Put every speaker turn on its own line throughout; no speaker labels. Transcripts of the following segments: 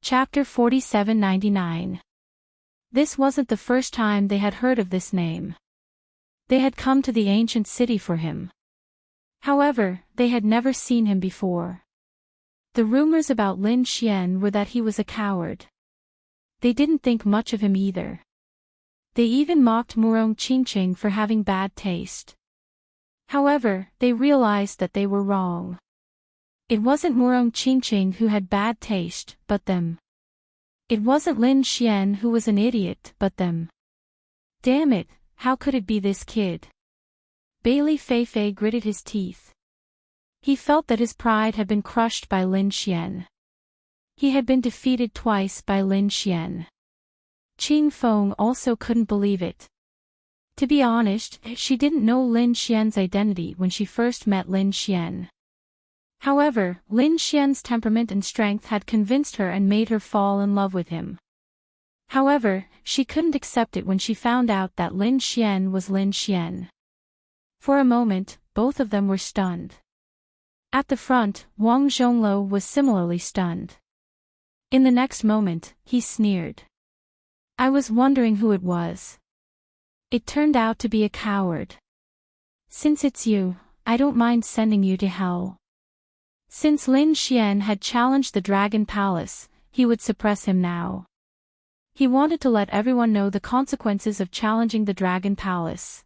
Chapter 4799. This wasn't the first time they had heard of this name. They had come to the ancient city for him. However, they had never seen him before. The rumors about Lin Xian were that he was a coward. They didn't think much of him either. They even mocked Murong Qingqing for having bad taste. However, they realized that they were wrong. It wasn't Murong Qingqing who had bad taste, but them. It wasn't Lin Xian who was an idiot, but them. Damn it, how could it be this kid? Bailey Feifei gritted his teeth. He felt that his pride had been crushed by Lin Xian. He had been defeated twice by Lin Xian. Qing Feng also couldn't believe it. To be honest, she didn't know Lin Xian's identity when she first met Lin Xian. However, Lin Xian's temperament and strength had convinced her and made her fall in love with him. However, she couldn't accept it when she found out that Lin Xian was Lin Xian. For a moment, both of them were stunned. At the front, Wang Zhongluo was similarly stunned. In the next moment, he sneered. I was wondering who it was. It turned out to be a coward. Since it's you, I don't mind sending you to hell. Since Lin Xian had challenged the Dragon Palace, he would suppress him now. He wanted to let everyone know the consequences of challenging the Dragon Palace.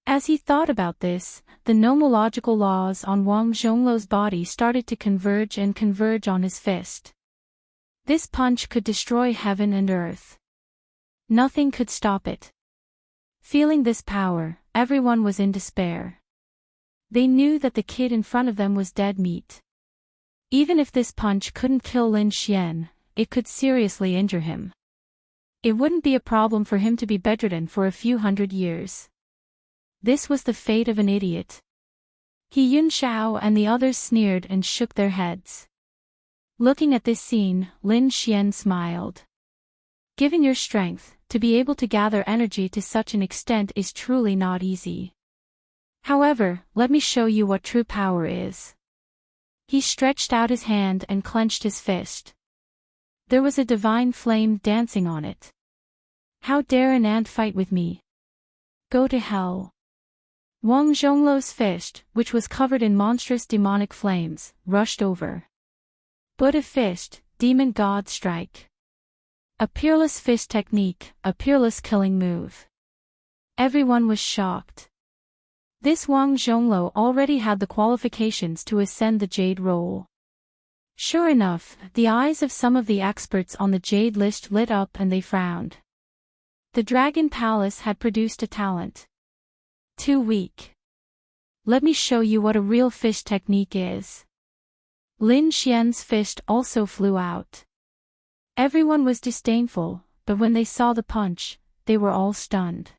As he thought about this, the nomological laws on Wang Zhongluo's body started to converge on his fist. This punch could destroy heaven and earth. Nothing could stop it. Feeling this power, everyone was in despair. They knew that the kid in front of them was dead meat. Even if this punch couldn't kill Lin Xian, it could seriously injure him. It wouldn't be a problem for him to be bedridden for a few hundred years. This was the fate of an idiot. He Yunxiao and the others sneered and shook their heads. Looking at this scene, Lin Xian smiled. Given your strength, to be able to gather energy to such an extent is truly not easy. However, let me show you what true power is. He stretched out his hand and clenched his fist. There was a divine flame dancing on it. How dare an ant fight with me? Go to hell. Wang Zhongluo's fist, which was covered in monstrous demonic flames, rushed over. Buddha fist, demon god strike. A peerless fist technique, a peerless killing move. Everyone was shocked. This Wang Zhongluo already had the qualifications to ascend the Jade role. Sure enough, the eyes of some of the experts on the Jade list lit up and they frowned. The Dragon Palace had produced a talent. Too weak. Let me show you what a real fist technique is. Lin Xian's fist also flew out. Everyone was disdainful, but when they saw the punch, they were all stunned.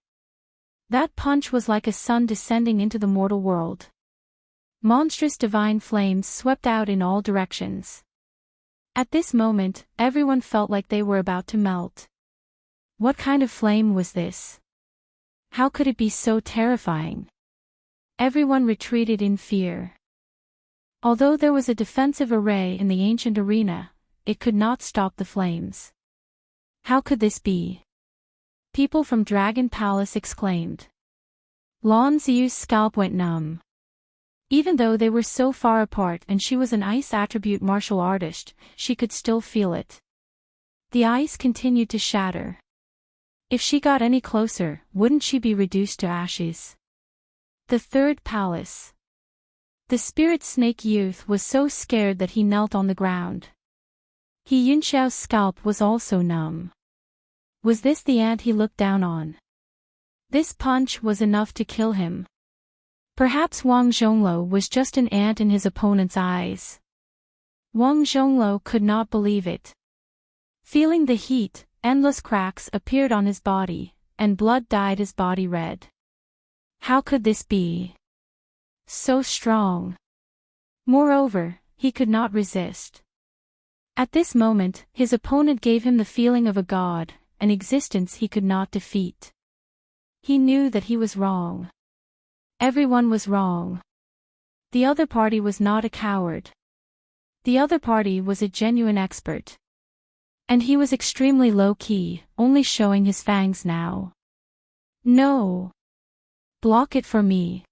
That punch was like a sun descending into the mortal world. Monstrous divine flames swept out in all directions. At this moment, everyone felt like they were about to melt. What kind of flame was this? How could it be so terrifying? Everyone retreated in fear. Although there was a defensive array in the ancient arena, it could not stop the flames. How could this be? People from Dragon Palace exclaimed. Lan Ziu's scalp went numb. Even though they were so far apart and she was an ice attribute martial artist, she could still feel it. The ice continued to shatter. If she got any closer, wouldn't she be reduced to ashes? The third palace. The spirit snake youth was so scared that he knelt on the ground. He Yunxiao's scalp was also numb. Was this the ant he looked down on? This punch was enough to kill him. Perhaps Wang Zhongluo was just an ant in his opponent's eyes. Wang Zhongluo could not believe it. Feeling the heat, endless cracks appeared on his body, and blood dyed his body red. How could this be? So strong. Moreover, he could not resist. At this moment, his opponent gave him the feeling of a god, an existence he could not defeat. He knew that he was wrong. Everyone was wrong. The other party was not a coward. The other party was a genuine expert. And he was extremely low-key, only showing his fangs now. No! Block it for me!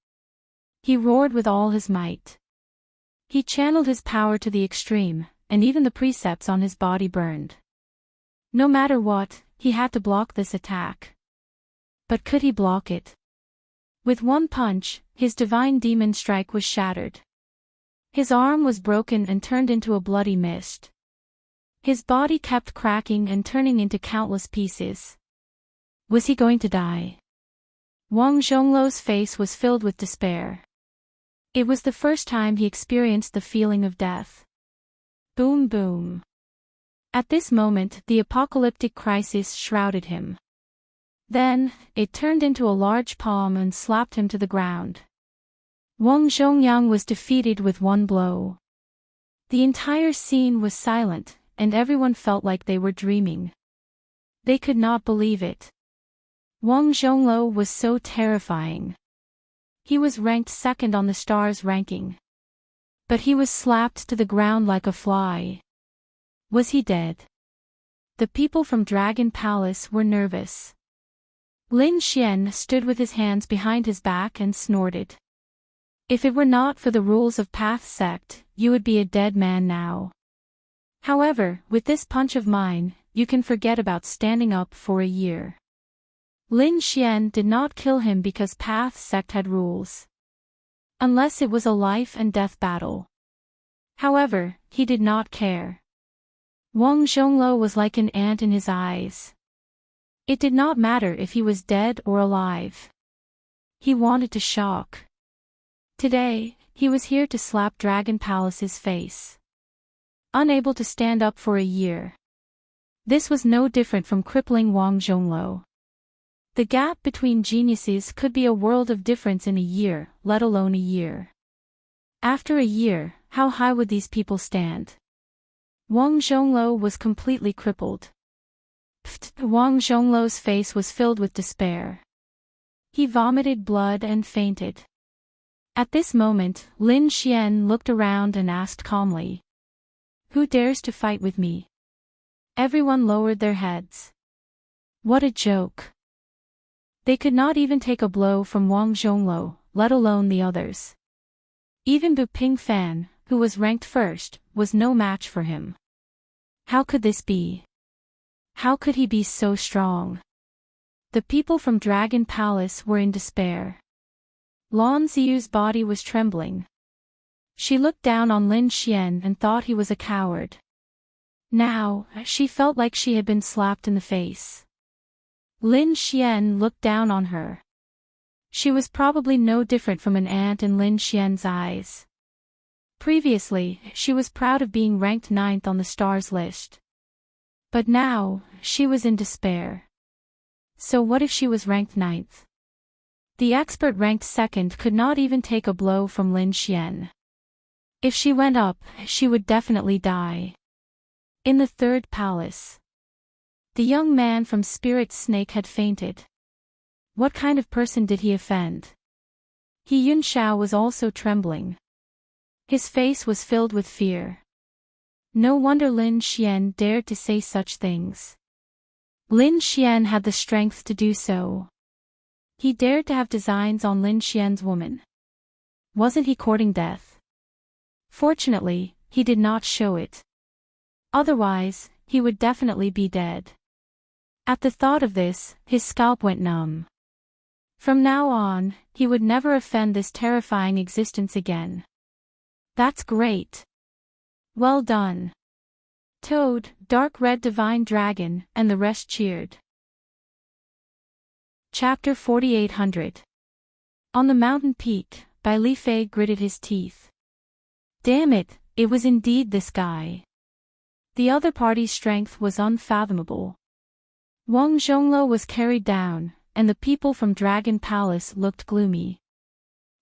He roared with all his might. He channeled his power to the extreme, and even the precepts on his body burned. No matter what, he had to block this attack. But could he block it? With one punch, his divine demon strike was shattered. His arm was broken and turned into a bloody mist. His body kept cracking and turning into countless pieces. Was he going to die? Wang Zhongluo's face was filled with despair. It was the first time he experienced the feeling of death. Boom boom. At this moment, the apocalyptic crisis shrouded him. Then, it turned into a large palm and slapped him to the ground. Wang Zhongyang was defeated with one blow. The entire scene was silent, and everyone felt like they were dreaming. They could not believe it. Wang Zhongluo was so terrifying. He was ranked second on the stars ranking. But he was slapped to the ground like a fly. Was he dead? The people from Dragon Palace were nervous. Lin Xian stood with his hands behind his back and snorted. If it were not for the rules of Path Sect, you would be a dead man now. However, with this punch of mine, you can forget about standing up for a year. Lin Xian did not kill him because Path Sect had rules. Unless it was a life and death battle. However, he did not care. Wang Zhongluo was like an ant in his eyes. It did not matter if he was dead or alive. He wanted to shock. Today, he was here to slap Dragon Palace's face. Unable to stand up for a year. This was no different from crippling Wang Zhongluo. The gap between geniuses could be a world of difference in a year, let alone a year. After a year, how high would these people stand? Wang Zhongluo was completely crippled. Wang Zhongluo's face was filled with despair. He vomited blood and fainted. At this moment, Lin Xian looked around and asked calmly. Who dares to fight with me? Everyone lowered their heads. What a joke. They could not even take a blow from Wang Zhongluo, let alone the others. Even Bu Pingfan, who was ranked first, was no match for him. How could this be? How could he be so strong? The people from Dragon Palace were in despair. Lan Ziyu's body was trembling. She looked down on Lin Xian and thought he was a coward. Now, she felt like she had been slapped in the face. Lin Xian looked down on her. She was probably no different from an ant in Lin Xian's eyes. Previously, she was proud of being ranked 9th on the stars list. But now, she was in despair. So what if she was ranked 9th? The expert ranked 2nd could not even take a blow from Lin Xian. If she went up, she would definitely die. In the 3rd palace. The young man from Spirit Snake had fainted. What kind of person did he offend? He Yunxiao was also trembling. His face was filled with fear. No wonder Lin Xian dared to say such things. Lin Xian had the strength to do so. He dared to have designs on Lin Xian's woman. Wasn't he courting death? Fortunately, he did not show it. Otherwise, he would definitely be dead. At the thought of this, his scalp went numb. From now on, he would never offend this terrifying existence again. That's great. Well done. Toad, Dark Red Divine Dragon, and the rest cheered. Chapter 4800. On the mountain peak, Bai Li Fei gritted his teeth. Damn it, it was indeed this guy. The other party's strength was unfathomable. Wang Zhongluo was carried down, and the people from Dragon Palace looked gloomy.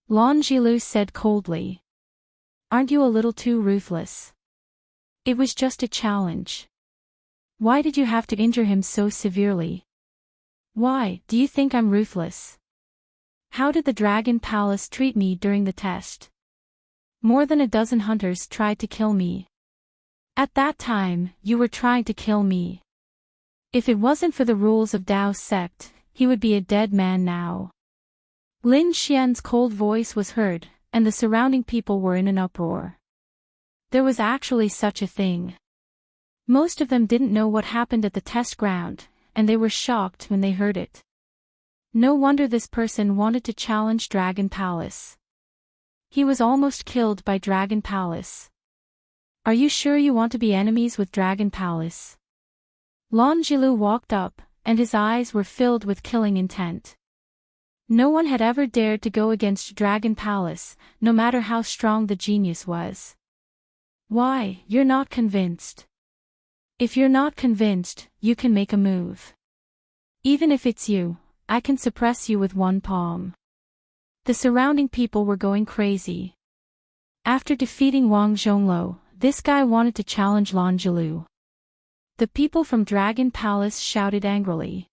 Lan Jilu said coldly. Aren't you a little too ruthless? It was just a challenge. Why did you have to injure him so severely? Why, do you think I'm ruthless? How did the Dragon Palace treat me during the test? More than a dozen hunters tried to kill me. At that time, you were trying to kill me. If it wasn't for the rules of Dao's sect, he would be a dead man now. Lin Xian's cold voice was heard, and the surrounding people were in an uproar. There was actually such a thing. Most of them didn't know what happened at the test ground, and they were shocked when they heard it. No wonder this person wanted to challenge Dragon Palace. He was almost killed by Dragon Palace. Are you sure you want to be enemies with Dragon Palace? Lan Jilu walked up, and his eyes were filled with killing intent. No one had ever dared to go against Dragon Palace, no matter how strong the genius was. Why, you're not convinced? If you're not convinced, you can make a move. Even if it's you, I can suppress you with one palm. The surrounding people were going crazy. After defeating Wang Zhongluo, this guy wanted to challenge Lan Jilu. The people from Dragon Palace shouted angrily.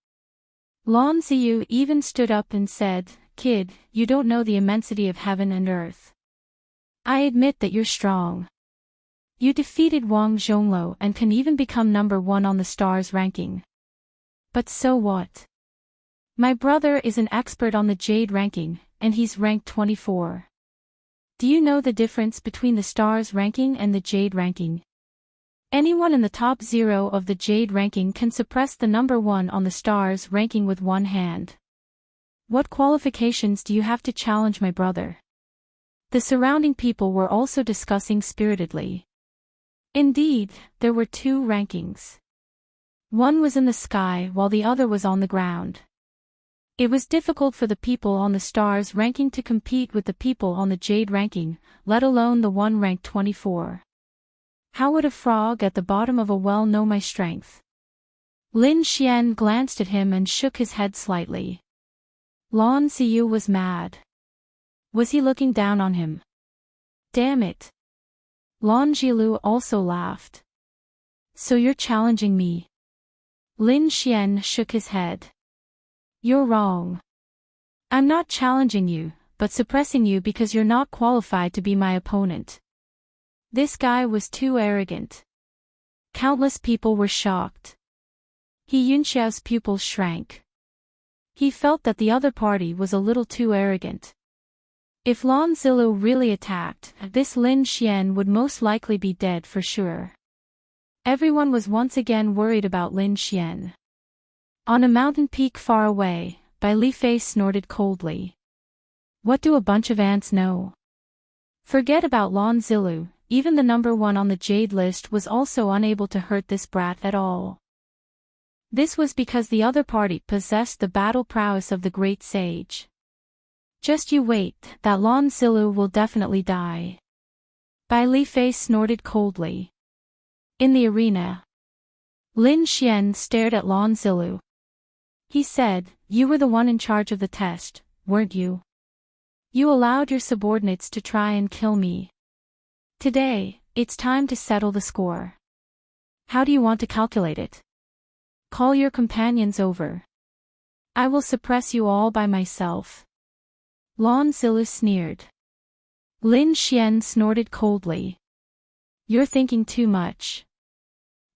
Lan Ziyu even stood up and said, "Kid, you don't know the immensity of heaven and earth. I admit that you're strong. You defeated Wang Zhongluo and can even become #1 on the stars ranking. But so what? My brother is an expert on the Jade ranking, and he's ranked 24. Do you know the difference between the stars ranking and the Jade ranking? Anyone in the top 0 of the Jade ranking can suppress the #1 on the stars ranking with one hand. What qualifications do you have to challenge my brother?" The surrounding people were also discussing spiritedly. Indeed, there were 2 rankings. One was in the sky while the other was on the ground. It was difficult for the people on the stars ranking to compete with the people on the Jade ranking, let alone the one ranked 24. How would a frog at the bottom of a well know my strength? Lin Xian glanced at him and shook his head slightly. Lan Ziyu was mad. Was he looking down on him? Damn it. Lan Jilu also laughed. So you're challenging me? Lin Xian shook his head. You're wrong. I'm not challenging you, but suppressing you because you're not qualified to be my opponent. This guy was too arrogant. Countless people were shocked. He Yunxiao's pupils shrank. He felt that the other party was a little too arrogant. If Lan Zilu really attacked, this Lin Xian would most likely be dead for sure. Everyone was once again worried about Lin Xian. On a mountain peak far away, Bai Li Fei snorted coldly. What do a bunch of ants know? Forget about Lan Zilu. Even the #1 on the Jade list was also unable to hurt this brat at all. This was because the other party possessed the battle prowess of the great sage. Just you wait, that Lan Zilu will definitely die. Bai Li Fei snorted coldly. In the arena, Lin Xian stared at Lan Zilu. He said, "You were the one in charge of the test, weren't you? You allowed your subordinates to try and kill me. Today, it's time to settle the score. How do you want to calculate it? Call your companions over. I will suppress you all by myself." Lan Zilu sneered. Lin Xian snorted coldly. You're thinking too much.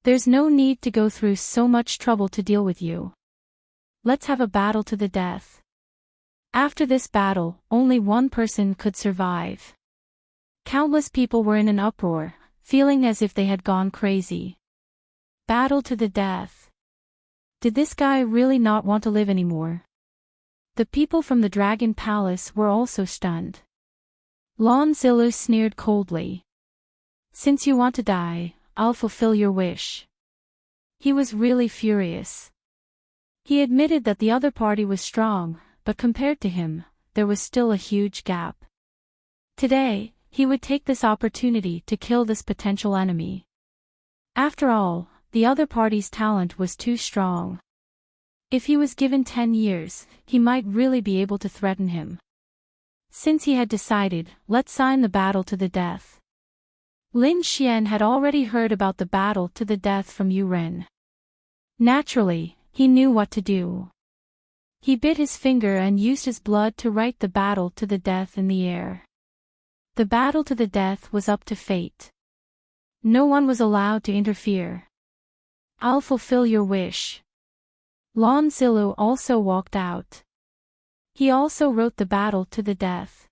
There's no need to go through so much trouble to deal with you. Let's have a battle to the death. After this battle, only one person could survive. Countless people were in an uproar, feeling as if they had gone crazy. Battle to the death. Did this guy really not want to live anymore? The people from the Dragon Palace were also stunned. Lan Zilu sneered coldly. Since you want to die, I'll fulfill your wish. He was really furious. He admitted that the other party was strong, but compared to him, there was still a huge gap. Today, he would take this opportunity to kill this potential enemy. After all, the other party's talent was too strong. If he was given 10 years, he might really be able to threaten him. Since he had decided, let's sign the battle to the death. Lin Xian had already heard about the battle to the death from Yu Ren. Naturally, he knew what to do. He bit his finger and used his blood to write the battle to the death in the air. The battle to the death was up to fate. No one was allowed to interfere. I'll fulfill your wish. Lon Zilu also walked out. He also wrote the battle to the death.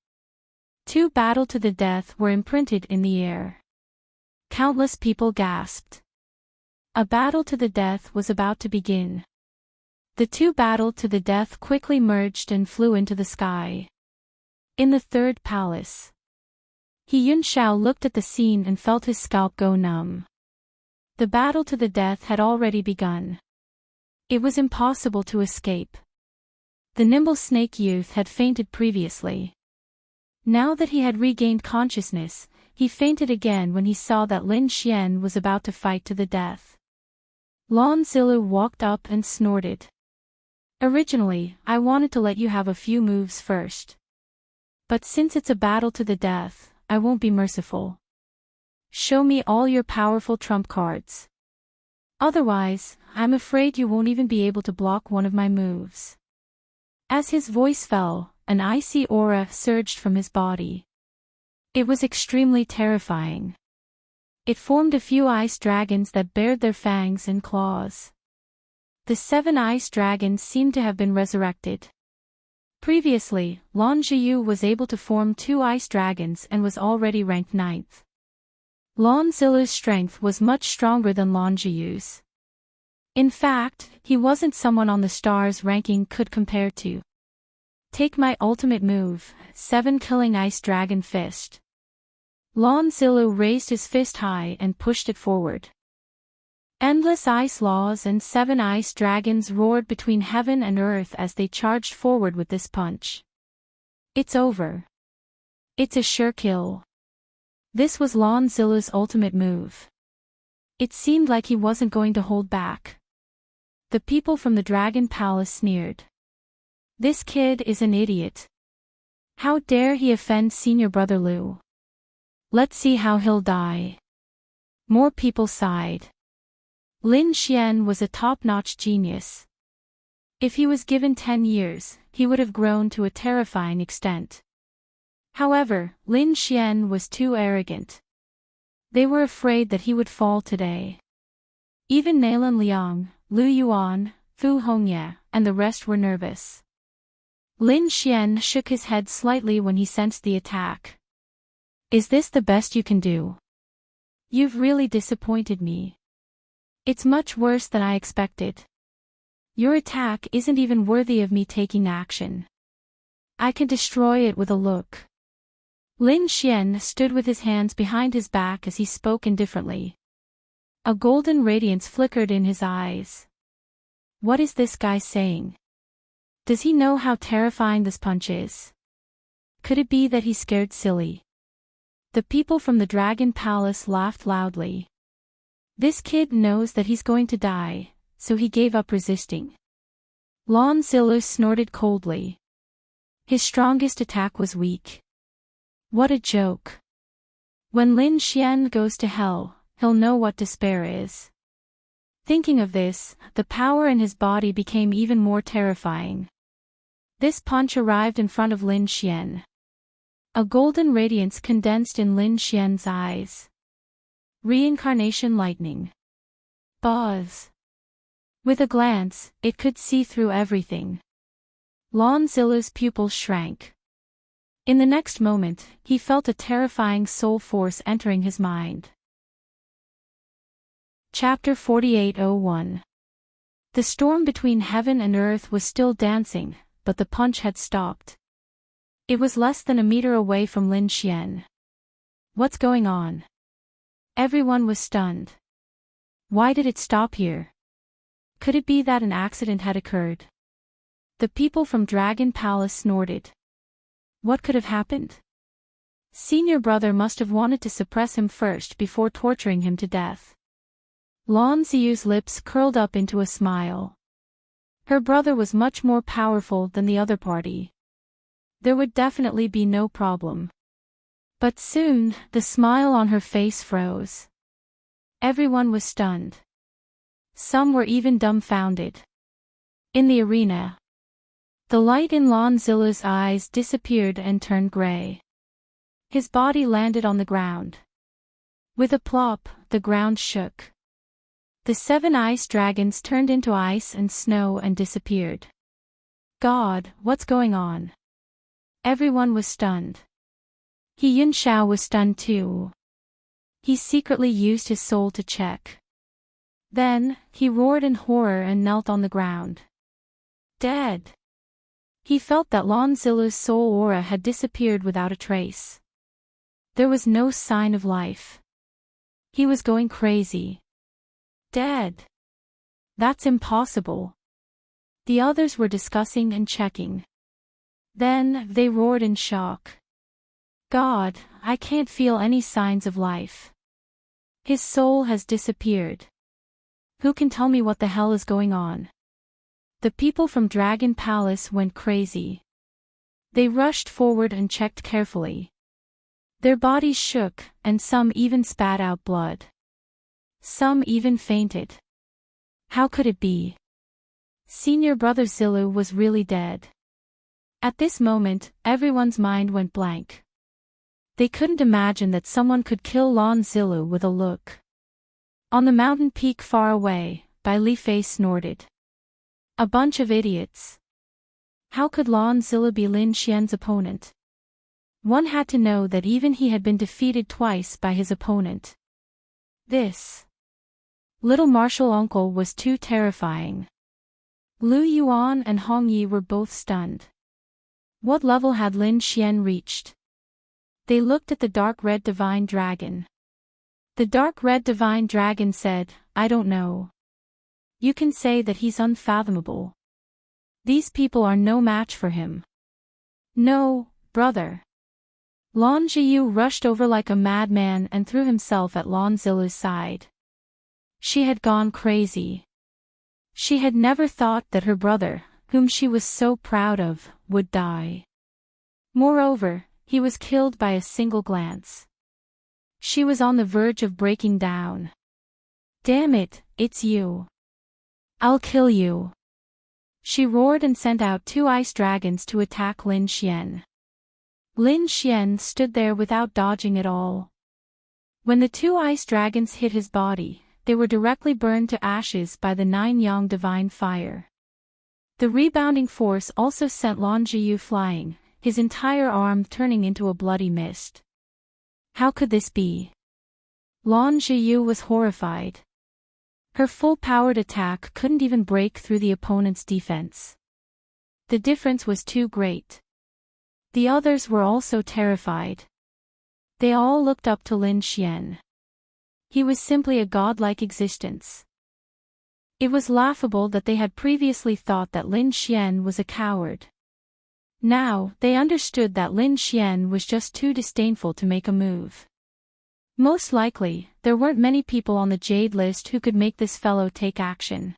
2 battle to the death were imprinted in the air. Countless people gasped. A battle to the death was about to begin. The 2 battle to the death quickly merged and flew into the sky. In the 3rd palace, Yun Xiao looked at the scene and felt his scalp go numb. The battle to the death had already begun. It was impossible to escape. The nimble snake youth had fainted previously. Now that he had regained consciousness, he fainted again when he saw that Lin Xian was about to fight to the death. Lon Zilu walked up and snorted. Originally, I wanted to let you have a few moves first. But since it's a battle to the death, I won't be merciful. Show me all your powerful trump cards. Otherwise, I'm afraid you won't even be able to block one of my moves. As his voice fell, an icy aura surged from his body. It was extremely terrifying. It formed a few ice dragons that bared their fangs and claws. The 7 ice dragons seemed to have been resurrected. Previously, Lon Ziyu was able to form 2 ice dragons and was already ranked 9th. Lon Zilu's strength was much stronger than Lon Ziyu's. In fact, he wasn't someone on the stars ranking could compare to. Take my ultimate move, 7 killing ice dragon fist. Lon Zilu raised his fist high and pushed it forward. Endless ice laws and 7 ice dragons roared between heaven and earth as they charged forward with this punch. It's over. It's a sure kill. This was Lon Zilu's ultimate move. It seemed like he wasn't going to hold back. The people from the Dragon Palace sneered. This kid is an idiot. How dare he offend Senior Brother Lu? Let's see how he'll die. More people sighed. Lin Xian was a top-notch genius. If he was given 10 years, he would have grown to a terrifying extent. However, Lin Xian was too arrogant. They were afraid that he would fall today. Even Nalan Liang, Lu Yuan, Fu Hongye, and the rest were nervous. Lin Xian shook his head slightly when he sensed the attack. Is this the best you can do? You've really disappointed me. It's much worse than I expected. Your attack isn't even worthy of me taking action. I can destroy it with a look. Lin Xian stood with his hands behind his back as he spoke indifferently. A golden radiance flickered in his eyes. What is this guy saying? Does he know how terrifying this punch is? Could it be that he's scared silly? The people from the Dragon Palace laughed loudly. This kid knows that he's going to die, so he gave up resisting. Lon Zilu snorted coldly. His strongest attack was weak. What a joke. When Lin Xian goes to hell, he'll know what despair is. Thinking of this, the power in his body became even more terrifying. This punch arrived in front of Lin Xian. A golden radiance condensed in Lin Xian's eyes. Reincarnation lightning. Buzz. With a glance, it could see through everything. Lon Zilu's pupils shrank. In the next moment, he felt a terrifying soul force entering his mind. Chapter 4801. The storm between heaven and earth was still dancing, but the punch had stopped. It was less than a meter away from Lin Xian. What's going on? Everyone was stunned. Why did it stop here? Could it be that an accident had occurred? The people from Dragon Palace snorted. What could have happened? Senior brother must have wanted to suppress him first before torturing him to death. Lon Ziyu's lips curled up into a smile. Her brother was much more powerful than the other party. There would definitely be no problem. But soon, the smile on her face froze. Everyone was stunned. Some were even dumbfounded. In the arena, the light in Lon Zilu's eyes disappeared and turned gray. His body landed on the ground. With a plop, the ground shook. The 7 ice dragons turned into ice and snow and disappeared. God, what's going on? Everyone was stunned. Yun Xiao was stunned too. He secretly used his soul to check. Then, he roared in horror and knelt on the ground. Dead. He felt that Lan Zilu's soul aura had disappeared without a trace. There was no sign of life. He was going crazy. Dead. That's impossible. The others were discussing and checking. Then, they roared in shock. God, I can't feel any signs of life. His soul has disappeared. Who can tell me what the hell is going on? The people from Dragon Palace went crazy. They rushed forward and checked carefully. Their bodies shook, and some even spat out blood. Some even fainted. How could it be? Senior Brother Zilu was really dead. At this moment, everyone's mind went blank. They couldn't imagine that someone could kill Lan Zilu with a look. On the mountain peak far away, Bai Li Fei snorted. A bunch of idiots. How could Lan Zilu be Lin Xian's opponent? One had to know that even he had been defeated twice by his opponent. This little martial uncle was too terrifying. Lu Yuan and Hong Yi were both stunned. What level had Lin Xian reached? They looked at the dark red divine dragon. The dark red divine dragon said, I don't know. You can say that he's unfathomable. These people are no match for him. No, brother. Lan Ziyu rushed over like a madman and threw himself at Lan Zilu's side. She had gone crazy. She had never thought that her brother, whom she was so proud of, would die. Moreover, he was killed by a single glance. She was on the verge of breaking down. Damn it, it's you. I'll kill you. She roared and sent out 2 ice dragons to attack Lin Xian. Lin Xian stood there without dodging at all. When the 2 ice dragons hit his body, they were directly burned to ashes by the 9 yang divine fire. The rebounding force also sent Lan Ziyu flying, his entire arm turning into a bloody mist. How could this be? Lan Ziyu was horrified. Her full-powered attack couldn't even break through the opponent's defense. The difference was too great. The others were also terrified. They all looked up to Lin Xian. He was simply a godlike existence. It was laughable that they had previously thought that Lin Xian was a coward. Now, they understood that Lin Xian was just too disdainful to make a move. Most likely, there weren't many people on the Jade list who could make this fellow take action.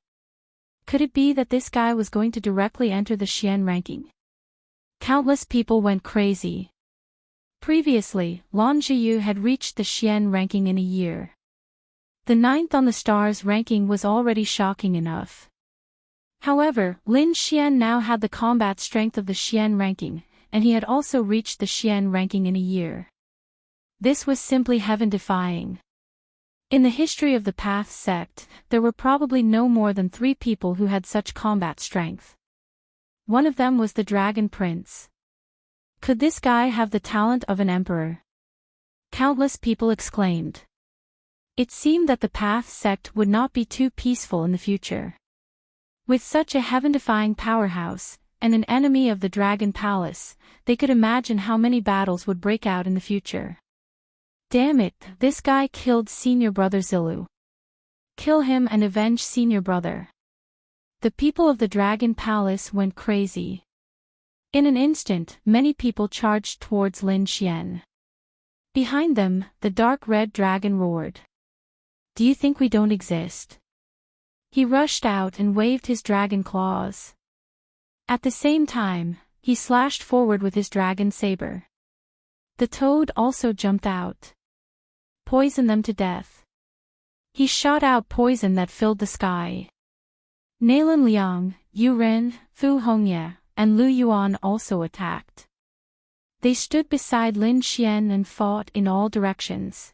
Could it be that this guy was going to directly enter the Xian ranking? Countless people went crazy. Previously, Lan Ziyu had reached the Xian ranking in a year. The 9th on the stars ranking was already shocking enough. However, Lin Xian now had the combat strength of the Xian ranking, and he had also reached the Xian ranking in a year. This was simply heaven-defying. In the history of the Path sect, there were probably no more than 3 people who had such combat strength. One of them was the Dragon Prince. Could this guy have the talent of an emperor? Countless people exclaimed. It seemed that the Path sect would not be too peaceful in the future. With such a heaven-defying powerhouse, and an enemy of the Dragon Palace, they could imagine how many battles would break out in the future. Damn it, this guy killed Senior Brother Zilu. Kill him and avenge Senior Brother. The people of the Dragon Palace went crazy. In an instant, many people charged towards Lin Xian. Behind them, the dark red dragon roared. Do you think we don't exist? He rushed out and waved his dragon claws. At the same time, he slashed forward with his dragon saber. The toad also jumped out. Poison them to death. He shot out poison that filled the sky. Nalan Liang, Yu Ren, Fu Hongye, and Lu Yuan also attacked. They stood beside Lin Xian and fought in all directions.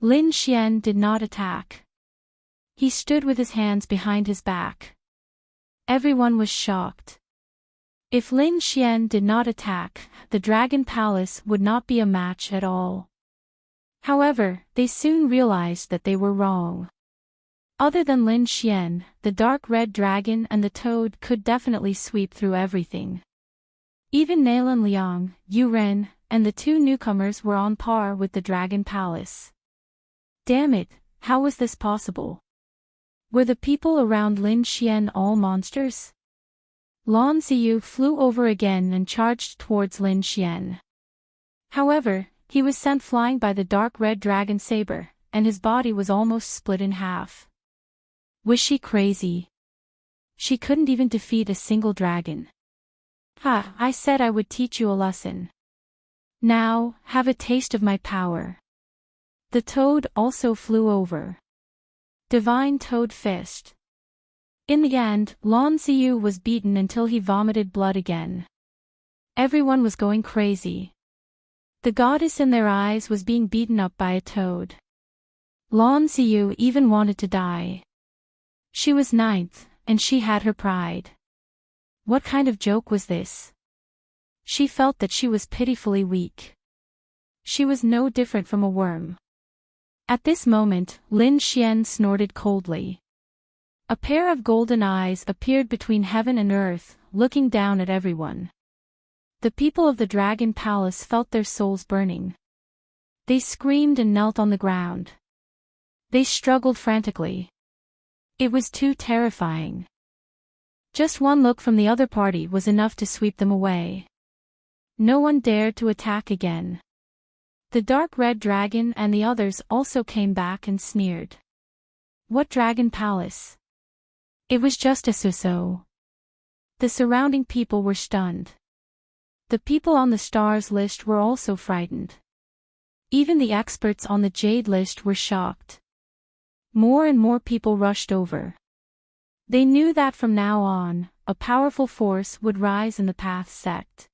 Lin Xian did not attack. He stood with his hands behind his back. Everyone was shocked. If Lin Xian did not attack, the Dragon Palace would not be a match at all. However, they soon realized that they were wrong. Other than Lin Xian, the dark red dragon and the toad could definitely sweep through everything. Even Nalan Liang, Yu Ren, and the two newcomers were on par with the Dragon Palace. Damn it, how was this possible? Were the people around Lin Xian all monsters? Lan Ziyu flew over again and charged towards Lin Xian. However, he was sent flying by the dark red dragon saber, and his body was almost split in half. Was she crazy? She couldn't even defeat a single dragon. Ha, I said I would teach you a lesson. Now, have a taste of my power. The toad also flew over. Divine Toad Fist. In the end, Lan Ziyu was beaten until he vomited blood again. Everyone was going crazy. The goddess in their eyes was being beaten up by a toad. Lan Ziyu even wanted to die. She was ninth, and she had her pride. What kind of joke was this? She felt that she was pitifully weak. She was no different from a worm. At this moment, Lin Xian snorted coldly. A pair of golden eyes appeared between heaven and earth, looking down at everyone. The people of the Dragon Palace felt their souls burning. They screamed and knelt on the ground. They struggled frantically. It was too terrifying. Just one look from the other party was enough to sweep them away. No one dared to attack again. The dark red dragon and the others also came back and sneered. What Dragon Palace? It was just a so-so. The surrounding people were stunned. The people on the stars list were also frightened. Even the experts on the Jade list were shocked. More and more people rushed over. They knew that from now on, a powerful force would rise in the Path sect.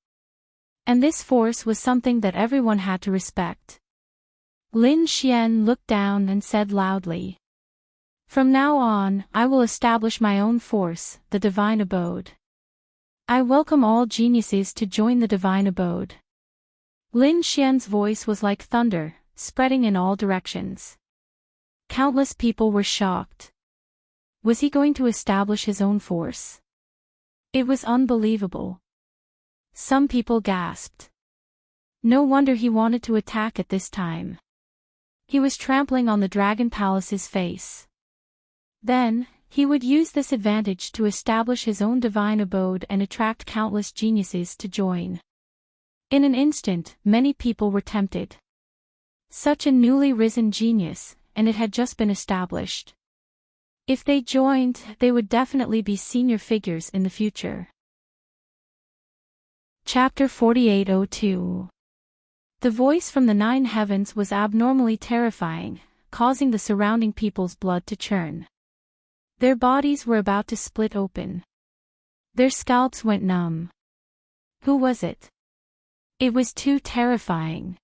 And this force was something that everyone had to respect. Lin Xian looked down and said loudly, "From now on, I will establish my own force, the Divine Abode. I welcome all geniuses to join the Divine Abode." Lin Xian's voice was like thunder, spreading in all directions. Countless people were shocked. Was he going to establish his own force? It was unbelievable. Some people gasped. No wonder he wanted to attack at this time. He was trampling on the Dragon Palace's face. Then, he would use this advantage to establish his own divine abode and attract countless geniuses to join. In an instant, many people were tempted. Such a newly risen genius, and it had just been established. If they joined, they would definitely be senior figures in the future. Chapter 4802. The voice from the nine heavens was abnormally terrifying, causing the surrounding people's blood to churn. Their bodies were about to split open. Their scalps went numb. Who was it? It was too terrifying.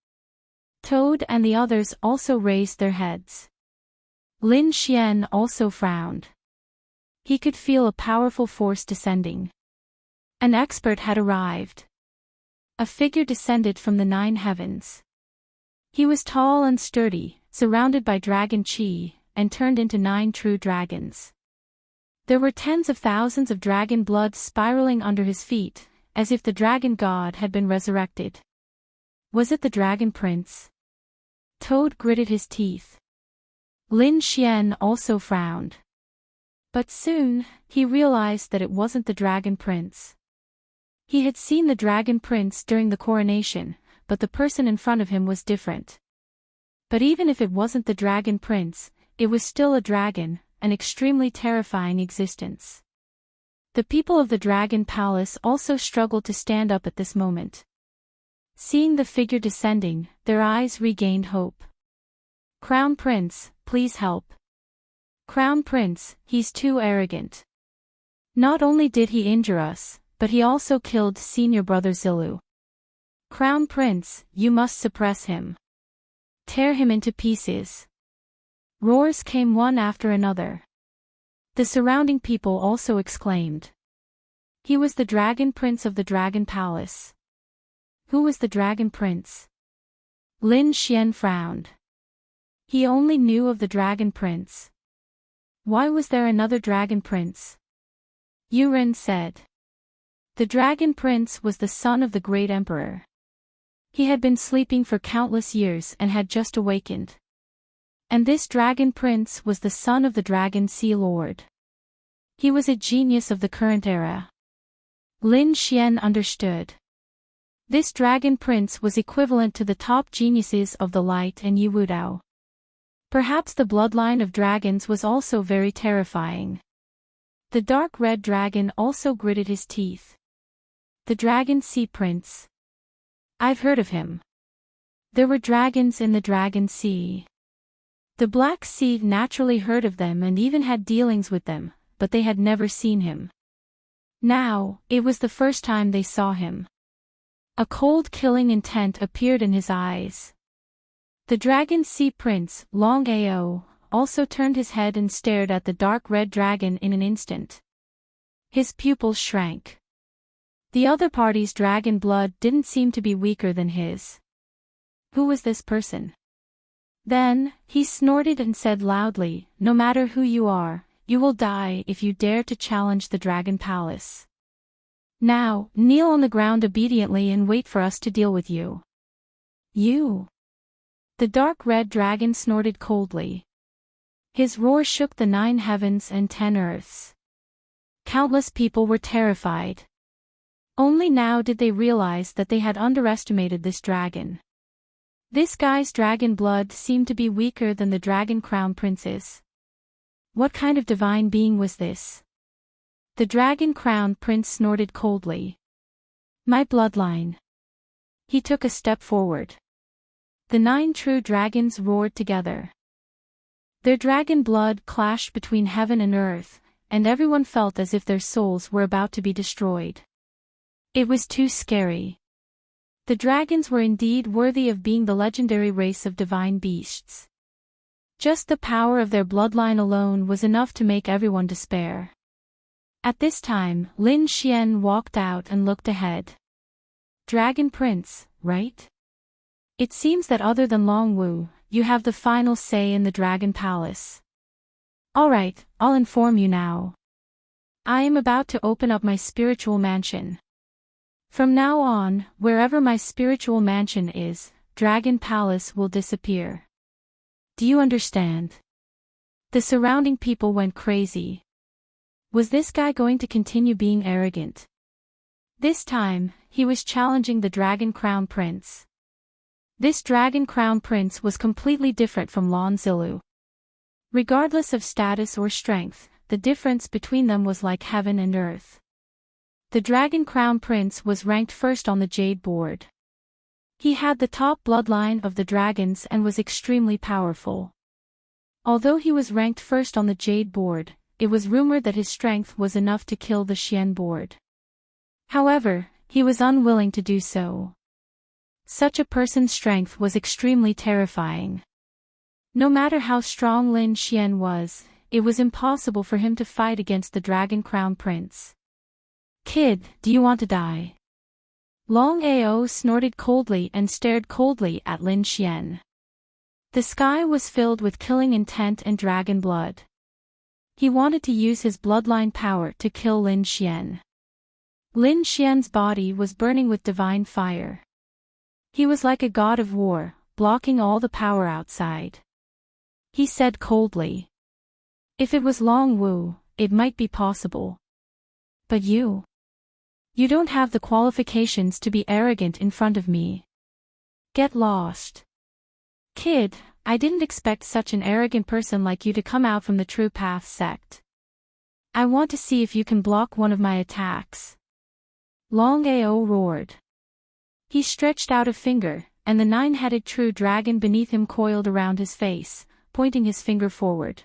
Toad and the others also raised their heads. Lin Xian also frowned. He could feel a powerful force descending. An expert had arrived. A figure descended from the nine heavens. He was tall and sturdy, surrounded by dragon chi, and turned into 9 true dragons. There were tens of thousands of dragon blood spiraling under his feet, as if the dragon god had been resurrected. Was it the Dragon Prince? Toad gritted his teeth. Lin Xian also frowned. But soon, he realized that it wasn't the Dragon Prince. He had seen the Dragon Prince during the coronation, but the person in front of him was different. But even if it wasn't the Dragon Prince, it was still a dragon, an extremely terrifying existence. The people of the Dragon Palace also struggled to stand up at this moment. Seeing the figure descending, their eyes regained hope. "Crown Prince, please help. Crown Prince, he's too arrogant. Not only did he injure us, but he also killed senior brother Zilu. Crown Prince, you must suppress him. Tear him into pieces." Roars came one after another. The surrounding people also exclaimed. He was the Dragon Prince of the Dragon Palace. Who was the Dragon Prince? Lin Xian frowned. He only knew of the Dragon Prince. Why was there another Dragon Prince? Yuren said. The Dragon Prince was the son of the great emperor. He had been sleeping for countless years and had just awakened. And this Dragon Prince was the son of the Dragon Sea Lord. He was a genius of the current era. Lin Xian understood. This Dragon Prince was equivalent to the top geniuses of the Light and Yiwudao. Perhaps the bloodline of dragons was also very terrifying. The dark red dragon also gritted his teeth. The Dragon Sea Prince. I've heard of him. There were dragons in the Dragon Sea. The Black Sea naturally heard of them and even had dealings with them, but they had never seen him. Now, it was the first time they saw him. A cold killing intent appeared in his eyes. The Dragon Sea Prince, Long Ao, also turned his head and stared at the dark red dragon in an instant. His pupils shrank. The other party's dragon blood didn't seem to be weaker than his. Who was this person? Then, he snorted and said loudly, no matter who you are, you will die if you dare to challenge the Dragon Palace. Now, kneel on the ground obediently and wait for us to deal with you. You. The dark red dragon snorted coldly. His roar shook the 9 heavens and 10 earths. Countless people were terrified. Only now did they realize that they had underestimated this dragon. This guy's dragon blood seemed to be weaker than the Dragon Crown Prince's. What kind of divine being was this? The Dragon Crown Prince snorted coldly. My bloodline. He took a step forward. The 9 true dragons roared together. Their dragon blood clashed between heaven and earth, and everyone felt as if their souls were about to be destroyed. It was too scary. The dragons were indeed worthy of being the legendary race of divine beasts. Just the power of their bloodline alone was enough to make everyone despair. At this time, Lin Xian walked out and looked ahead. Dragon Prince, right? It seems that other than Long Wu, you have the final say in the Dragon Palace. Alright, I'll inform you now. I am about to open up my spiritual mansion. From now on, wherever my spiritual mansion is, Dragon Palace will disappear. Do you understand? The surrounding people went crazy. Was this guy going to continue being arrogant? This time, he was challenging the Dragon Crown Prince. This Dragon Crown Prince was completely different from Lon Zilu. Regardless of status or strength, the difference between them was like heaven and earth. The Dragon Crown Prince was ranked first on the Jade board. He had the top bloodline of the dragons and was extremely powerful. Although he was ranked first on the Jade board, it was rumored that his strength was enough to kill the Xian board. However, he was unwilling to do so. Such a person's strength was extremely terrifying. No matter how strong Lin Xian was, it was impossible for him to fight against the Dragon Crown Prince. Kid, do you want to die? Long Ao snorted coldly and stared coldly at Lin Xian. The sky was filled with killing intent and dragon blood. He wanted to use his bloodline power to kill Lin Xian. Lin Xian's body was burning with divine fire. He was like a god of war, blocking all the power outside. He said coldly. If it was Long Wu, it might be possible. But you? You don't have the qualifications to be arrogant in front of me. Get lost. Kid, I didn't expect such an arrogant person like you to come out from the True Path sect. I want to see if you can block one of my attacks. Long Ao roared. He stretched out a finger, and the 9-headed true dragon beneath him coiled around his face, pointing his finger forward.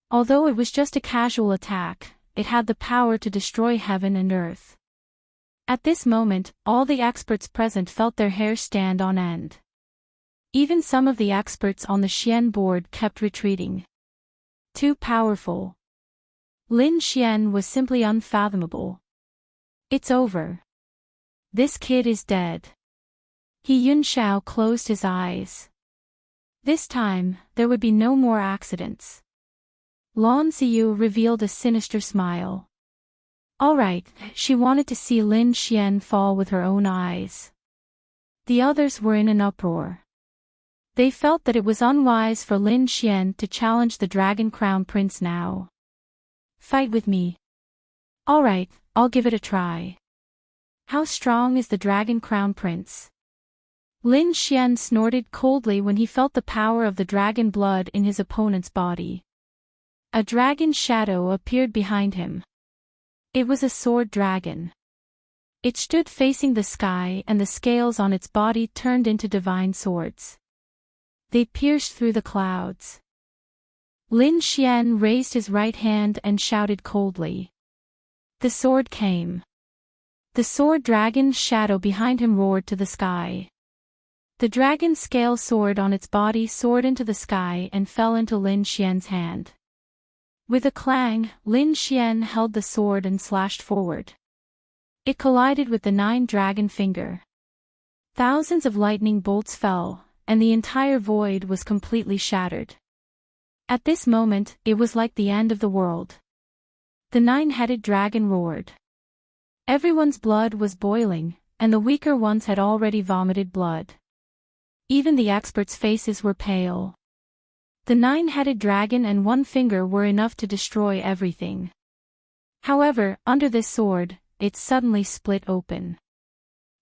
Although it was just a casual attack, it had the power to destroy heaven and earth. At this moment, all the experts present felt their hair stand on end. Even some of the experts on the Xian board kept retreating. Too powerful. Lin Xian was simply unfathomable. It's over. This kid is dead. He Yunxiao closed his eyes. This time, there would be no more accidents. Lan Ziyu revealed a sinister smile. All right, she wanted to see Lin Xian fall with her own eyes. The others were in an uproar. They felt that it was unwise for Lin Xian to challenge the Dragon Crown Prince now. Fight with me. All right, I'll give it a try. How strong is the Dragon Crown Prince? Lin Xian snorted coldly when he felt the power of the dragon blood in his opponent's body. A dragon shadow appeared behind him. It was a sword dragon. It stood facing the sky and the scales on its body turned into divine swords. They pierced through the clouds. Lin Xian raised his right hand and shouted coldly. The sword came. The sword dragon's shadow behind him roared to the sky. The dragon's scale sword on its body soared into the sky and fell into Lin Xian's hand. With a clang, Lin Xian held the sword and slashed forward. It collided with the 9 dragon finger. Thousands of lightning bolts fell, and the entire void was completely shattered. At this moment, it was like the end of the world. The 9-headed dragon roared. Everyone's blood was boiling, and the weaker ones had already vomited blood. Even the experts' faces were pale. The 9-headed dragon and 1 finger were enough to destroy everything. However, under this sword, it suddenly split open.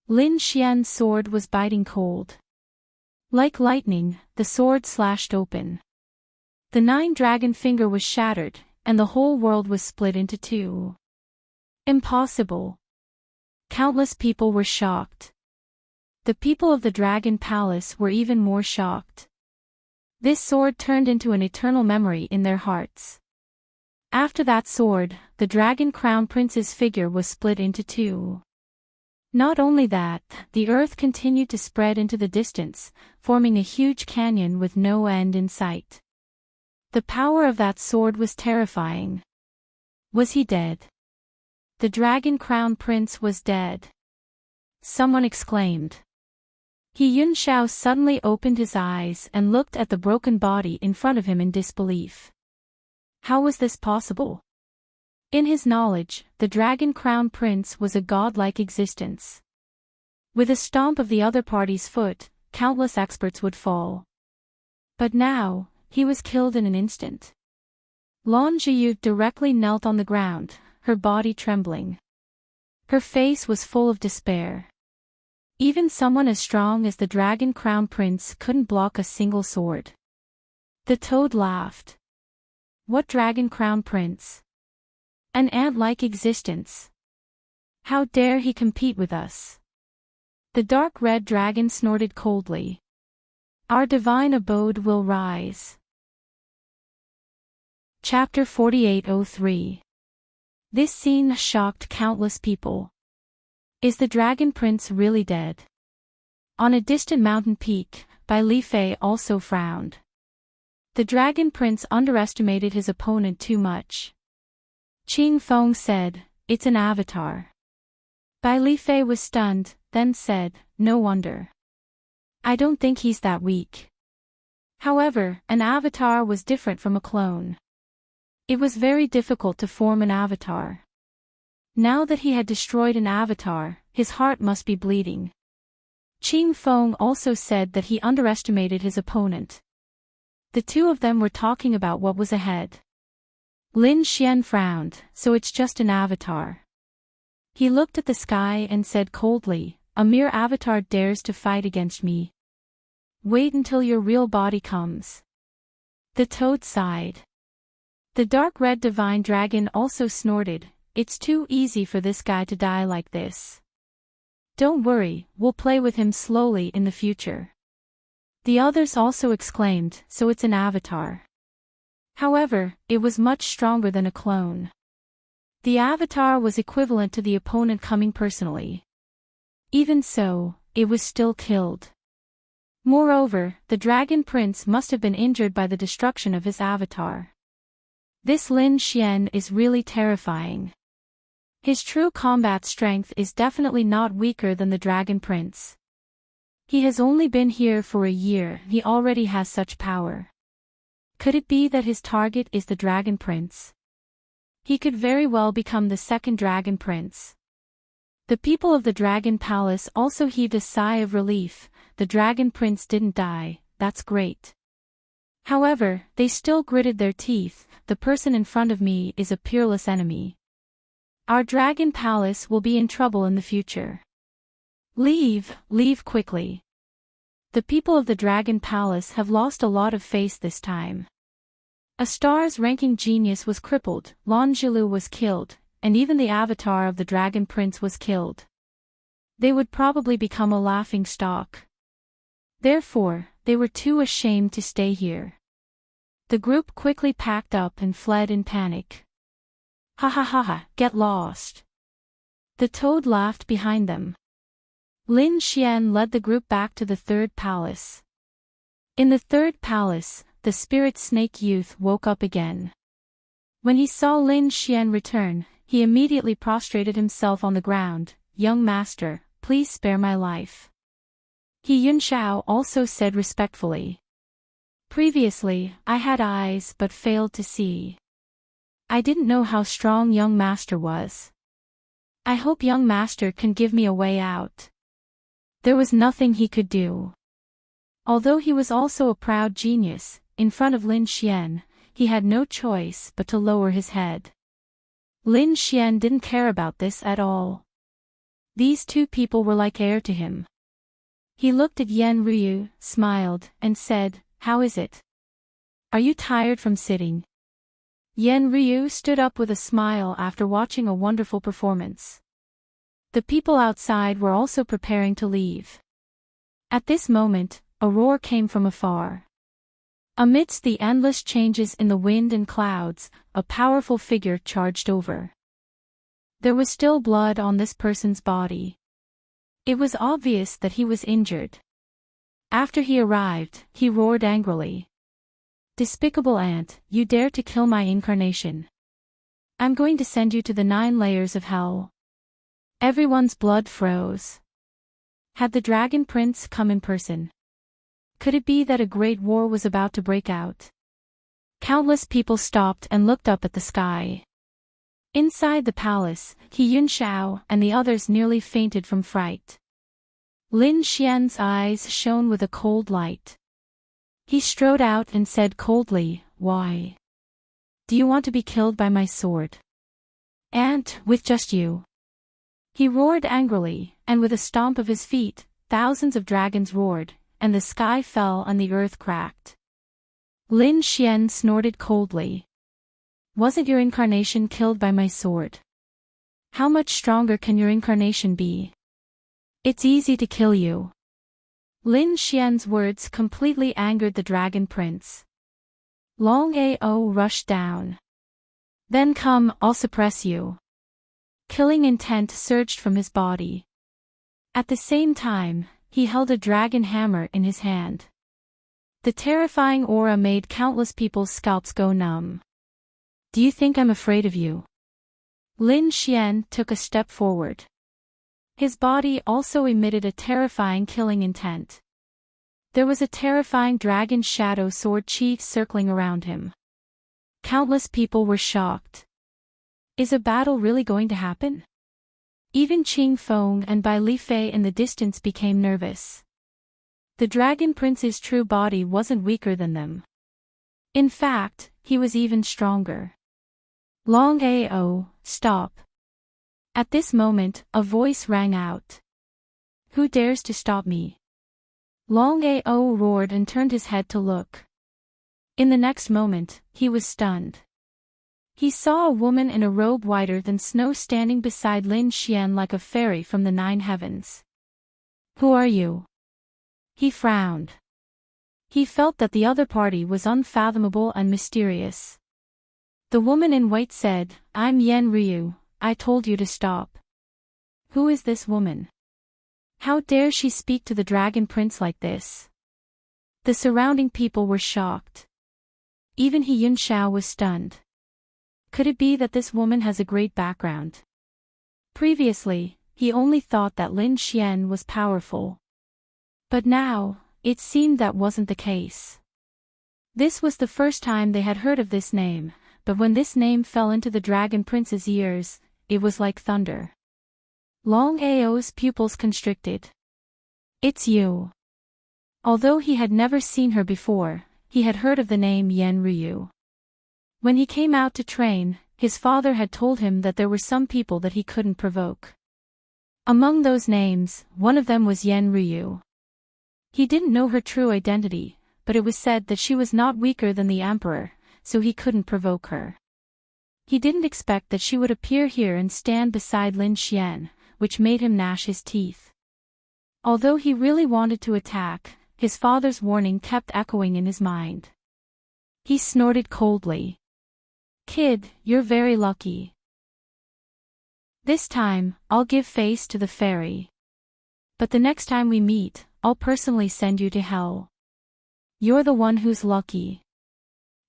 Lin Xian's sword was biting cold. Like lightning, the sword slashed open. The 9-dragon finger was shattered, and the whole world was split into 2. Impossible. Countless people were shocked. The people of the Dragon Palace were even more shocked. This sword turned into an eternal memory in their hearts. After that sword, the Dragon Crown Prince's figure was split into 2. Not only that, the earth continued to spread into the distance, forming a huge canyon with no end in sight. The power of that sword was terrifying. Was he dead? The Dragon Crown Prince was dead. Someone exclaimed. He Yunxiao suddenly opened his eyes and looked at the broken body in front of him in disbelief. How was this possible? In his knowledge, the Dragon Crown Prince was a godlike existence. With a stomp of the other party's foot, countless experts would fall. But now, he was killed in an instant. Lan Ziyu directly knelt on the ground, her body trembling. Her face was full of despair. Even someone as strong as the Dragon Crown Prince couldn't block a single sword. The toad laughed. What Dragon Crown Prince? An ant-like existence. How dare he compete with us? The dark red dragon snorted coldly. Our divine abode will rise. Chapter 4803. This scene shocked countless people. Is the Dragon Prince really dead? On a distant mountain peak, Bai Lifei also frowned. The Dragon Prince underestimated his opponent too much. Qing Feng said, it's an avatar. Bai Lifei was stunned, then said, no wonder. I don't think he's that weak. However, an avatar was different from a clone. It was very difficult to form an avatar. Now that he had destroyed an avatar, his heart must be bleeding. Qing Feng also said that he underestimated his opponent. The two of them were talking about what was ahead. Lin Xian frowned, so it's just an avatar. He looked at the sky and said coldly, a mere avatar dares to fight against me. Wait until your real body comes. The toad sighed. The dark red divine dragon also snorted, it's too easy for this guy to die like this. Don't worry, we'll play with him slowly in the future. The others also exclaimed, so it's an avatar. However, it was much stronger than a clone. The avatar was equivalent to the opponent coming personally. Even so, it was still killed. Moreover, the Dragon Prince must have been injured by the destruction of his avatar. This Lin Xian is really terrifying. His true combat strength is definitely not weaker than the Dragon Prince. He has only been here for a year, he already has such power. Could it be that his target is the Dragon Prince? He could very well become the second Dragon Prince. The people of the Dragon Palace also heaved a sigh of relief. The Dragon Prince didn't die, that's great. However, they still gritted their teeth. The person in front of me is a peerless enemy. Our Dragon Palace will be in trouble in the future. Leave quickly. The people of the Dragon Palace have lost a lot of face this time. A star's ranking genius was crippled, Lan Zhilu was killed, and even the avatar of the Dragon Prince was killed. They would probably become a laughing stock. Therefore, they were too ashamed to stay here. The group quickly packed up and fled in panic. Ha ha ha ha, get lost. The toad laughed behind them. Lin Xian led the group back to the third palace. In the third palace, the spirit snake youth woke up again. When he saw Lin Xian return, he immediately prostrated himself on the ground. Young master, please spare my life. He Yunxiao also said respectfully. Previously, I had eyes but failed to see. I didn't know how strong young master was. I hope young master can give me a way out. There was nothing he could do. Although he was also a proud genius, in front of Lin Xian, he had no choice but to lower his head. Lin Xian didn't care about this at all. These two people were like air to him. He looked at Yan Ryu, smiled, and said, "How is it? Are you tired from sitting?" Yan Ryu stood up with a smile after watching a wonderful performance. The people outside were also preparing to leave. At this moment, a roar came from afar. Amidst the endless changes in the wind and clouds, a powerful figure charged over. There was still blood on this person's body. It was obvious that he was injured. After he arrived, he roared angrily. "Despicable ant, you dare to kill my incarnation. I'm going to send you to the 9 layers of hell." Everyone's blood froze. Had the Dragon Prince come in person? Could it be that a great war was about to break out? Countless people stopped and looked up at the sky. Inside the palace, He Yunxiao and the others nearly fainted from fright. Lin Xian's eyes shone with a cold light. He strode out and said coldly, "Why? Do you want to be killed by my sword? And, with just you?" He roared angrily, and with a stomp of his feet, thousands of dragons roared, and the sky fell and the earth cracked. Lin Xian snorted coldly. "Wasn't your incarnation killed by my sword? How much stronger can your incarnation be? It's easy to kill you." Lin Xian's words completely angered the Dragon Prince. Long Ao rushed down. "Then come, I'll suppress you." Killing intent surged from his body. At the same time, he held a dragon hammer in his hand. The terrifying aura made countless people's scalps go numb. "Do you think I'm afraid of you?" Lin Xian took a step forward. His body also emitted a terrifying killing intent. There was a terrifying dragon shadow sword chief circling around him. Countless people were shocked. Is a battle really going to happen? Even Qing Feng and Bai Li Fei in the distance became nervous. The Dragon Prince's true body wasn't weaker than them. In fact, he was even stronger. Long Ao, stop. At this moment, a voice rang out. "Who dares to stop me?" Long Ao roared and turned his head to look. In the next moment, he was stunned. He saw a woman in a robe whiter than snow standing beside Lin Xian like a fairy from the 9 heavens. "Who are you?" He frowned. He felt that the other party was unfathomable and mysterious. The woman in white said, "I'm Yan Ryu, I told you to stop." Who is this woman? How dare she speak to the Dragon Prince like this? The surrounding people were shocked. Even He Yunxiao was stunned. Could it be that this woman has a great background? Previously, he only thought that Lin Xian was powerful. But now, it seemed that wasn't the case. This was the first time they had heard of this name, but when this name fell into the Dragon Prince's ears, it was like thunder. Long Ao's pupils constricted. It's you. Although he had never seen her before, he had heard of the name Yan Ryu. When he came out to train, his father had told him that there were some people that he couldn't provoke. Among those names, one of them was Yan Ryu. He didn't know her true identity, but it was said that she was not weaker than the emperor, so he couldn't provoke her. He didn't expect that she would appear here and stand beside Lin Xian, which made him gnash his teeth. Although he really wanted to attack, his father's warning kept echoing in his mind. He snorted coldly. "Kid, you're very lucky. This time, I'll give face to the fairy. But the next time we meet, I'll personally send you to hell. You're the one who's lucky."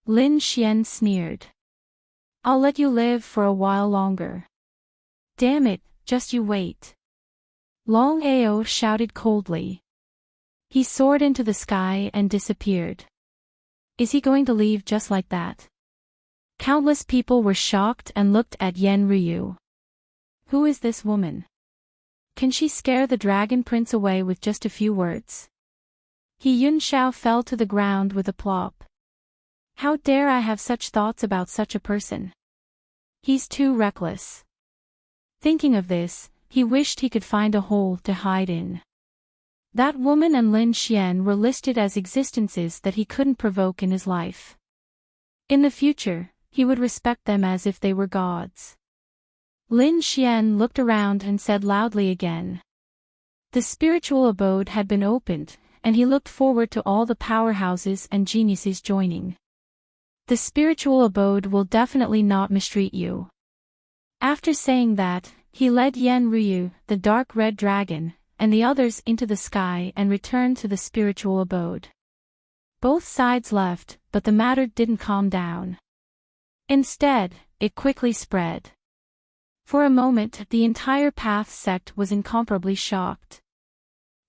Lin Xian sneered. "I'll let you live for a while longer." "Damn it, just you wait." Long Ao shouted coldly. He soared into the sky and disappeared. Is he going to leave just like that? Countless people were shocked and looked at Yan Ryu. Who is this woman? Can she scare the Dragon Prince away with just a few words? He Yunxiao fell to the ground with a plop. How dare I have such thoughts about such a person? He's too reckless. Thinking of this, he wished he could find a hole to hide in. That woman and Lin Xian were listed as existences that he couldn't provoke in his life. In the future, he would respect them as if they were gods. Lin Xian looked around and said loudly again. The spiritual abode had been opened, and he looked forward to all the powerhouses and geniuses joining. The spiritual abode will definitely not mistreat you. After saying that, he led Yan Ryu, the dark red dragon, and the others into the sky and returned to the spiritual abode. Both sides left, but the matter didn't calm down. Instead, it quickly spread. For a moment, the entire Path sect was incomparably shocked.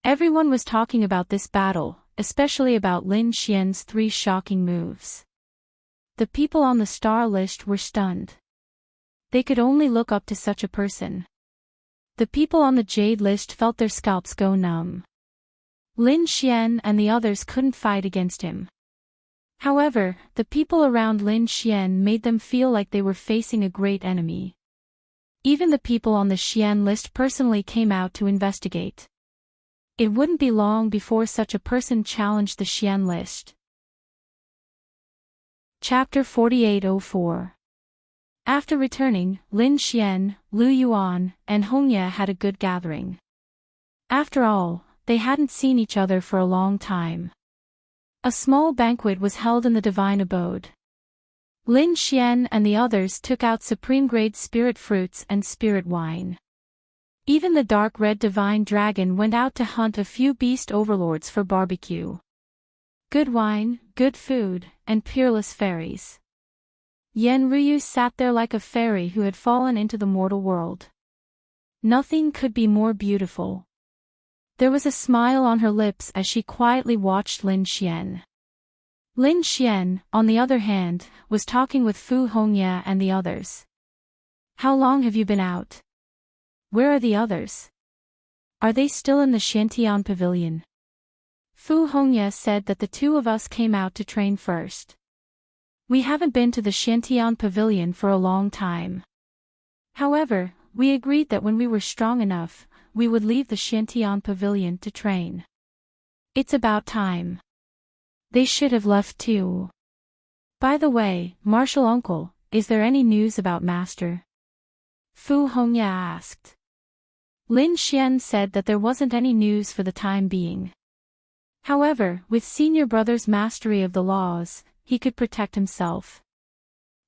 Everyone was talking about this battle, especially about Lin Xian's 3 shocking moves. The people on the star list were stunned. They could only look up to such a person. The people on the Jade list felt their scalps go numb. Lin Xian and the others couldn't fight against him. However, the people around Lin Xian made them feel like they were facing a great enemy. Even the people on the Xian list personally came out to investigate. It wouldn't be long before such a person challenged the Xian list. Chapter 4804. After returning, Lin Xian, Lu Yuan, and Hongya had a good gathering. After all, they hadn't seen each other for a long time. A small banquet was held in the divine abode. Lin Xian and the others took out supreme-grade spirit fruits and spirit wine. Even the dark red divine dragon went out to hunt a few beast overlords for barbecue. Good wine, good food, and peerless fairies. Yan Ryu sat there like a fairy who had fallen into the mortal world. Nothing could be more beautiful. There was a smile on her lips as she quietly watched Lin Xian. Lin Xian, on the other hand, was talking with Fu Hongya and the others. How long have you been out? Where are the others? Are they still in the Xiantian pavilion? Fu Hongya said that the 2 of us came out to train first. We haven't been to the Xiantian pavilion for a long time. However, we agreed that when we were strong enough, we would leave the Xiantian pavilion to train. It's about time. They should have left too. By the way, Martial Uncle, is there any news about Master? Fu Hongya asked. Lin Xian said that there wasn't any news for the time being. However, with senior brother's mastery of the laws, he could protect himself.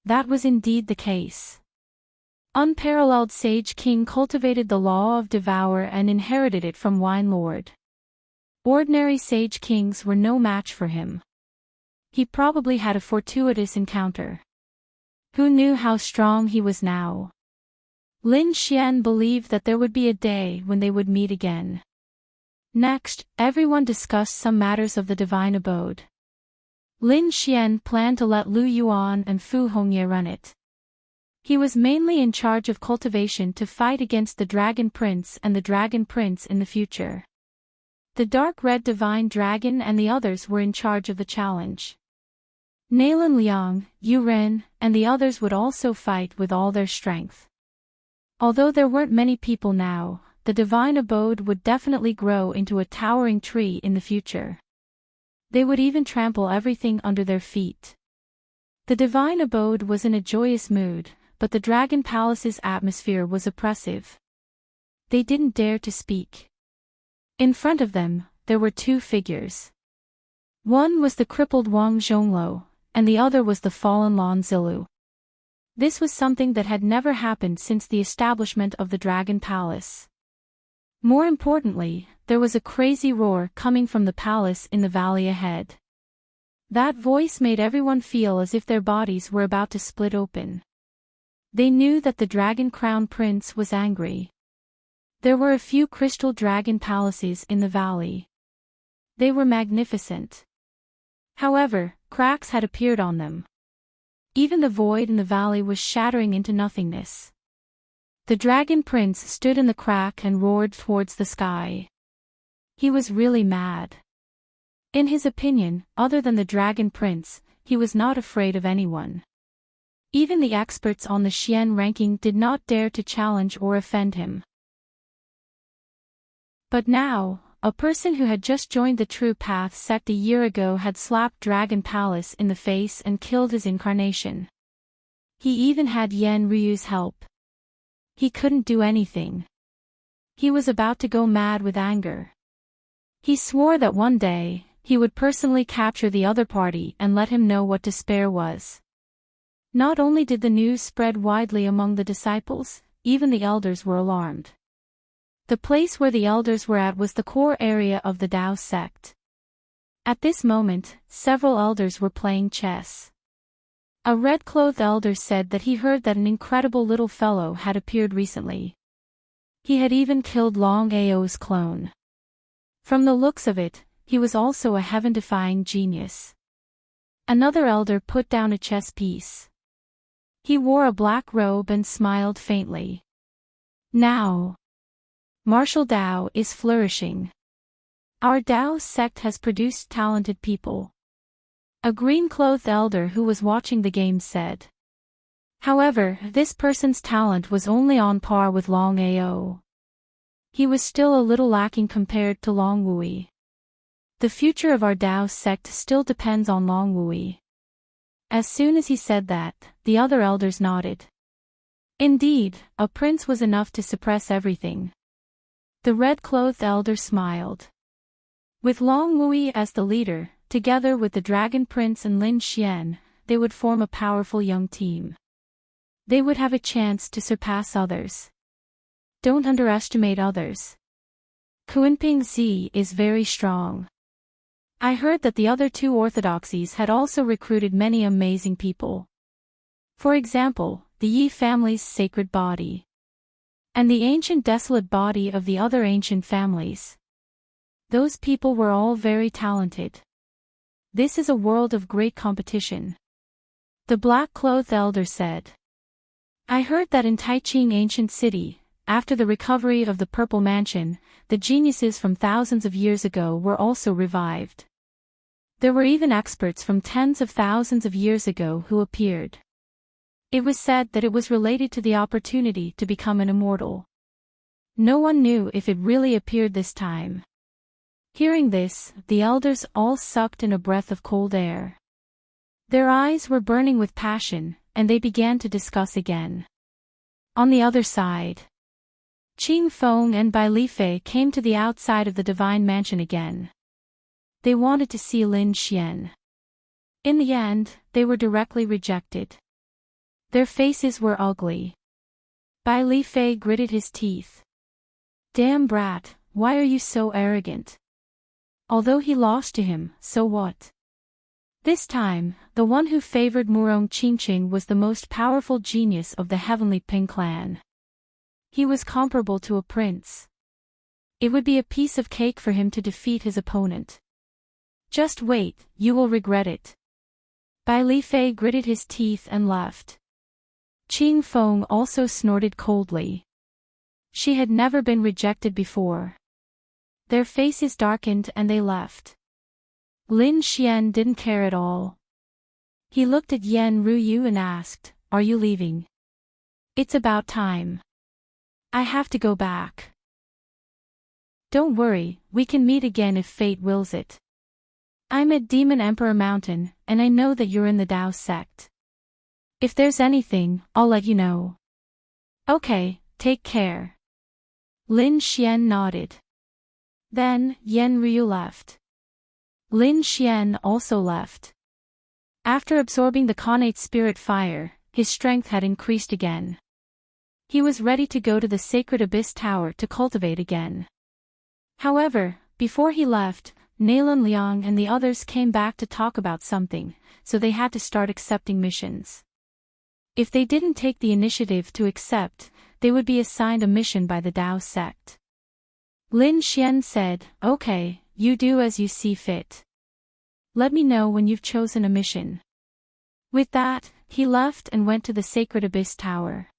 That was indeed the case. Unparalleled Sage King cultivated the law of Devour and inherited it from Wine Lord. Ordinary sage kings were no match for him. He probably had a fortuitous encounter. Who knew how strong he was now? Lin Xian believed that there would be a day when they would meet again. Next, everyone discussed some matters of the divine abode. Lin Xian planned to let Lu Yuan and Fu Hongye run it. He was mainly in charge of cultivation to fight against the Dragon Prince and the Dragon Prince in the future. The dark red divine dragon and the others were in charge of the challenge. Nailin Liang, Yu Ren, and the others would also fight with all their strength. Although there weren't many people now, the divine abode would definitely grow into a towering tree in the future. They would even trample everything under their feet. The divine abode was in a joyous mood, but the Dragon Palace's atmosphere was oppressive. They didn't dare to speak. In front of them, there were two figures. One was the crippled Wang Zhongluo, and the other was the fallen Lan Zilu. This was something that had never happened since the establishment of the Dragon Palace. More importantly, there was a crazy roar coming from the palace in the valley ahead. That voice made everyone feel as if their bodies were about to split open. They knew that the Dragon Crown Prince was angry. There were a few crystal dragon palaces in the valley. They were magnificent. However, cracks had appeared on them. Even the void in the valley was shattering into nothingness. The Dragon Prince stood in the crack and roared towards the sky. He was really mad. In his opinion, other than the Dragon Prince, he was not afraid of anyone. Even the experts on the Xian ranking did not dare to challenge or offend him. But now, a person who had just joined the True Path sect a year ago had slapped Dragon Palace in the face and killed his incarnation. He even had Yan Ryu's help. He couldn't do anything. He was about to go mad with anger. He swore that one day, he would personally capture the other party and let him know what despair was. Not only did the news spread widely among the disciples, even the elders were alarmed. The place where the elders were at was the core area of the Dao sect. At this moment, several elders were playing chess. A red-clothed elder said that he heard that an incredible little fellow had appeared recently. He had even killed Long Ao's clone. From the looks of it, he was also a heaven-defying genius. Another elder put down a chess piece. He wore a black robe and smiled faintly. Now, martial Dao is flourishing. Our Dao sect has produced talented people. A green-clothed elder who was watching the game said. However, this person's talent was only on par with Long Ao. He was still a little lacking compared to Long Wui. The future of our Dao sect still depends on Long Wui. As soon as he said that, the other elders nodded. Indeed, a prince was enough to suppress everything. The red-clothed elder smiled. With Long Wui as the leader, together with the Dragon Prince and Lin Xian, they would form a powerful young team. They would have a chance to surpass others. Don't underestimate others. Kuanping Zi is very strong. I heard that the other two orthodoxies had also recruited many amazing people. For example, the Yi family's sacred body. And the ancient desolate body of the other ancient families. Those people were all very talented. This is a world of great competition. The black-clothed elder said. I heard that in Taiching ancient city, after the recovery of the Purple Mansion, the geniuses from thousands of years ago were also revived. There were even experts from tens of thousands of years ago who appeared. It was said that it was related to the opportunity to become an immortal. No one knew if it really appeared this time. Hearing this, the elders all sucked in a breath of cold air. Their eyes were burning with passion, and they began to discuss again. On the other side, Qing Feng and Bai Lifei came to the outside of the divine mansion again. They wanted to see Lin Xian. In the end, they were directly rejected. Their faces were ugly. Bai Lifei gritted his teeth. Damn brat, why are you so arrogant? Although he lost to him, so what? This time, the one who favored Murong Qingqing was the most powerful genius of the Heavenly Ping clan. He was comparable to a prince. It would be a piece of cake for him to defeat his opponent. Just wait, you will regret it. Bai Li Fei gritted his teeth and left. Qing Feng also snorted coldly. She had never been rejected before. Their faces darkened and they left. Lin Xian didn't care at all. He looked at Yan Ruyu and asked, "Are you leaving?" "It's about time. I have to go back." "Don't worry, we can meet again if fate wills it. I'm at Demon Emperor Mountain, and I know that you're in the Dao sect. If there's anything, I'll let you know." "Okay, take care." Lin Xian nodded. Then, Yan Ryu left. Lin Xian also left. After absorbing the Khanate spirit fire, his strength had increased again. He was ready to go to the Sacred Abyss Tower to cultivate again. However, before he left, Neilun Liang and the others came back to talk about something, so they had to start accepting missions. If they didn't take the initiative to accept, they would be assigned a mission by the Dao sect. Lin Xian said, "Okay, you do as you see fit. Let me know when you've chosen a mission." With that, he left and went to the Sacred Abyss Tower.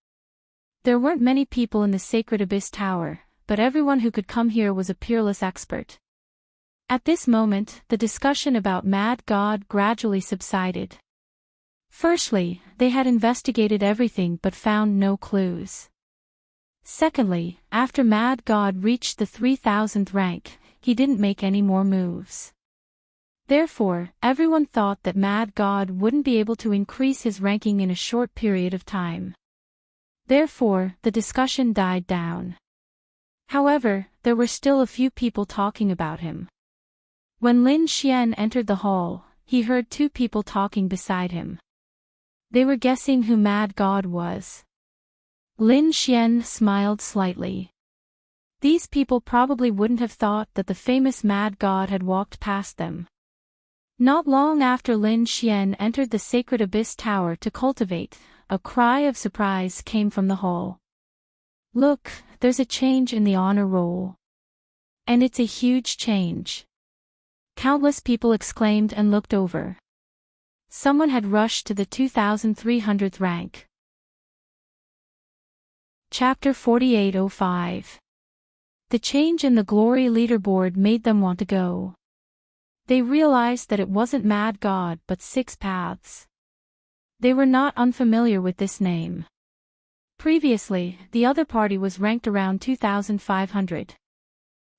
There weren't many people in the Sacred Abyss Tower, but everyone who could come here was a peerless expert. At this moment, the discussion about Mad God gradually subsided. Firstly, they had investigated everything but found no clues. Secondly, after Mad God reached the 3000th rank, he didn't make any more moves. Therefore, everyone thought that Mad God wouldn't be able to increase his ranking in a short period of time. Therefore, the discussion died down. However, there were still a few people talking about him. When Lin Xian entered the hall, he heard two people talking beside him. They were guessing who Mad God was. Lin Xian smiled slightly. These people probably wouldn't have thought that the famous Mad God had walked past them. Not long after Lin Xian entered the Sacred Abyss Tower to cultivate, a cry of surprise came from the hall. "Look, there's a change in the honor roll. And it's a huge change." Countless people exclaimed and looked over. Someone had rushed to the 2300th rank. Chapter 4805. The change in the glory leaderboard made them want to go. They realized that it wasn't Mad God but Six Paths. They were not unfamiliar with this name. Previously, the other party was ranked around 2500.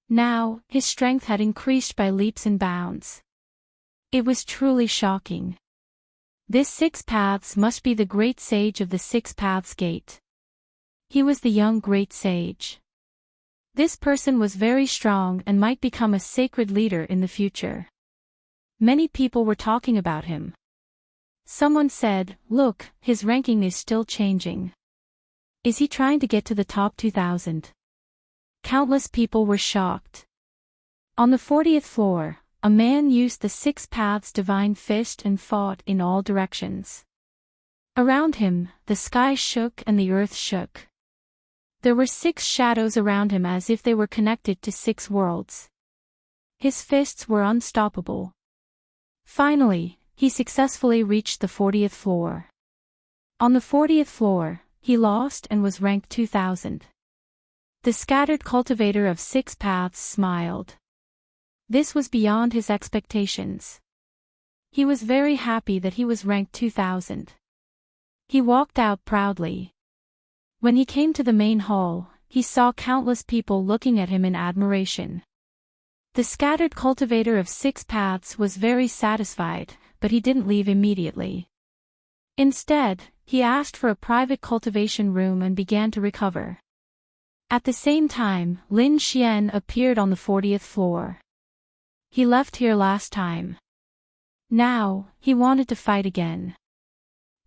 Now, his strength had increased by leaps and bounds. It was truly shocking. This Six Paths must be the Great Sage of the Six Paths Gate. He was the young Great Sage. This person was very strong and might become a sacred leader in the future. Many people were talking about him. Someone said, "Look, his ranking is still changing. Is he trying to get to the top 2000? Countless people were shocked. On the 40th floor, a man used the Six Paths Divine Fist and fought in all directions. Around him, the sky shook and the earth shook. There were 6 shadows around him as if they were connected to 6 worlds. His fists were unstoppable. Finally, he successfully reached the 40th floor. On the 40th floor, he lost and was ranked 2000. The scattered cultivator of Six Paths smiled. This was beyond his expectations. He was very happy that he was ranked 2000. He walked out proudly. When he came to the main hall, he saw countless people looking at him in admiration. The scattered cultivator of Six Paths was very satisfied, but he didn't leave immediately. Instead, he asked for a private cultivation room and began to recover. At the same time, Lin Xian appeared on the 40th floor. He left here last time. Now, he wanted to fight again.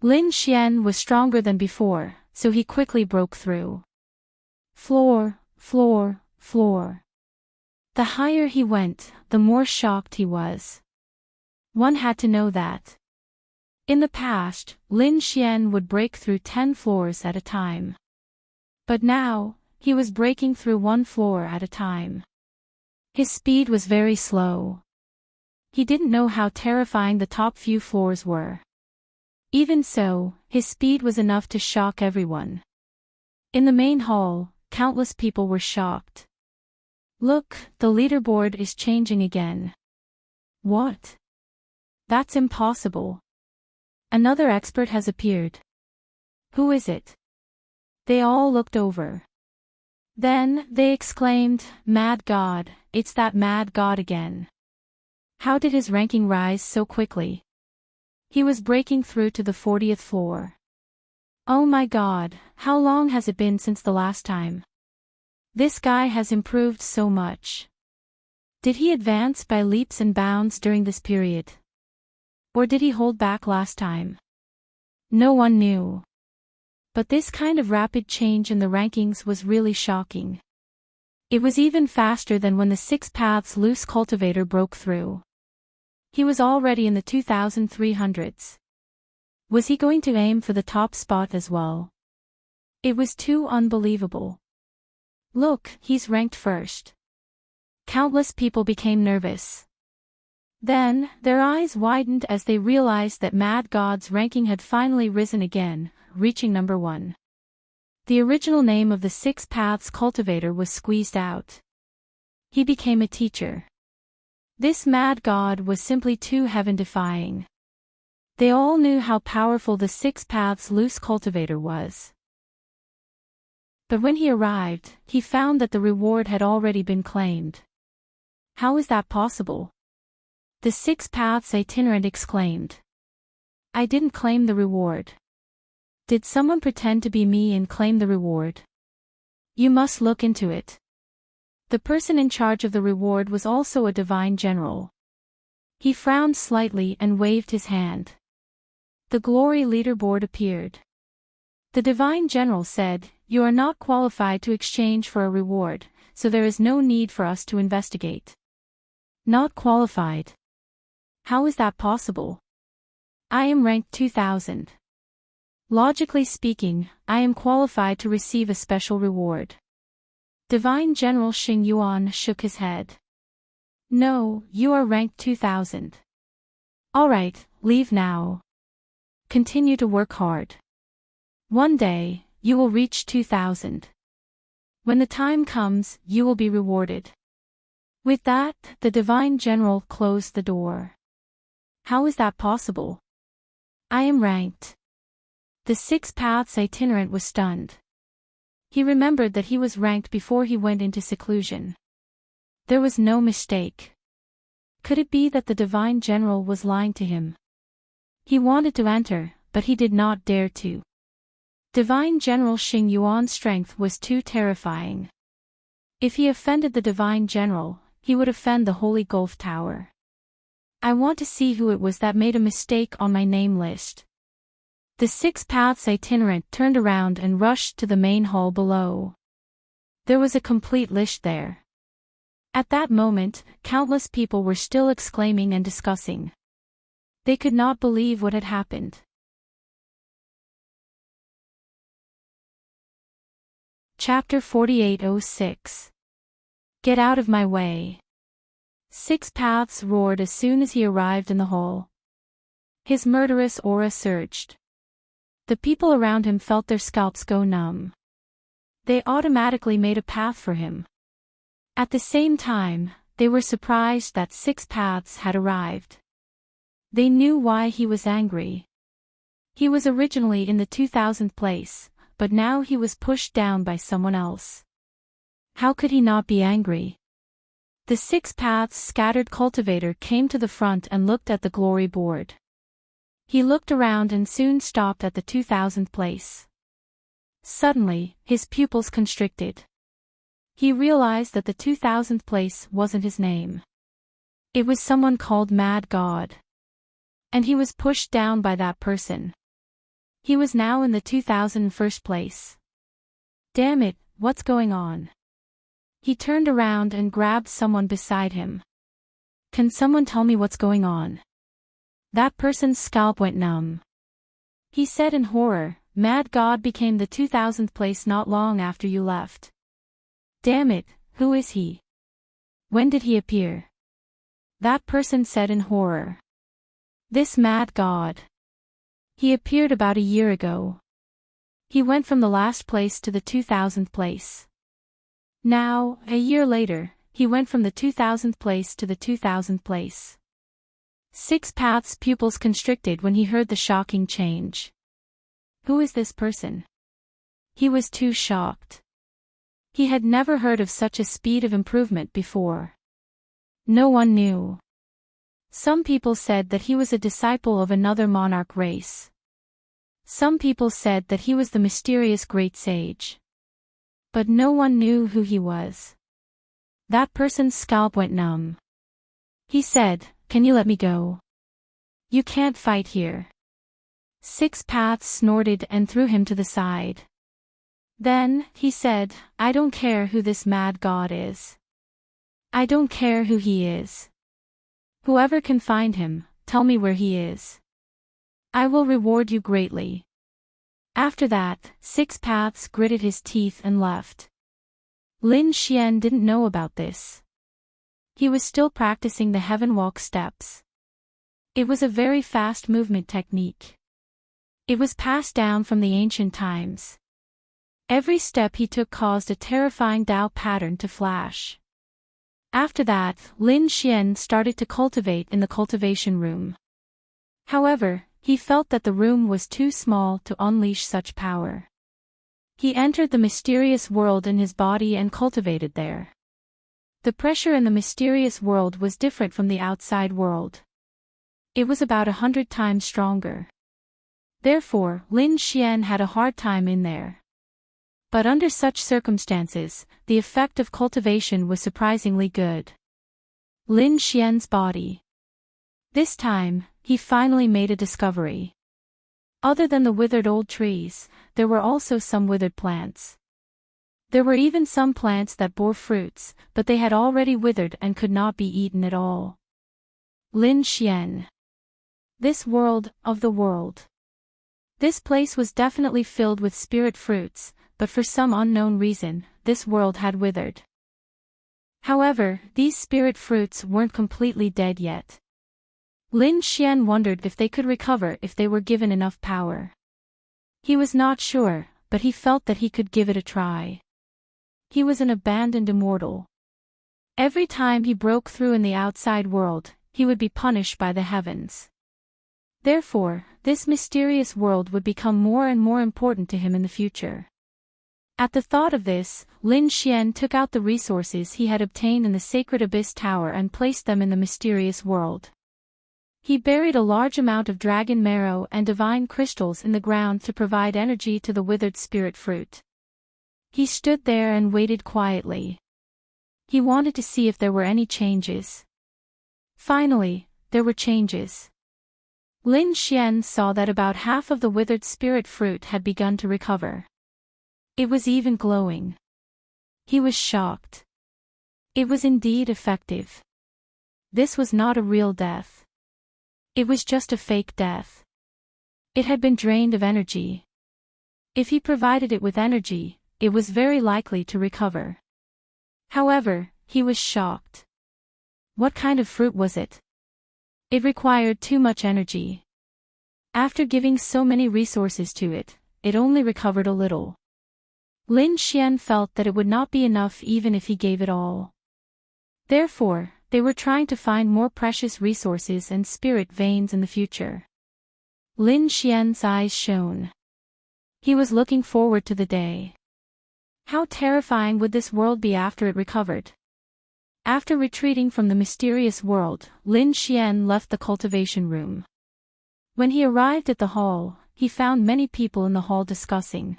Lin Xian was stronger than before, so he quickly broke through. Floor, floor, floor. The higher he went, the more shocked he was. One had to know that. In the past, Lin Xian would break through 10 floors at a time. But now, he was breaking through 1 floor at a time. His speed was very slow. He didn't know how terrifying the top few floors were. Even so, his speed was enough to shock everyone. In the main hall, countless people were shocked. Look, the leaderboard is changing again. What? That's impossible. Another expert has appeared. Who is it? They all looked over. Then, they exclaimed, "Mad God, it's that mad god again. How did his ranking rise so quickly? He was breaking through to the 40th floor. Oh my god, how long has it been since the last time? This guy has improved so much. Did he advance by leaps and bounds during this period? Or did he hold back last time?" No one knew. But this kind of rapid change in the rankings was really shocking. It was even faster than when the 6 Paths loose cultivator broke through. He was already in the 2300s. Was he going to aim for the top spot as well? It was too unbelievable. Look, he's ranked first. Countless people became nervous. Then, their eyes widened as they realized that Mad God's ranking had finally risen again, reaching number 1. The original name of the 6 Paths cultivator was squeezed out. He became a teacher. This Mad God was simply too heaven-defying. They all knew how powerful the 6 Paths loose cultivator was. But when he arrived, he found that the reward had already been claimed. How is that possible? The 6 Paths itinerant exclaimed. I didn't claim the reward. Did someone pretend to be me and claim the reward? You must look into it. The person in charge of the reward was also a divine general. He frowned slightly and waved his hand. The glory leaderboard appeared. The divine general said, "You are not qualified to exchange for a reward, so there is no need for us to investigate." Not qualified. How is that possible? I am ranked 2000. Logically speaking, I am qualified to receive a special reward. Divine General Xing Yuan shook his head. No, you are ranked 2000. Alright, leave now. Continue to work hard. One day, you will reach 2000. When the time comes, you will be rewarded. With that, the Divine General closed the door. How is that possible? I am ranked. The 6 Paths itinerant was stunned. He remembered that he was ranked before he went into seclusion. There was no mistake. Could it be that the Divine General was lying to him? He wanted to enter, but he did not dare to. Divine General Xing Yuan's strength was too terrifying. If he offended the Divine General, he would offend the Holy Gulf Tower. I want to see who it was that made a mistake on my name list. The 6 Paths itinerant turned around and rushed to the main hall below. There was a complete list there. At that moment, countless people were still exclaiming and discussing. They could not believe what had happened. Chapter 4806. Get out of my way. 6 Paths roared as soon as he arrived in the hall. His murderous aura surged. The people around him felt their scalps go numb. They automatically made a path for him. At the same time, they were surprised that 6 Paths had arrived. They knew why he was angry. He was originally in the 2000th place, but now he was pushed down by someone else. How could he not be angry? The 6 Paths scattered cultivator came to the front and looked at the glory board. He looked around and soon stopped at the 2000th place. Suddenly, his pupils constricted. He realized that the 2000th place wasn't his name. It was someone called Mad God. And he was pushed down by that person. He was now in the 2001st place. Damn it, what's going on? He turned around and grabbed someone beside him. Can someone tell me what's going on? That person's scalp went numb. He said in horror, Mad God became the 2000th place not long after you left. Damn it, who is he? When did he appear? That person said in horror. This Mad God. He appeared about a year ago. He went from the last place to the 2000th place. Now, a year later, he went from the 2000th place to the 2000th place. Six Path's pupils constricted when he heard the shocking change. Who is this person? He was too shocked. He had never heard of such a speed of improvement before. No one knew. Some people said that he was a disciple of another monarch race. Some people said that he was the mysterious great sage. But no one knew who he was. That person's scalp went numb. He said, Can you let me go? You can't fight here. Six Paths snorted and threw him to the side. Then, he said, I don't care who this Mad God is. I don't care who he is. Whoever can find him, tell me where he is. I will reward you greatly. After that, Six Paths gritted his teeth and left. Lin Xian didn't know about this. He was still practicing the heaven walk steps. It was a very fast movement technique. It was passed down from the ancient times. Every step he took caused a terrifying Dao pattern to flash. After that, Lin Xian started to cultivate in the cultivation room. However, he felt that the room was too small to unleash such power. He entered the mysterious world in his body and cultivated there. The pressure in the mysterious world was different from the outside world. It was about 100 times stronger. Therefore, Lin Xian had a hard time in there. But under such circumstances, the effect of cultivation was surprisingly good. Lin Xian's body. This time, he finally made a discovery. Other than the withered old trees, there were also some withered plants. There were even some plants that bore fruits, but they had already withered and could not be eaten at all. Lin Xian. This world, of the world. This place was definitely filled with spirit fruits, but for some unknown reason, this world had withered. However, these spirit fruits weren't completely dead yet. Lin Xian wondered if they could recover if they were given enough power. He was not sure, but he felt that he could give it a try. He was an abandoned immortal. Every time he broke through in the outside world, he would be punished by the heavens. Therefore, this mysterious world would become more and more important to him in the future. At the thought of this, Lin Xian took out the resources he had obtained in the sacred abyss tower and placed them in the mysterious world. He buried a large amount of dragon marrow and divine crystals in the ground to provide energy to the withered spirit fruit. He stood there and waited quietly. He wanted to see if there were any changes. Finally, there were changes. Lin Xian saw that about half of the withered spirit fruit had begun to recover. It was even glowing. He was shocked. It was indeed effective. This was not a real death. It was just a fake death. It had been drained of energy. If he provided it with energy, it was very likely to recover. However, he was shocked. What kind of fruit was it? It required too much energy. After giving so many resources to it, it only recovered a little. Lin Xian felt that it would not be enough even if he gave it all. Therefore, they were trying to find more precious resources and spirit veins in the future. Lin Xian's eyes shone. He was looking forward to the day. How terrifying would this world be after it recovered? After retreating from the mysterious world, Lin Xian left the cultivation room. When he arrived at the hall, he found many people in the hall discussing.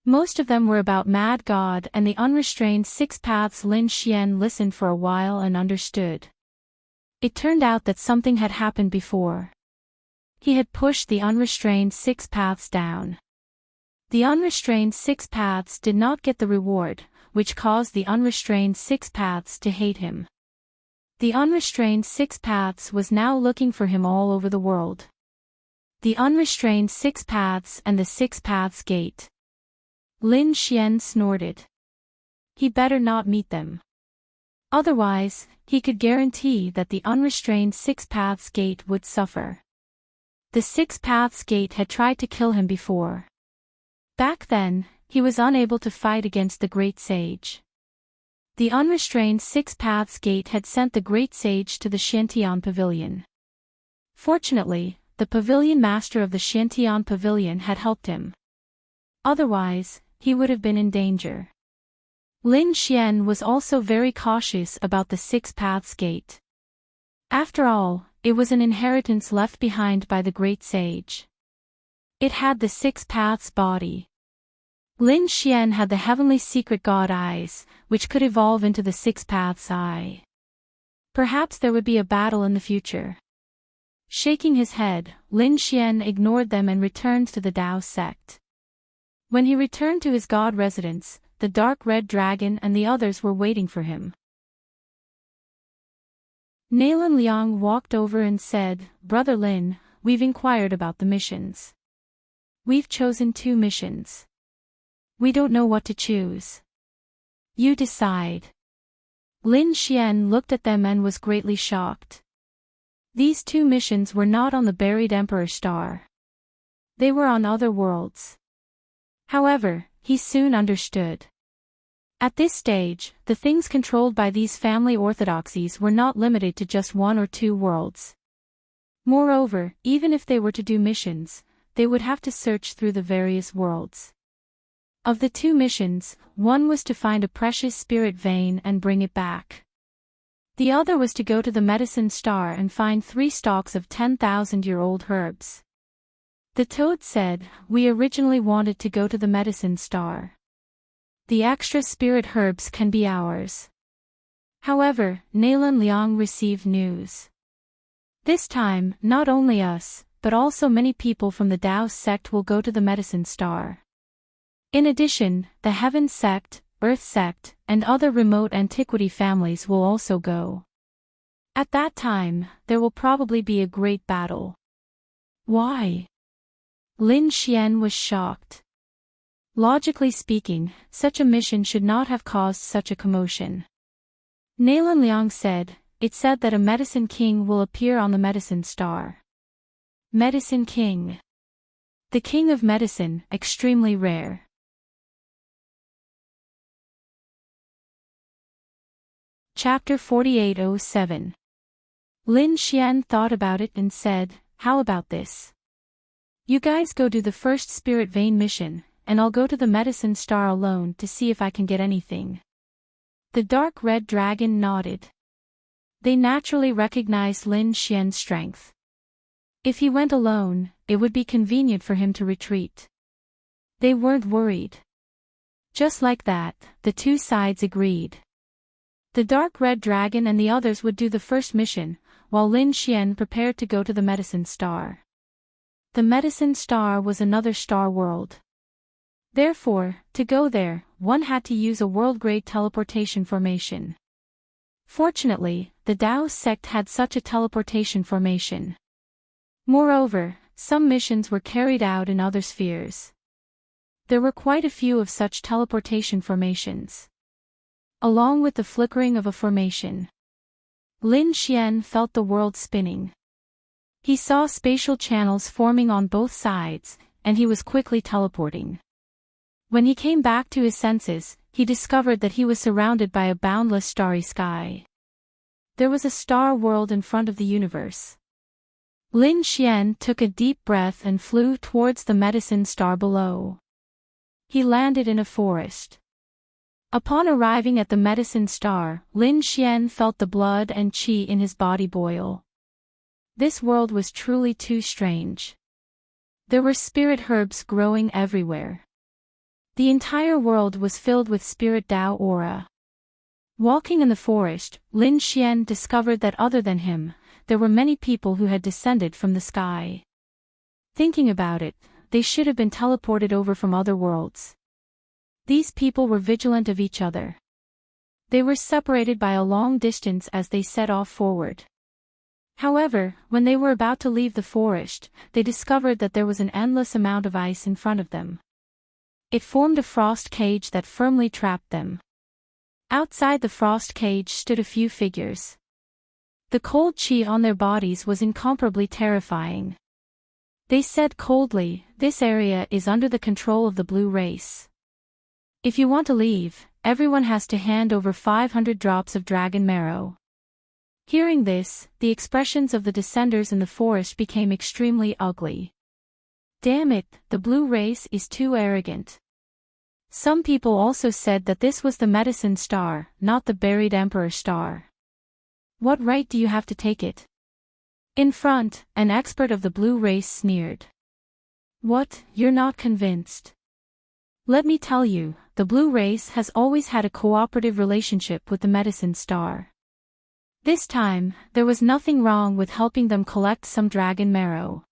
Most of them were about Mad God and the unrestrained Six Paths. Lin Xian listened for a while and understood. It turned out that something had happened before. He had pushed the unrestrained Six Paths down. The unrestrained Six Paths did not get the reward, which caused the unrestrained Six Paths to hate him. The unrestrained Six Paths was now looking for him all over the world. The unrestrained Six Paths and the Six Paths Gate. Lin Xian snorted. He better not meet them. Otherwise, he could guarantee that the unrestrained Six Paths Gate would suffer. The Six Paths Gate had tried to kill him before. Back then, he was unable to fight against the Great Sage. The unrestrained Six Paths Gate had sent the Great Sage to the Shantian Pavilion. Fortunately, the Pavilion Master of the Shantian Pavilion had helped him. Otherwise, he would have been in danger. Lin Xian was also very cautious about the Six Paths Gate. After all, it was an inheritance left behind by the Great Sage. It had the Six Paths body. Lin Xian had the heavenly secret god eyes, which could evolve into the Six Paths eye. Perhaps there would be a battle in the future. Shaking his head, Lin Xian ignored them and returned to the Dao sect. When he returned to his god residence, the dark red dragon and the others were waiting for him. Nalan Liang walked over and said, "Brother Lin, we've inquired about the missions. We've chosen 2 missions. We don't know what to choose. You decide." Lin Xian looked at them and was greatly shocked. These 2 missions were not on the buried Emperor Star. They were on other worlds. However, he soon understood. At this stage, the things controlled by these family orthodoxies were not limited to just 1 or 2 worlds. Moreover, even if they were to do missions, they would have to search through the various worlds. Of the 2 missions, one was to find a precious spirit vein and bring it back. The other was to go to the medicine star and find 3 stalks of 10,000-year-old herbs. The toad said, "We originally wanted to go to the medicine star. The extra spirit herbs can be ours." However, Nalan Liang received news. This time, not only us, but also many people from the Dao sect will go to the medicine star. In addition, the Heaven sect, Earth sect, and other remote antiquity families will also go. At that time, there will probably be a great battle. Why? Lin Xian was shocked. Logically speaking, such a mission should not have caused such a commotion. Nalan Liang said, "It said that a medicine king will appear on the medicine star." Medicine king. The king of medicine, extremely rare. Chapter 4807. Lin Xian thought about it and said, "How about this? You guys go do the first spirit vein mission, and I'll go to the medicine star alone to see if I can get anything." The dark red dragon nodded. They naturally recognized Lin Xian's strength. If he went alone, it would be convenient for him to retreat. They weren't worried. Just like that, the 2 sides agreed. The dark red dragon and the others would do the first mission, while Lin Xian prepared to go to the medicine star. The medicine star was another star world. Therefore, to go there, one had to use a world-grade teleportation formation. Fortunately, the Dao sect had such a teleportation formation. Moreover, some missions were carried out in other spheres. There were quite a few of such teleportation formations. Along with the flickering of a formation, Lin Xian felt the world spinning. He saw spatial channels forming on both sides, and he was quickly teleporting. When he came back to his senses, he discovered that he was surrounded by a boundless starry sky. There was a star world in front of the universe. Lin Xian took a deep breath and flew towards the medicine star below. He landed in a forest. Upon arriving at the medicine star, Lin Xian felt the blood and qi in his body boil. This world was truly too strange. There were spirit herbs growing everywhere. The entire world was filled with spirit Dao aura. Walking in the forest, Lin Xian discovered that other than him, there were many people who had descended from the sky. Thinking about it, they should have been teleported over from other worlds. These people were vigilant of each other. They were separated by a long distance as they set off forward. However, when they were about to leave the forest, they discovered that there was an endless amount of ice in front of them. It formed a frost cage that firmly trapped them. Outside the frost cage stood a few figures. The cold chi on their bodies was incomparably terrifying. They said coldly, "This area is under the control of the blue race. If you want to leave, everyone has to hand over 500 drops of dragon marrow." Hearing this, the expressions of the descenders in the forest became extremely ugly. Damn it, the blue race is too arrogant. Some people also said that this was the medicine star, not the buried emperor star. What right do you have to take it? In front, an expert of the blue race sneered. What, you're not convinced? Let me tell you, the blue race has always had a cooperative relationship with the medicine star. This time, there was nothing wrong with helping them collect some dragon marrow.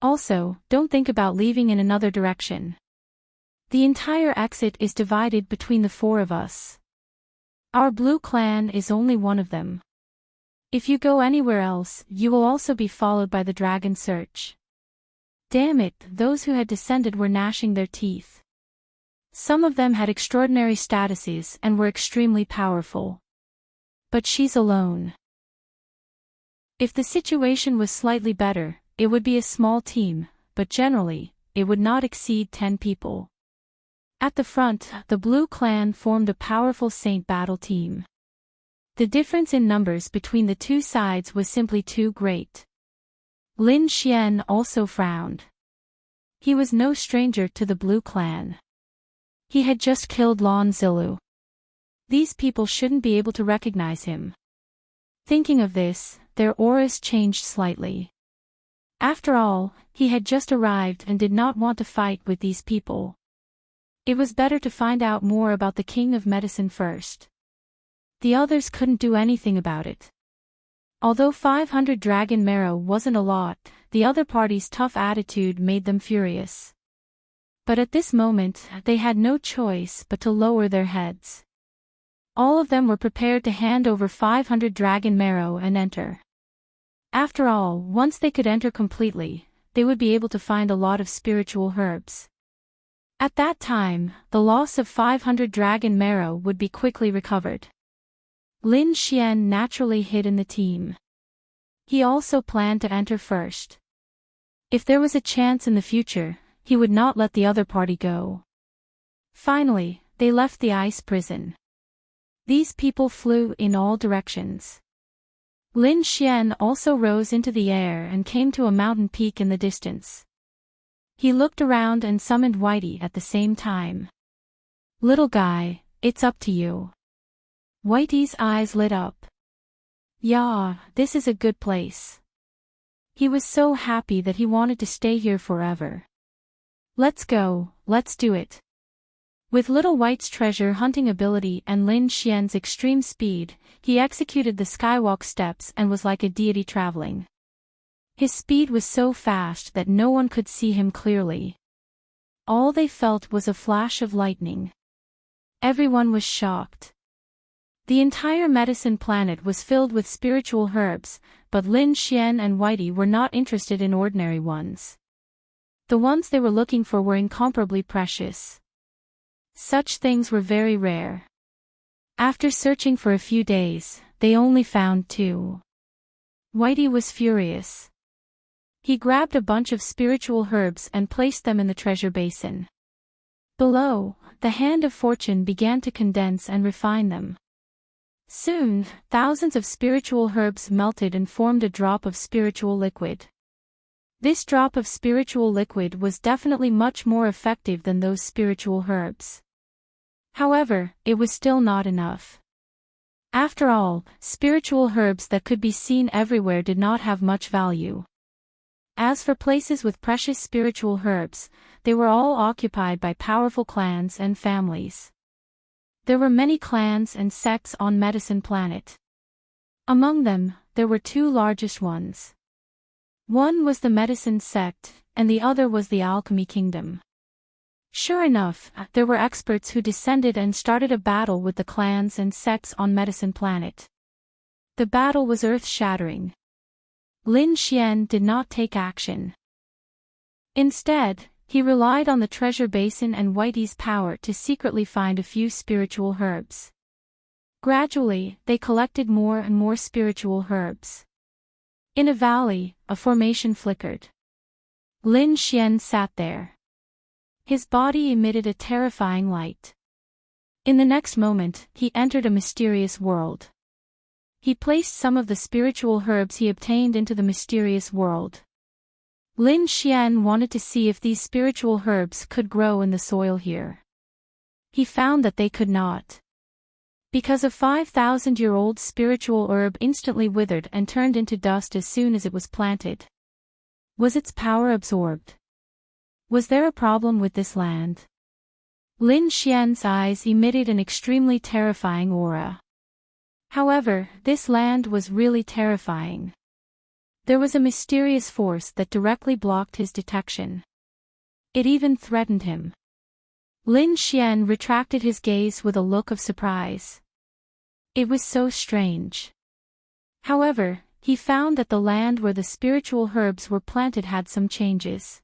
Also, don't think about leaving in another direction. The entire exit is divided between the four of us. Our blue clan is only one of them. If you go anywhere else, you will also be followed by the dragon search. Damn it, those who had descended were gnashing their teeth. Some of them had extraordinary statuses and were extremely powerful. But she's alone. If the situation was slightly better, it would be a small team, but generally, it would not exceed 10 people. At the front, the Blue Clan formed a powerful Saint battle team. The difference in numbers between the two sides was simply too great. Lin Xian also frowned. He was no stranger to the Blue Clan. He had just killed Lan Zilu. These people shouldn't be able to recognize him. Thinking of this, their auras changed slightly. After all, he had just arrived and did not want to fight with these people. It was better to find out more about the King of Medicine first. The others couldn't do anything about it. Although 500 dragon marrow wasn't a lot, the other party's tough attitude made them furious. But at this moment, they had no choice but to lower their heads. All of them were prepared to hand over 500 dragon marrow and enter. After all, once they could enter completely, they would be able to find a lot of spiritual herbs. At that time, the loss of 500 dragon marrow would be quickly recovered. Lin Xian naturally hid in the team. He also planned to enter first. If there was a chance in the future, he would not let the other party go. Finally, they left the ice prison. These people flew in all directions. Lin Xian also rose into the air and came to a mountain peak in the distance. He looked around and summoned Whitey at the same time. "Little guy, it's up to you." Whitey's eyes lit up. "Yeah, this is a good place." He was so happy that he wanted to stay here forever. "Let's go, let's do it." With Little White's treasure hunting ability and Lin Xian's extreme speed, he executed the skywalk steps and was like a deity traveling. His speed was so fast that no one could see him clearly. All they felt was a flash of lightning. Everyone was shocked. The entire medicine planet was filled with spiritual herbs, but Lin Xian and Whitey were not interested in ordinary ones. The ones they were looking for were incomparably precious. Such things were very rare. After searching for a few days, they only found 2. Whitey was furious. He grabbed a bunch of spiritual herbs and placed them in the treasure basin. Below, the hand of fortune began to condense and refine them. Soon, thousands of spiritual herbs melted and formed a drop of spiritual liquid. This drop of spiritual liquid was definitely much more effective than those spiritual herbs. However, it was still not enough. After all, spiritual herbs that could be seen everywhere did not have much value. As for places with precious spiritual herbs, they were all occupied by powerful clans and families. There were many clans and sects on Medicine Planet. Among them, there were 2 largest ones. One was the Medicine Sect, and the other was the Alchemy Kingdom. Sure enough, there were experts who descended and started a battle with the clans and sects on Medicine Planet. The battle was earth-shattering. Lin Xian did not take action. Instead, he relied on the treasure basin and Whitey's power to secretly find a few spiritual herbs. Gradually, they collected more and more spiritual herbs. In a valley, a formation flickered. Lin Xian sat there. His body emitted a terrifying light. In the next moment, he entered a mysterious world. He placed some of the spiritual herbs he obtained into the mysterious world. Lin Xian wanted to see if these spiritual herbs could grow in the soil here. He found that they could not. Because a 5,000-year-old spiritual herb instantly withered and turned into dust as soon as it was planted. Was its power absorbed? Was there a problem with this land? Lin Xian's eyes emitted an extremely terrifying aura. However, this land was really terrifying. There was a mysterious force that directly blocked his detection. It even threatened him. Lin Xian retracted his gaze with a look of surprise. It was so strange. However, he found that the land where the spiritual herbs were planted had some changes.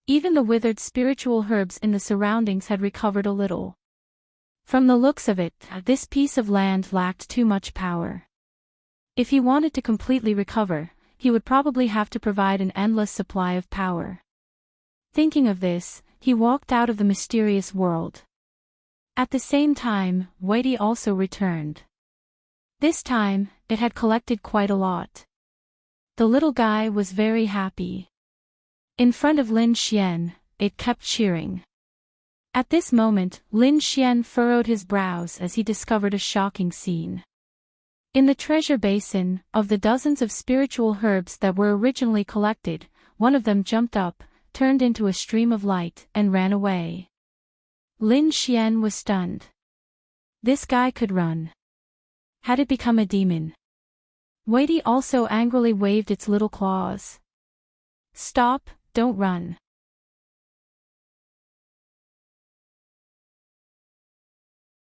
Even the withered spiritual herbs in the surroundings had recovered a little. From the looks of it, this piece of land lacked too much power. If he wanted to completely recover, he would probably have to provide an endless supply of power. Thinking of this, he walked out of the mysterious world. At the same time, Whitey also returned. This time, it had collected quite a lot. The little guy was very happy. In front of Lin Xian, it kept cheering. At this moment, Lin Xian furrowed his brows as he discovered a shocking scene. In the treasure basin, of the dozens of spiritual herbs that were originally collected, one of them jumped up, turned into a stream of light, and ran away. Lin Xian was stunned. This guy could run. Had it become a demon? Whitey also angrily waved its little claws. Stop, don't run.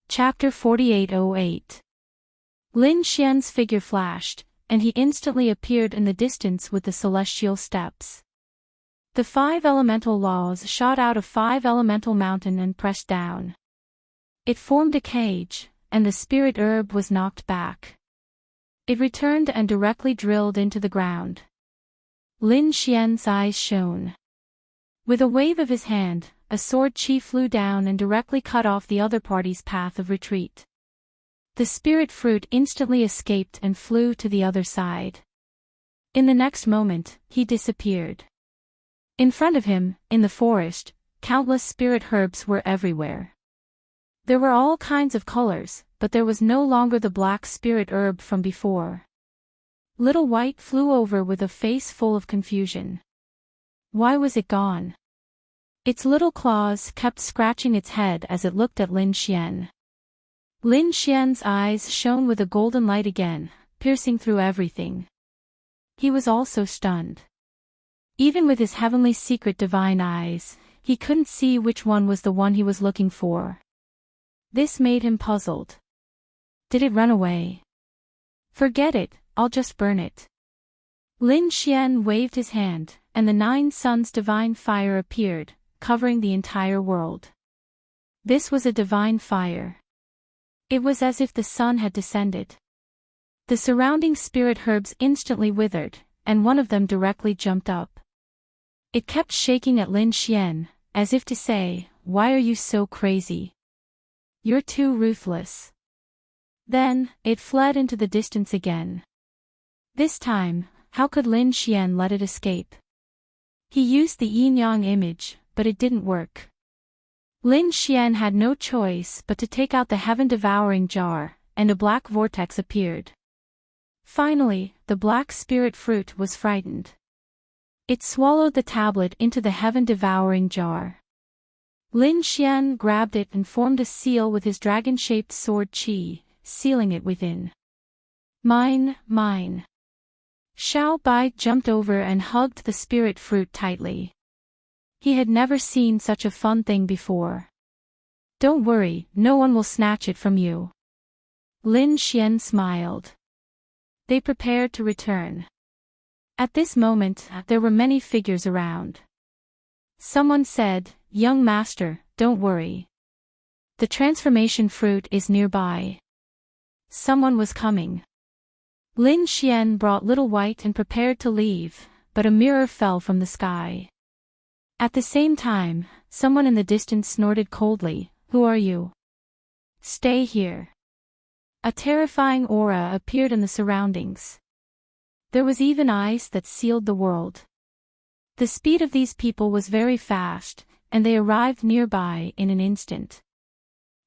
Chapter 4808. Lin Xian's figure flashed, and he instantly appeared in the distance with the celestial steps. The 5 elemental laws shot out of 5 elemental mountain and pressed down. It formed a cage, and the spirit herb was knocked back. It returned and directly drilled into the ground. Lin Xian's eyes shone. With a wave of his hand, a sword chi flew down and directly cut off the other party's path of retreat. The spirit fruit instantly escaped and flew to the other side. In the next moment, he disappeared. In front of him, in the forest, countless spirit herbs were everywhere. There were all kinds of colors, but there was no longer the black spirit herb from before. Little White flew over with a face full of confusion. Why was it gone? Its little claws kept scratching its head as it looked at Lin Xian. Lin Xian's eyes shone with a golden light again, piercing through everything. He was also stunned. Even with his heavenly secret divine eyes, he couldn't see which one was the one he was looking for. This made him puzzled. Did it run away? Forget it, I'll just burn it. Lin Xian waved his hand, and the 9 suns divine fire appeared, covering the entire world. This was a divine fire. It was as if the sun had descended. The surrounding spirit herbs instantly withered, and one of them directly jumped up. It kept shaking at Lin Xian, as if to say, "Why are you so crazy? You're too ruthless." Then, it fled into the distance again. This time, how could Lin Xian let it escape? He used the yin-yang image, but it didn't work. Lin Xian had no choice but to take out the heaven-devouring jar, and a black vortex appeared. Finally, the black spirit fruit was frightened. It swallowed the tablet into the heaven-devouring jar. Lin Xian grabbed it and formed a seal with his dragon-shaped sword qi, sealing it within. Mine, mine. Xiao Bai jumped over and hugged the spirit fruit tightly. He had never seen such a fun thing before. Don't worry, no one will snatch it from you. Lin Xian smiled. They prepared to return. At this moment, there were many figures around. Someone said, "Young master, don't worry. The transformation fruit is nearby." Someone was coming. Lin Xian brought Little White and prepared to leave, but a mirror fell from the sky. At the same time, someone in the distance snorted coldly, "Who are you? Stay here." A terrifying aura appeared in the surroundings. There was even ice that sealed the world. The speed of these people was very fast, and they arrived nearby in an instant.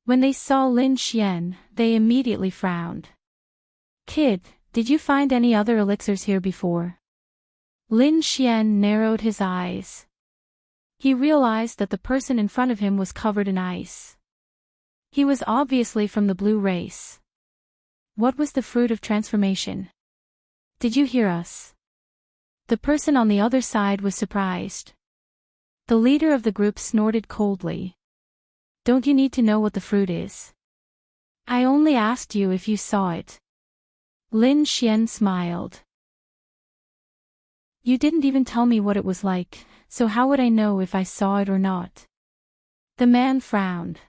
When they saw Lin Xian, they immediately frowned. "Kid, did you find any other elixirs here before?" Lin Xian narrowed his eyes. He realized that the person in front of him was covered in ice. He was obviously from the blue race. What was the fruit of transformation? Did you hear us? The person on the other side was surprised. The leader of the group snorted coldly. Don't you need to know what the fruit is? I only asked you if you saw it. Lin Xian smiled. You didn't even tell me what it was like, so how would I know if I saw it or not? The man frowned.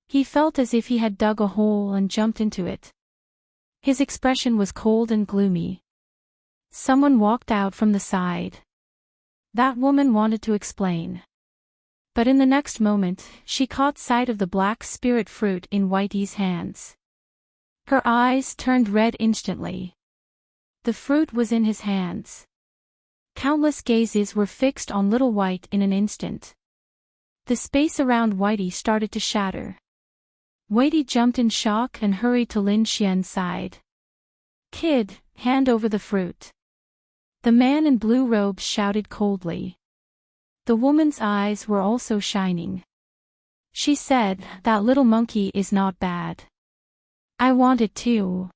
He felt as if he had dug a hole and jumped into it. His expression was cold and gloomy. Someone walked out from the side. That woman wanted to explain. But in the next moment, she caught sight of the black spirit fruit in Whitey's hands. Her eyes turned red instantly. The fruit was in his hands. Countless gazes were fixed on Little White in an instant. The space around Whitey started to shatter. Whitey jumped in shock and hurried to Lin Xian's side. Kid, hand over the fruit. The man in blue robes shouted coldly. The woman's eyes were also shining. She said, that little monkey is not bad. I want it too.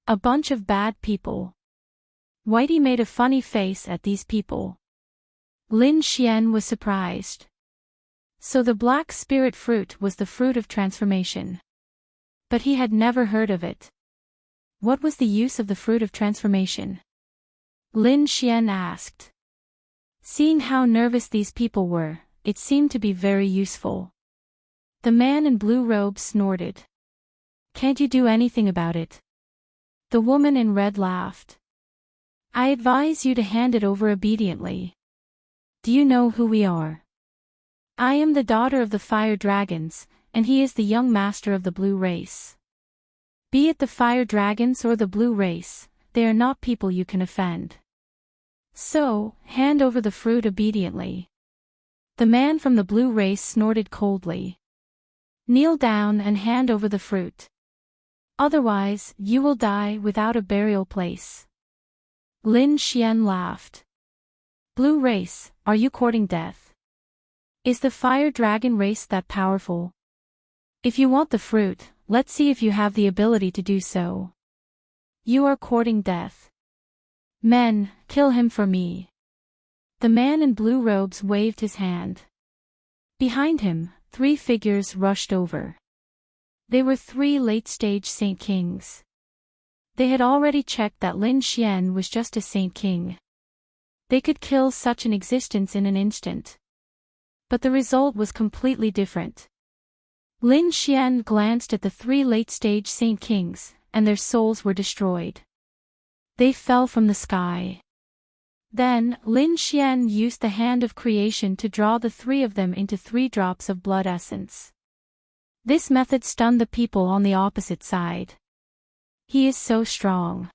A bunch of bad people. Whitey made a funny face at these people. Lin Xian was surprised. So the black spirit fruit was the fruit of transformation. But he had never heard of it. What was the use of the fruit of transformation? Lin Xian asked. Seeing how nervous these people were, it seemed to be very useful. The man in blue robes snorted. Can't you do anything about it? The woman in red laughed. I advise you to hand it over obediently. Do you know who we are? I am the daughter of the fire dragons, and he is the young master of the blue race. Be it the fire dragons or the blue race, they are not people you can offend. So, hand over the fruit obediently. The man from the blue race snorted coldly. Kneel down and hand over the fruit. Otherwise, you will die without a burial place. Lin Xian laughed. Blue race, are you courting death? Is the fire dragon race that powerful? If you want the fruit, let's see if you have the ability to do so. You are courting death. Men, kill him for me. The man in blue robes waved his hand. Behind him, 3 figures rushed over. They were 3 late-stage Saint Kings. They had already checked that Lin Xian was just a Saint King. They could kill such an existence in an instant. But the result was completely different. Lin Xian glanced at the 3 late-stage Saint Kings, and their souls were destroyed. They fell from the sky. Then, Lin Xian used the hand of creation to draw the 3 of them into 3 drops of blood essence. This method stunned the people on the opposite side. He is so strong.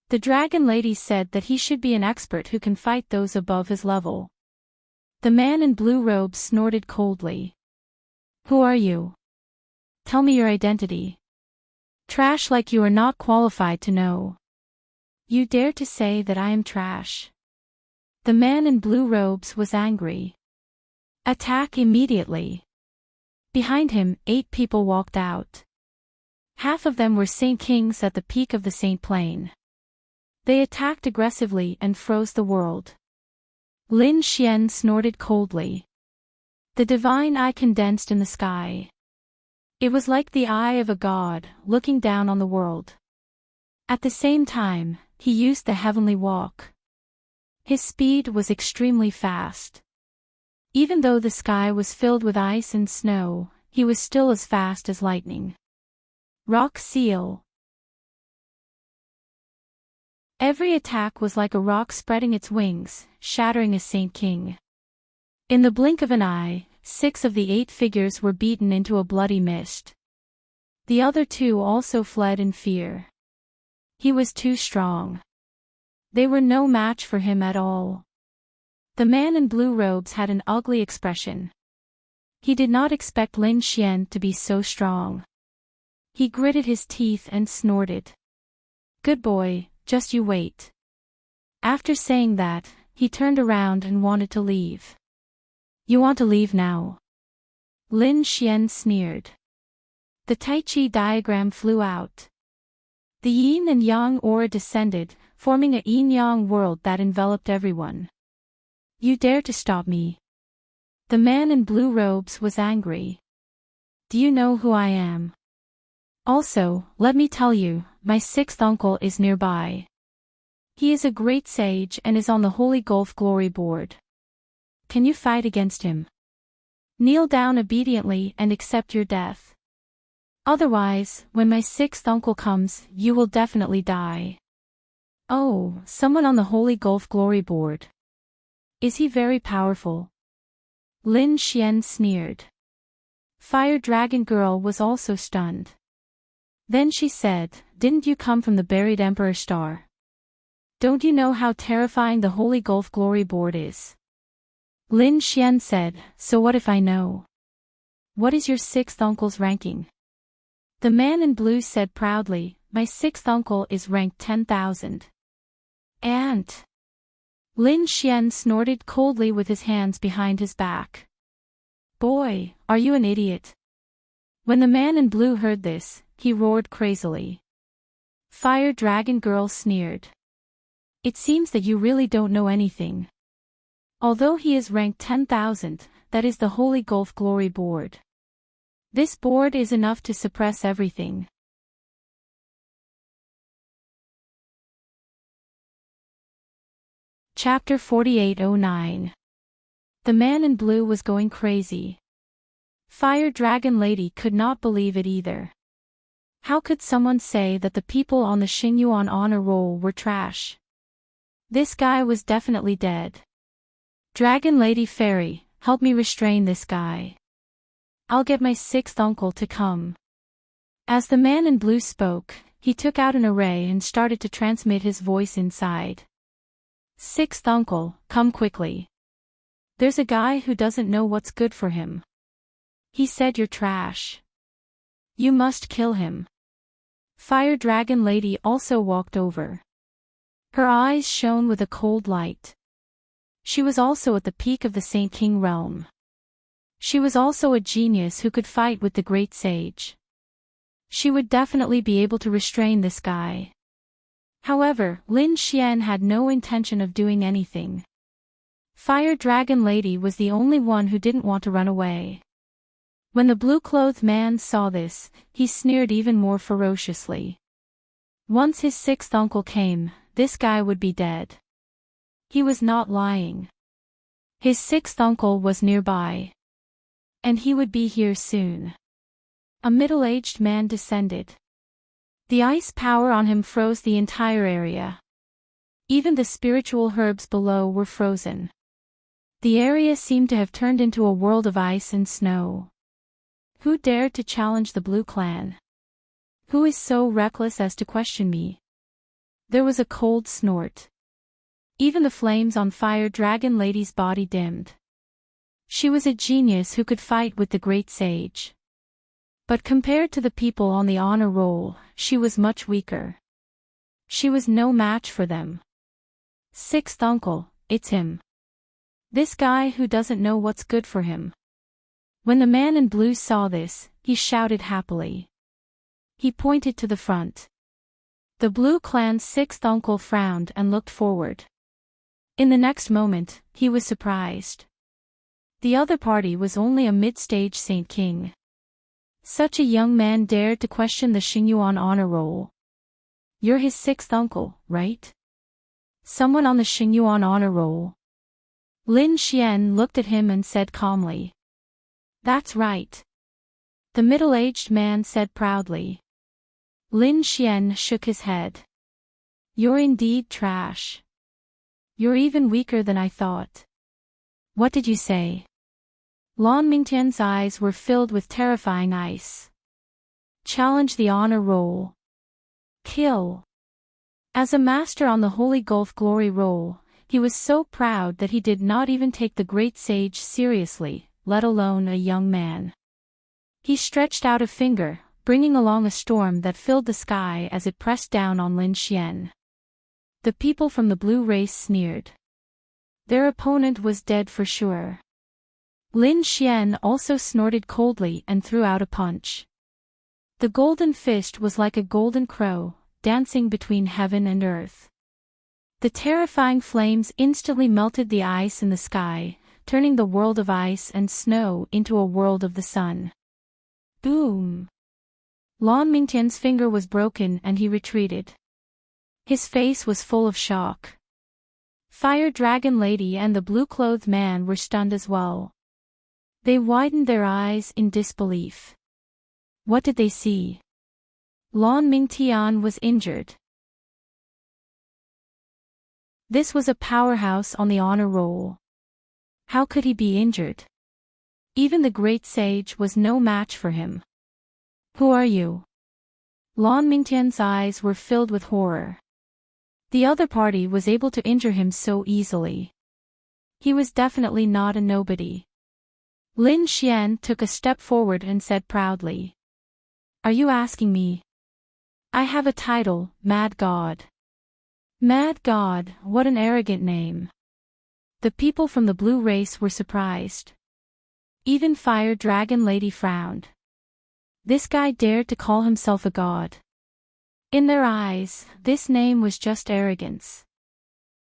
The dragon lady said that he should be an expert who can fight those above his level. The man in blue robes snorted coldly. Who are you? Tell me your identity. Trash like you are not qualified to know. You dare to say that I am trash. The man in blue robes was angry. Attack immediately. Behind him, 8 people walked out. Half of them were Saint Kings at the peak of the Saint Plane. They attacked aggressively and froze the world. Lin Xian snorted coldly. The divine eye condensed in the sky. It was like the eye of a god, looking down on the world. At the same time, he used the heavenly walk. His speed was extremely fast. Even though the sky was filled with ice and snow, he was still as fast as lightning. Rock Seal. Every attack was like a rock spreading its wings, shattering a Saint King. In the blink of an eye, 6 of the 8 figures were beaten into a bloody mist. The other 2 also fled in fear. He was too strong. They were no match for him at all. The man in blue robes had an ugly expression. He did not expect Lin Xian to be so strong. He gritted his teeth and snorted. Good boy, just you wait. After saying that, he turned around and wanted to leave. You want to leave now? Lin Xian sneered. The Tai Chi diagram flew out. The yin and yang aura descended, forming a yin-yang world that enveloped everyone. You dare to stop me? The man in blue robes was angry. Do you know who I am? Also, let me tell you, my 6th uncle is nearby. He is a great sage and is on the Holy Gulf Glory Board. Can you fight against him? Kneel down obediently and accept your death. Otherwise, when my 6th uncle comes, you will definitely die. Oh, someone on the Holy Gulf Glory Board. Is he very powerful? Lin Xian sneered. Fire Dragon Girl was also stunned. Then she said, didn't you come from the buried Emperor Star? Don't you know how terrifying the Holy Gulf Glory Board is? Lin Xian said, so what if I know? What is your 6th uncle's ranking? The man in blue said proudly, my 6th uncle is ranked 10,000. And? Lin Xian snorted coldly with his hands behind his back. Boy, are you an idiot? When the man in blue heard this, he roared crazily. Fire Dragon Girl sneered. It seems that you really don't know anything. Although he is ranked 10,000, that is the Holy Gulf Glory Board. This board is enough to suppress everything. Chapter 4809. The man in blue was going crazy. Fire Dragon Lady could not believe it either. How could someone say that the people on the Xingyuan honor roll were trash? This guy was definitely dead. Dragon Lady Fairy, help me restrain this guy. I'll get my 6th uncle to come. As the man in blue spoke, he took out an array and started to transmit his voice inside. 6th uncle, come quickly. There's a guy who doesn't know what's good for him. He said you're trash. You must kill him. Fire Dragon Lady also walked over. Her eyes shone with a cold light. She was also at the peak of the Saint King realm. She was also a genius who could fight with the great sage. She would definitely be able to restrain this guy. However, Lin Xian had no intention of doing anything. Fire Dragon Lady was the only one who didn't want to run away. When the blue-clothed man saw this, he sneered even more ferociously. Once his 6th uncle came, this guy would be dead. He was not lying. His 6th uncle was nearby. And he would be here soon. A middle-aged man descended. The ice power on him froze the entire area. Even the spiritual herbs below were frozen. The area seemed to have turned into a world of ice and snow. Who dared to challenge the Blue Clan? Who is so reckless as to question me? There was a cold snort. Even the flames on Fire Dragon Lady's body dimmed. She was a genius who could fight with the great sage. But compared to the people on the honor roll, she was much weaker. She was no match for them. 6th uncle, it's him. This guy who doesn't know what's good for him. When the man in blue saw this, he shouted happily. He pointed to the front. The Blue Clan's 6th uncle frowned and looked forward. In the next moment, he was surprised. The other party was only a mid-stage Saint King. Such a young man dared to question the Xingyuan honor roll. You're his sixth uncle, right? Someone on the Xingyuan honor roll. Lin Xian looked at him and said calmly. That's right. The middle-aged man said proudly. Lin Xian shook his head. You're indeed trash. You're even weaker than I thought. What did you say? Lan Mingtian's eyes were filled with terrifying ice. Challenge the honor roll. Kill. As a master on the Holy Gulf Glory roll, he was so proud that he did not even take the great sage seriously, let alone a young man. He stretched out a finger, bringing along a storm that filled the sky as it pressed down on Lin Xian. The people from the blue race sneered. Their opponent was dead for sure. Lin Xian also snorted coldly and threw out a punch. The golden fist was like a golden crow, dancing between heaven and earth. The terrifying flames instantly melted the ice in the sky, turning the world of ice and snow into a world of the sun. Boom! Lan Mingtian's finger was broken and he retreated. His face was full of shock. Fire Dragon Lady and the blue-clothed man were stunned as well. They widened their eyes in disbelief. What did they see? Lan Mingtian was injured. This was a powerhouse on the honor roll. How could he be injured? Even the great sage was no match for him. Who are you? Lan Mingtian's eyes were filled with horror. The other party was able to injure him so easily. He was definitely not a nobody. Lin Xian took a step forward and said proudly. Are you asking me? I have a title, Mad God. Mad God, what an arrogant name. The people from the blue race were surprised. Even Fire Dragon Lady frowned. This guy dared to call himself a god. In their eyes, this name was just arrogance.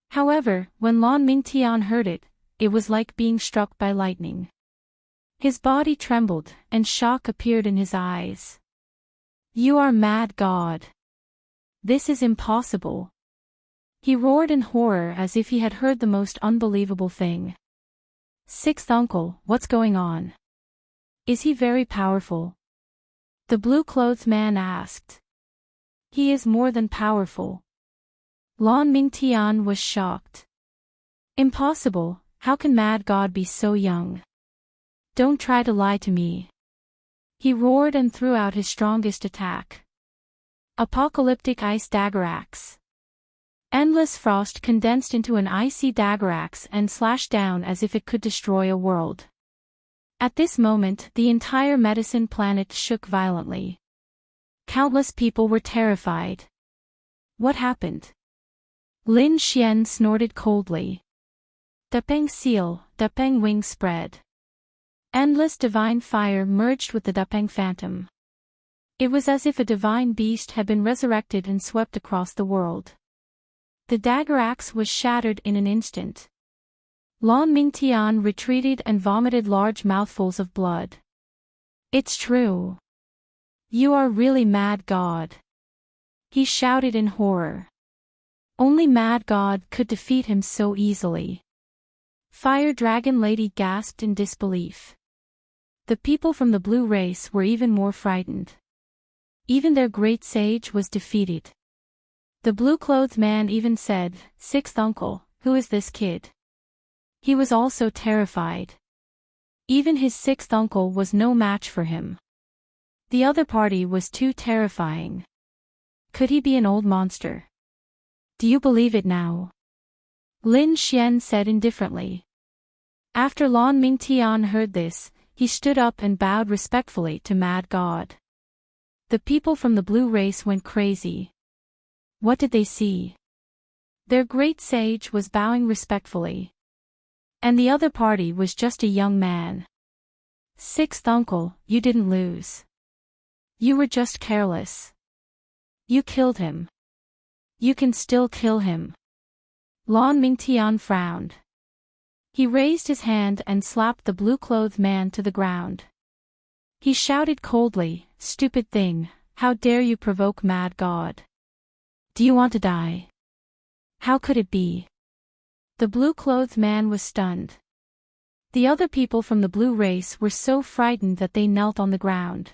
However, when Lan Mingtian heard it, it was like being struck by lightning. His body trembled, and shock appeared in his eyes. You are Mad God. This is impossible. He roared in horror as if he had heard the most unbelievable thing. Sixth uncle, what's going on? Is he very powerful? The blue-clothed man asked. He is more than powerful. Lan Mingtian was shocked. Impossible, how can Mad God be so young? Don't try to lie to me. He roared and threw out his strongest attack. Apocalyptic Ice Dagger Axe. Endless frost condensed into an icy dagger axe and slashed down as if it could destroy a world. At this moment, the entire medicine planet shook violently. Countless people were terrified. What happened? Lin Xian snorted coldly. Dapeng seal, Dapeng wing spread. Endless divine fire merged with the Dapeng phantom. It was as if a divine beast had been resurrected and swept across the world. The dagger axe was shattered in an instant. Lan Mingtian retreated and vomited large mouthfuls of blood. It's true. You are really Mad God. He shouted in horror. Only Mad God could defeat him so easily. Fire Dragon Lady gasped in disbelief. The people from the blue race were even more frightened. Even their great sage was defeated. The blue-clothed man even said, Sixth uncle, who is this kid? He was also terrified. Even his sixth uncle was no match for him. The other party was too terrifying. Could he be an old monster? Do you believe it now? Lin Xian said indifferently. After Lan Mingtian heard this, he stood up and bowed respectfully to Mad God. The people from the blue race went crazy. What did they see? Their great sage was bowing respectfully. And the other party was just a young man. Sixth uncle, you didn't lose. You were just careless. You killed him. You can still kill him. Lan Mingtian frowned. He raised his hand and slapped the blue-clothed man to the ground. He shouted coldly, "Stupid thing, how dare you provoke Mad God? Do you want to die? How could it be?" The blue-clothed man was stunned. The other people from the blue race were so frightened that they knelt on the ground.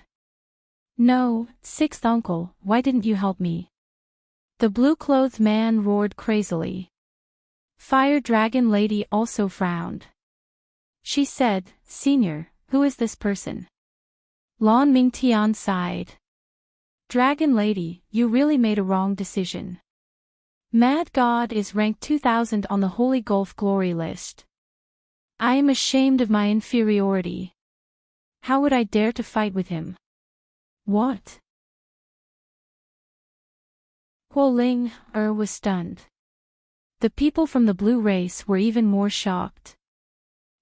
"No, sixth uncle, why didn't you help me?" The blue-clothed man roared crazily. Fire Dragon Lady also frowned. She said, "Senior, who is this person?" Lan Mingtian sighed. "Dragon Lady, you really made a wrong decision. Mad God is ranked 2000 on the Holy Gulf Glory list. I am ashamed of my inferiority. How would I dare to fight with him?" "What?" Huo Ling was stunned. The people from the blue race were even more shocked.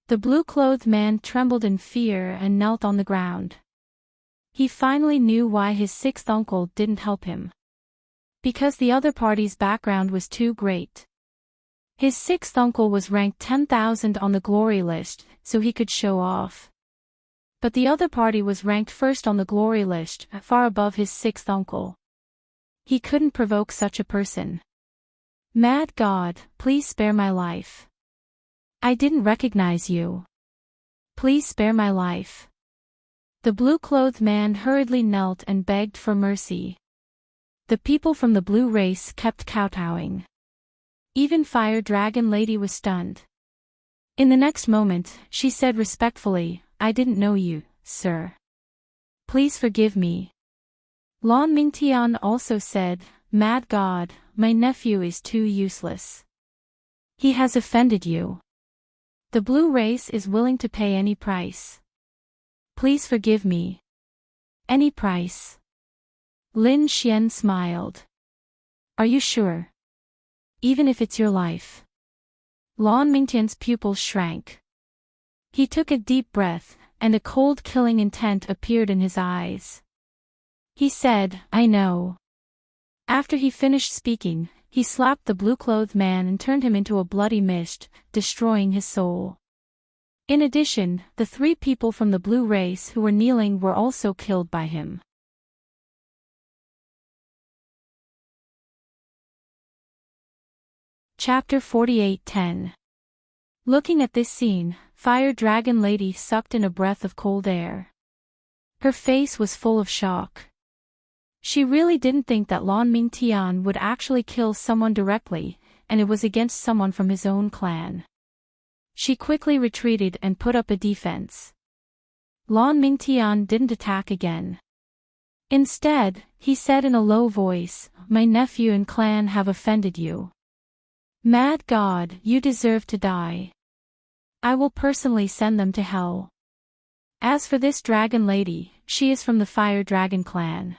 The blue-clothed man trembled in fear and knelt on the ground. He finally knew why his sixth uncle didn't help him. Because the other party's background was too great. His sixth uncle was ranked 10,000 on the glory list, so he could show off. But the other party was ranked first on the glory list, far above his sixth uncle. He couldn't provoke such a person. "Mad God, please spare my life. I didn't recognize you. Please spare my life." The blue-clothed man hurriedly knelt and begged for mercy. The people from the blue race kept kowtowing. Even Fire Dragon Lady was stunned. In the next moment, she said respectfully, "I didn't know you, sir. Please forgive me." Lan Mingtian also said, "Mad God, my nephew is too useless. He has offended you. The blue race is willing to pay any price. Please forgive me." "Any price?" Lin Xian smiled. "Are you sure? Even if it's your life?" Lan Mingtian's pupils shrank. He took a deep breath, and a cold killing intent appeared in his eyes. He said, "I know." After he finished speaking, he slapped the blue-clothed man and turned him into a bloody mist, destroying his soul. In addition, the 3 people from the blue race who were kneeling were also killed by him. Chapter 48:10. Looking at this scene, Fire Dragon Lady sucked in a breath of cold air. Her face was full of shock. She really didn't think that Lan Mingtian would actually kill someone directly, and it was against someone from his own clan. She quickly retreated and put up a defense. Lan Mingtian didn't attack again. Instead, he said in a low voice, "My nephew and clan have offended you. Mad God, you deserve to die. I will personally send them to hell. As for this dragon lady, she is from the Fire Dragon clan.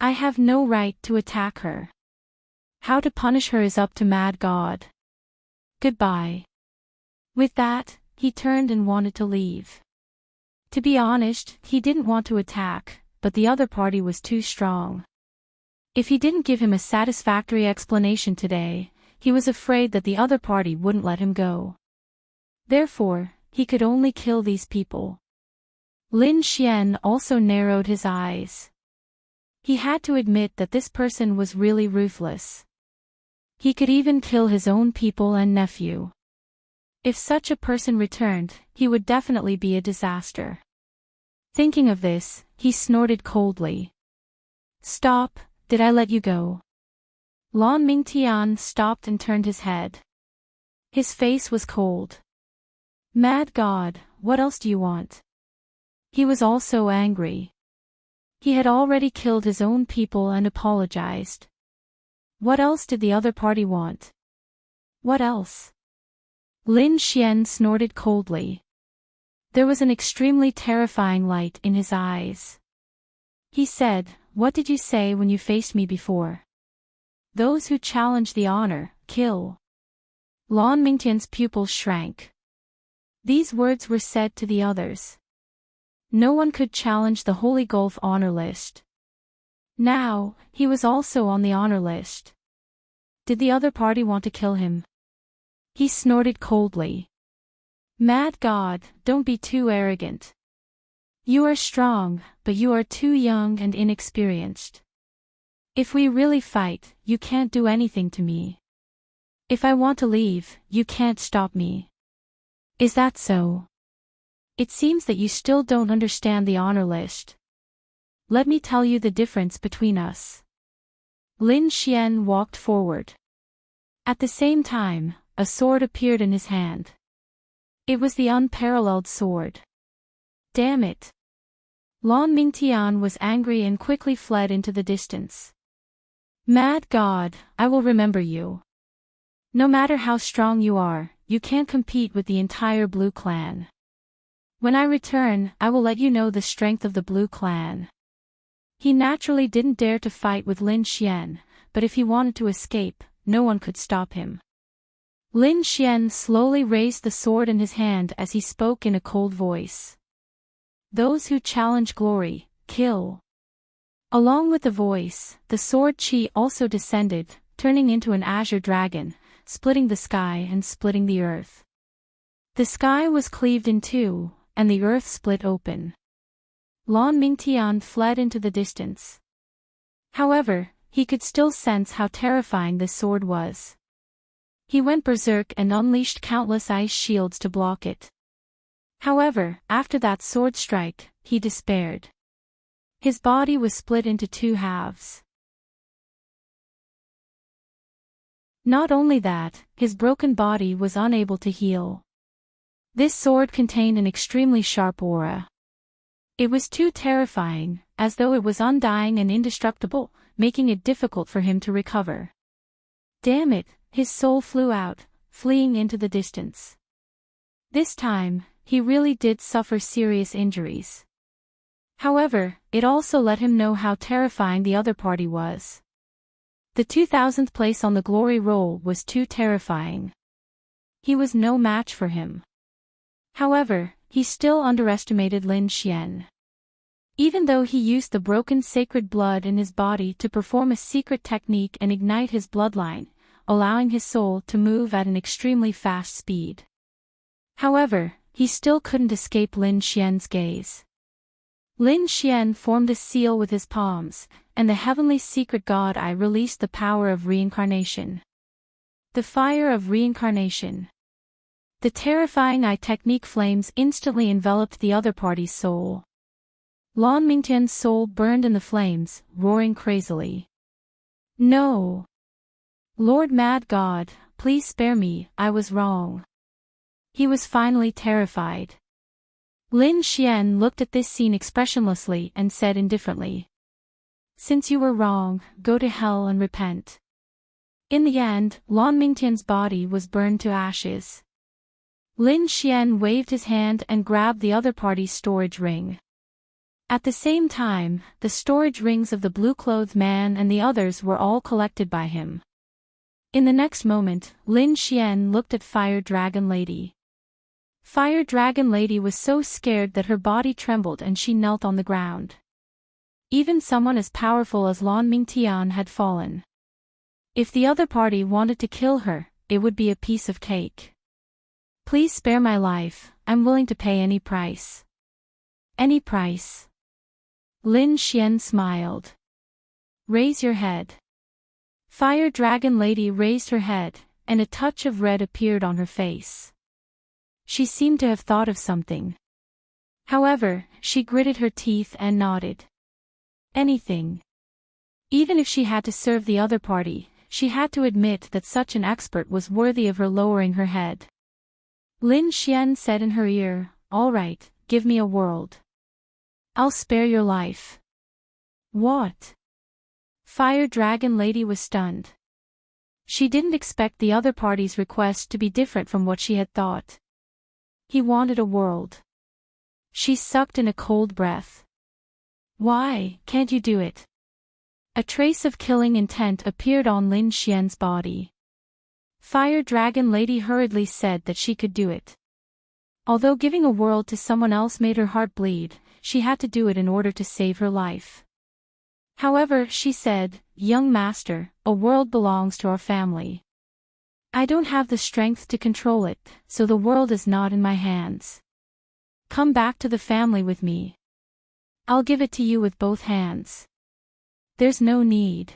I have no right to attack her. How to punish her is up to Mad God. Goodbye." With that, he turned and wanted to leave. To be honest, he didn't want to attack, but the other party was too strong. If he didn't give him a satisfactory explanation today, he was afraid that the other party wouldn't let him go. Therefore, he could only kill these people. Lin Xian also narrowed his eyes. He had to admit that this person was really ruthless. He could even kill his own people and nephew. If such a person returned, he would definitely be a disaster. Thinking of this, he snorted coldly. "Stop, did I let you go?" Lan Mingtian stopped and turned his head. His face was cold. "Mad God, what else do you want?" He was also angry. He had already killed his own people and apologized. What else did the other party want? What else? Lin Xian snorted coldly. There was an extremely terrifying light in his eyes. He said, "What did you say when you faced me before? Those who challenge the honor, kill." Lan Mingtian's pupils shrank. These words were said to the others. No one could challenge the Holy Gulf honor list. Now, he was also on the honor list. Did the other party want to kill him? He snorted coldly. Mad God, don't be too arrogant. You are strong, but you are too young and inexperienced. If we really fight, you can't do anything to me. If I want to leave, you can't stop me. Is that so? It seems that you still don't understand the honor list. Let me tell you the difference between us. Lin Xian walked forward. At the same time, a sword appeared in his hand. It was the unparalleled sword. Damn it! Lan Mingtian was angry and quickly fled into the distance. Mad God, I will remember you. No matter how strong you are, you can't compete with the entire Blue Clan. When I return, I will let you know the strength of the Blue Clan. He naturally didn't dare to fight with Lin Xian, but if he wanted to escape, no one could stop him. Lin Xian slowly raised the sword in his hand as he spoke in a cold voice. Those who challenge glory, kill. Along with the voice, the sword chi also descended, turning into an azure dragon, splitting the sky and splitting the earth. The sky was cleaved in two, and the earth split open. Lan Mingtian fled into the distance. However, he could still sense how terrifying this sword was. He went berserk and unleashed countless ice shields to block it. However, after that sword strike, he despaired. His body was split into two halves. Not only that, his broken body was unable to heal. This sword contained an extremely sharp aura. It was too terrifying, as though it was undying and indestructible, making it difficult for him to recover. Damn it, his soul flew out, fleeing into the distance. This time, he really did suffer serious injuries. However, it also let him know how terrifying the other party was. The 2000th place on the glory roll was too terrifying. He was no match for him. However, he still underestimated Lin Xian. Even though he used the broken sacred blood in his body to perform a secret technique and ignite his bloodline, allowing his soul to move at an extremely fast speed. However, he still couldn't escape Lin Xian's gaze. Lin Xian formed a seal with his palms, and the heavenly secret god eye released the power of reincarnation. The fire of reincarnation. The terrifying eye technique flames instantly enveloped the other party's soul. Lan Mingtian's soul burned in the flames, roaring crazily. No! Lord Mad God, please spare me, I was wrong. He was finally terrified. Lin Xian looked at this scene expressionlessly and said indifferently. Since you were wrong, go to hell and repent. In the end, Lan Mingtian's body was burned to ashes. Lin Xian waved his hand and grabbed the other party's storage ring. At the same time, the storage rings of the blue-clothed man and the others were all collected by him. In the next moment, Lin Xian looked at Fire Dragon Lady. Fire Dragon Lady was so scared that her body trembled and she knelt on the ground. Even someone as powerful as Lan Mingtian had fallen. If the other party wanted to kill her, it would be a piece of cake. Please spare my life, I'm willing to pay any price. Any price. Lin Xian smiled. Raise your head. Fire Dragon Lady raised her head, and a touch of red appeared on her face. She seemed to have thought of something. However, she gritted her teeth and nodded. Anything. Even if she had to serve the other party, she had to admit that such an expert was worthy of her lowering her head. Lin Xian said in her ear, "All right, give me a world. I'll spare your life." What? Fire Dragon Lady was stunned. She didn't expect the other party's request to be different from what she had thought. He wanted a world. She sucked in a cold breath. Why can't you do it? A trace of killing intent appeared on Lin Xian's body. Fire Dragon Lady hurriedly said that she could do it. Although giving a world to someone else made her heart bleed, she had to do it in order to save her life. However, she said, "Young master, a world belongs to our family. I don't have the strength to control it, so the world is not in my hands. Come back to the family with me. I'll give it to you with both hands. There's no need.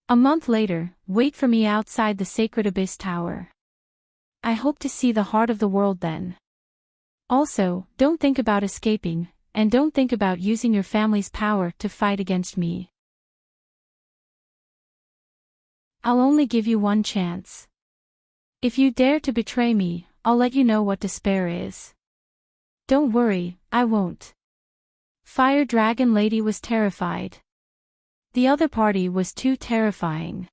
A month later, wait for me outside the Sacred Abyss Tower. I hope to see the heart of the world then. Also, don't think about escaping, and don't think about using your family's power to fight against me. I'll only give you one chance. If you dare to betray me, I'll let you know what despair is. Don't worry, I won't. Fire Dragon Lady was terrified. The other party was too terrifying.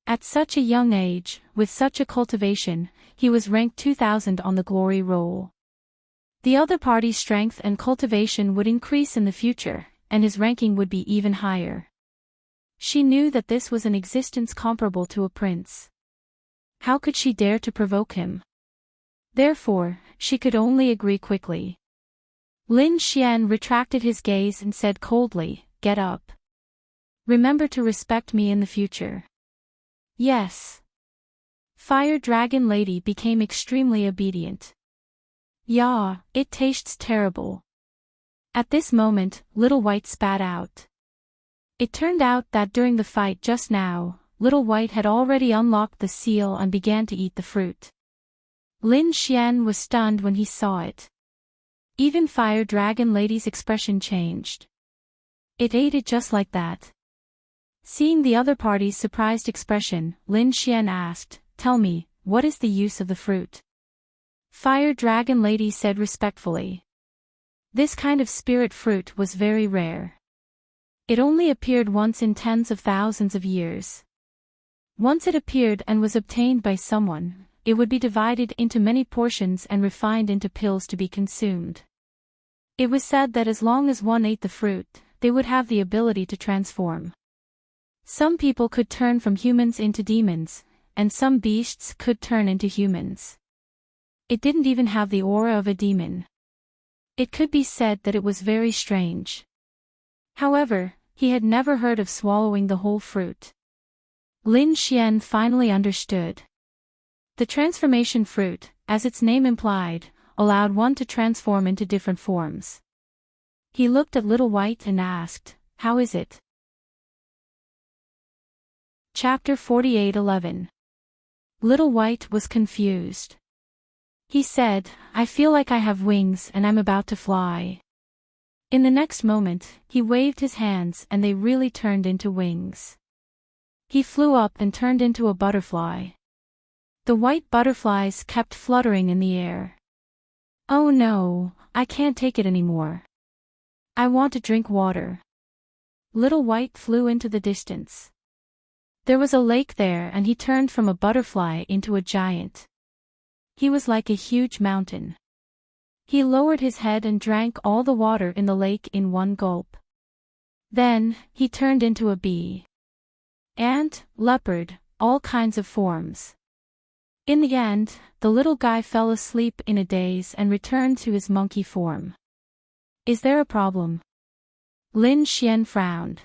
At such a young age, with such a cultivation, he was ranked 2000 on the glory roll. The other party's strength and cultivation would increase in the future, and his ranking would be even higher. She knew that this was an existence comparable to a prince. How could she dare to provoke him? Therefore, she could only agree quickly. Lin Xian retracted his gaze and said coldly, "Get up. Remember to respect me in the future." Yes. Fire Dragon Lady became extremely obedient. Yeah, it tastes terrible. At this moment, Little White spat out. It turned out that during the fight just now, Little White had already unlocked the seal and began to eat the fruit. Lin Xian was stunned when he saw it. Even Fire Dragon Lady's expression changed. It ate it just like that. Seeing the other party's surprised expression, Lin Xian asked, "Tell me, what is the use of the fruit?" Fire Dragon Lady said respectfully. This kind of spirit fruit was very rare. It only appeared once in tens of thousands of years. Once it appeared and was obtained by someone, it would be divided into many portions and refined into pills to be consumed. It was said that as long as one ate the fruit, they would have the ability to transform. Some people could turn from humans into demons, and some beasts could turn into humans. It didn't even have the aura of a demon. It could be said that it was very strange. However, he had never heard of swallowing the whole fruit. Lin Xian finally understood. The transformation fruit, as its name implied, allowed one to transform into different forms. He looked at Little White and asked, "How is it?" Chapter 48:11. Little White was confused. He said, "I feel like I have wings and I'm about to fly." In the next moment, he waved his hands and they really turned into wings. He flew up and turned into a butterfly. The white butterflies kept fluttering in the air. "Oh no, I can't take it anymore. I want to drink water." Little White flew into the distance. There was a lake there and he turned from a butterfly into a giant. He was like a huge mountain. He lowered his head and drank all the water in the lake in one gulp. Then, he turned into a bee. Ant, leopard, all kinds of forms. In the end, the little guy fell asleep in a daze and returned to his monkey form. "Is there a problem?" Lin Xian frowned.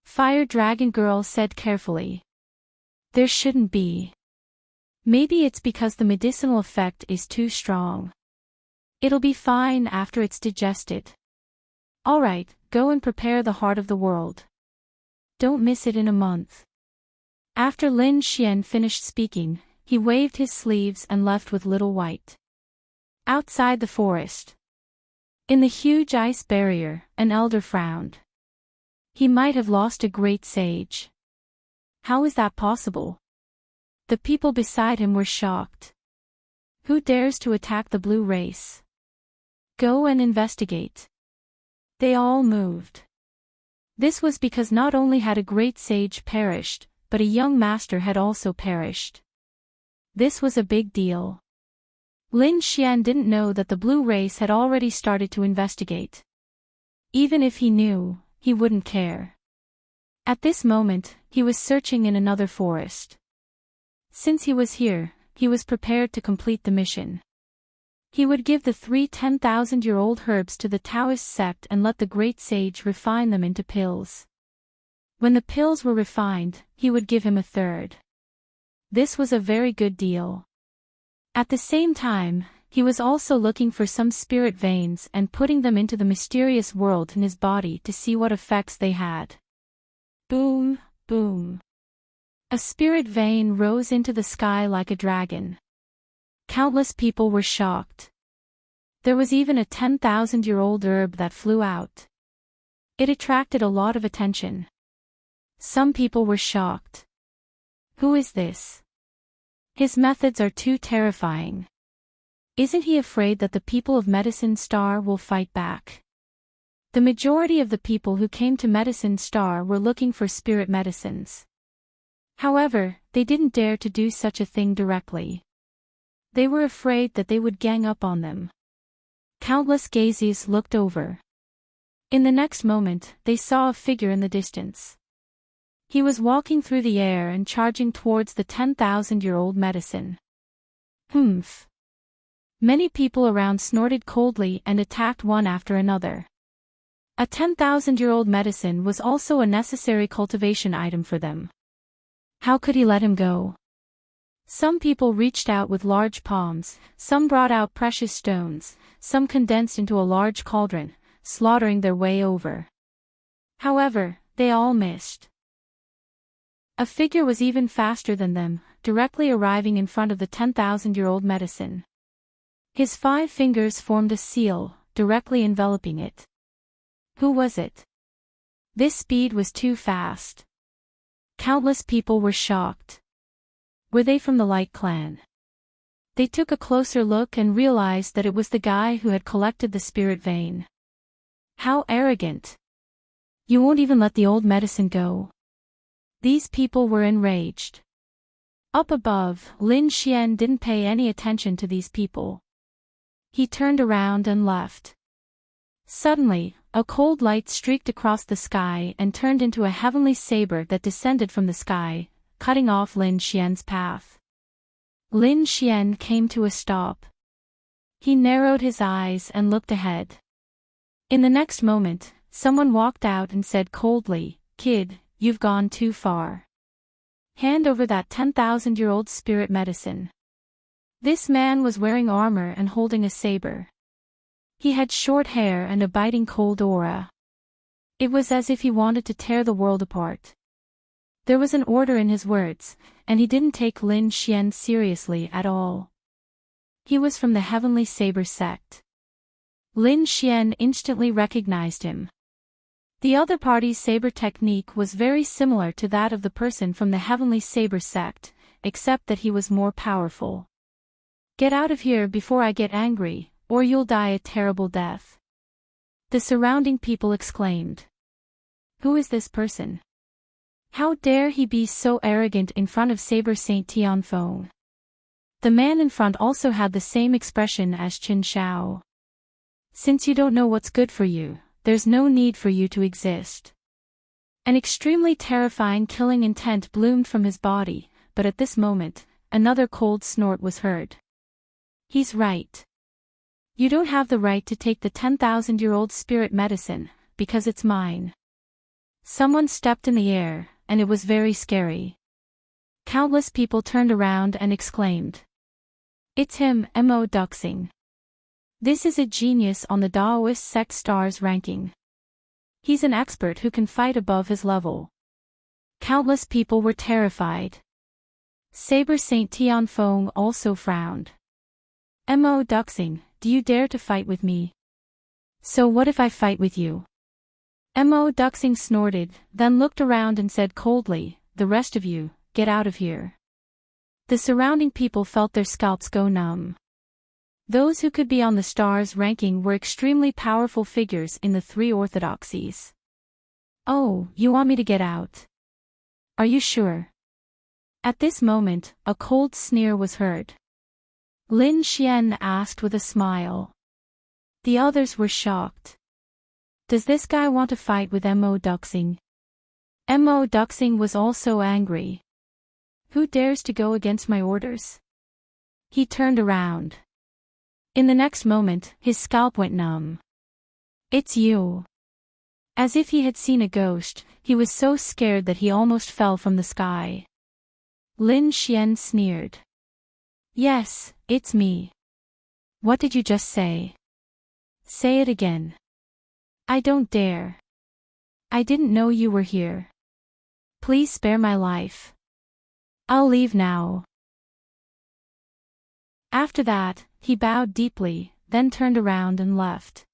Fire Dragon Girl said carefully. "There shouldn't be. Maybe it's because the medicinal effect is too strong. It'll be fine after it's digested. Alright, go and prepare the heart of the world. Don't miss it in a month." After Lin Xian finished speaking, he waved his sleeves and left with Little White. Outside the forest. In the huge ice barrier, an elder frowned. He might have lost a great sage. How is that possible? The people beside him were shocked. Who dares to attack the blue race? Go and investigate. They all moved. This was because not only had a great sage perished, but a young master had also perished. This was a big deal. Lin Xian didn't know that the blue race had already started to investigate. Even if he knew, he wouldn't care. At this moment, he was searching in another forest. Since he was here, he was prepared to complete the mission. He would give the 3 10,000-year-old herbs to the Taoist sect and let the great sage refine them into pills. When the pills were refined, he would give him a third. This was a very good deal. At the same time, he was also looking for some spirit veins and putting them into the mysterious world in his body to see what effects they had. Boom, boom. A spirit vein rose into the sky like a dragon. Countless people were shocked. There was even a 10,000-year-old herb that flew out. It attracted a lot of attention. Some people were shocked. Who is this? His methods are too terrifying. Isn't he afraid that the people of Medicine Star will fight back? The majority of the people who came to Medicine Star were looking for spirit medicines. However, they didn't dare to do such a thing directly. They were afraid that they would gang up on them. Countless gazes looked over. In the next moment, they saw a figure in the distance. He was walking through the air and charging towards the 10,000-year-old medicine. Humph. Many people around snorted coldly and attacked one after another. A 10,000-year-old medicine was also a necessary cultivation item for them. How could he let him go? Some people reached out with large palms, some brought out precious stones, some condensed into a large cauldron, slaughtering their way over. However, they all missed. A figure was even faster than them, directly arriving in front of the 10,000-year-old medicine. His 5 fingers formed a seal, directly enveloping it. Who was it? This speed was too fast. Countless people were shocked. Were they from the Light Clan? They took a closer look and realized that it was the guy who had collected the spirit vein. How arrogant! You won't even let the old medicine go? These people were enraged. Up above, Lin Xian didn't pay any attention to these people. He turned around and left. Suddenly, a cold light streaked across the sky and turned into a heavenly saber that descended from the sky, cutting off Lin Xian's path. Lin Xian came to a stop. He narrowed his eyes and looked ahead. In the next moment, someone walked out and said coldly, "Kid, you've gone too far. Hand over that 10,000-year-old spirit medicine." This man was wearing armor and holding a saber. He had short hair and a biting cold aura. It was as if he wanted to tear the world apart. There was an order in his words, and he didn't take Lin Xian seriously at all. He was from the Heavenly Saber sect. Lin Xian instantly recognized him. The other party's saber technique was very similar to that of the person from the Heavenly Saber sect, except that he was more powerful. "Get out of here before I get angry, or you'll die a terrible death," the surrounding people exclaimed. Who is this person? How dare he be so arrogant in front of Saber Saint Tianfeng? The man in front also had the same expression as Qin Shao. Since you don't know what's good for you, there's no need for you to exist. An extremely terrifying killing intent bloomed from his body, but at this moment, another cold snort was heard. He's right. You don't have the right to take the 10,000-year-old spirit medicine, because it's mine. Someone stepped in the air, and it was very scary. Countless people turned around and exclaimed. It's him, Mo Duxing. This is a genius on the Daoist sect stars ranking. He's an expert who can fight above his level. Countless people were terrified. Saber Saint Tianfeng also frowned. Mo Duxing, do you dare to fight with me? So what if I fight with you? Mo Duxing snorted, then looked around and said coldly, the rest of you, get out of here. The surrounding people felt their scalps go numb. Those who could be on the stars ranking were extremely powerful figures in the 3 orthodoxies. Oh, you want me to get out? Are you sure? At this moment, a cold sneer was heard. Lin Xian asked with a smile. The others were shocked. Does this guy want to fight with Mo Duxing? Mo Duxing was also angry. Who dares to go against my orders? He turned around. In the next moment, his scalp went numb. It's you. As if he had seen a ghost, he was so scared that he almost fell from the sky. Lin Xian sneered. Yes, it's me. What did you just say? Say it again. I don't dare. I didn't know you were here. Please spare my life. I'll leave now. After that, he bowed deeply, then turned around and left.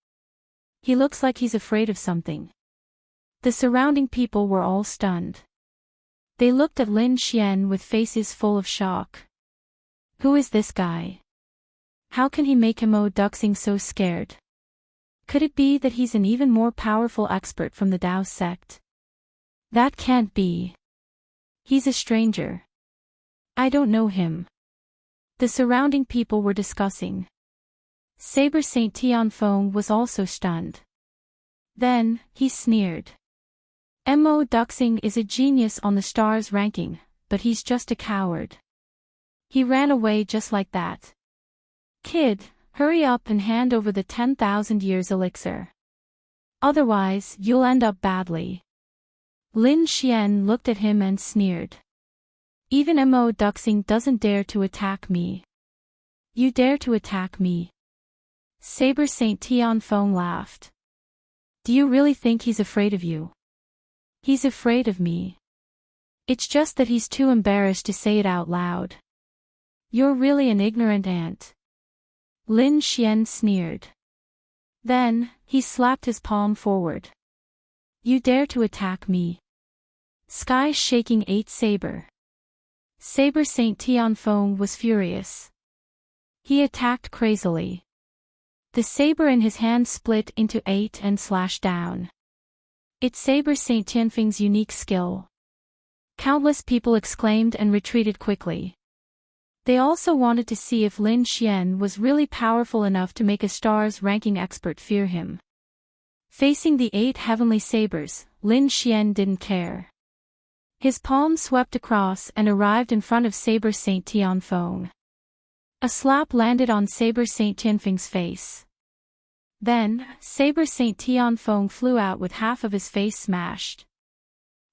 He looks like he's afraid of something. The surrounding people were all stunned. They looked at Lin Xian with faces full of shock. Who is this guy? How can he make Immerse so scared? Could it be that he's an even more powerful expert from the Dao sect? That can't be. He's a stranger. I don't know him. The surrounding people were discussing. Saber Saint Tianfeng was also stunned. Then, he sneered. Immerse is a genius on the stars ranking, but he's just a coward. He ran away just like that. Kid, hurry up and hand over the 10,000 years elixir. Otherwise, you'll end up badly. Lin Xian looked at him and sneered. Even Immerse doesn't dare to attack me. You dare to attack me? Saber Saint Tianfeng laughed. Do you really think he's afraid of you? He's afraid of me. It's just that he's too embarrassed to say it out loud. You're really an ignorant ant. Lin Xian sneered. Then, he slapped his palm forward. You dare to attack me? Sky shaking ate Saber. Saber Saint Tianfeng was furious. He attacked crazily. The saber in his hand split into 8 and slashed down. It's Saber Saint Tianfeng's unique skill. Countless people exclaimed and retreated quickly. They also wanted to see if Lin Xian was really powerful enough to make a stars ranking expert fear him. Facing the 8 heavenly sabers, Lin Xian didn't care. His palm swept across and arrived in front of Saber Saint Tianfeng. A slap landed on Saber Saint Tianfeng's face. Then, Saber Saint Tianfeng flew out with half of his face smashed.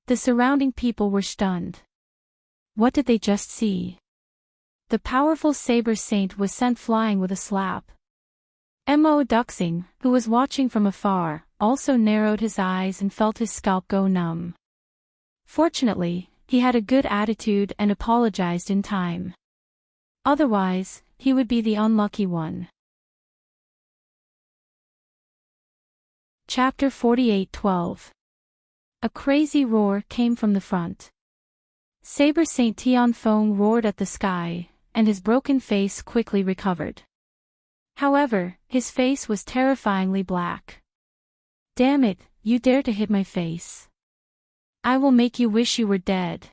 The surrounding people were stunned. What did they just see? The powerful Saber Saint was sent flying with a slap. Immerse, who was watching from afar, also narrowed his eyes and felt his scalp go numb. Fortunately, he had a good attitude and apologized in time. Otherwise, he would be the unlucky one. Chapter 48:12. A crazy roar came from the front. Saber Saint Tianfeng roared at the sky, and his broken face quickly recovered. However, his face was terrifyingly black. Damn it, you dare to hit my face. I will make you wish you were dead.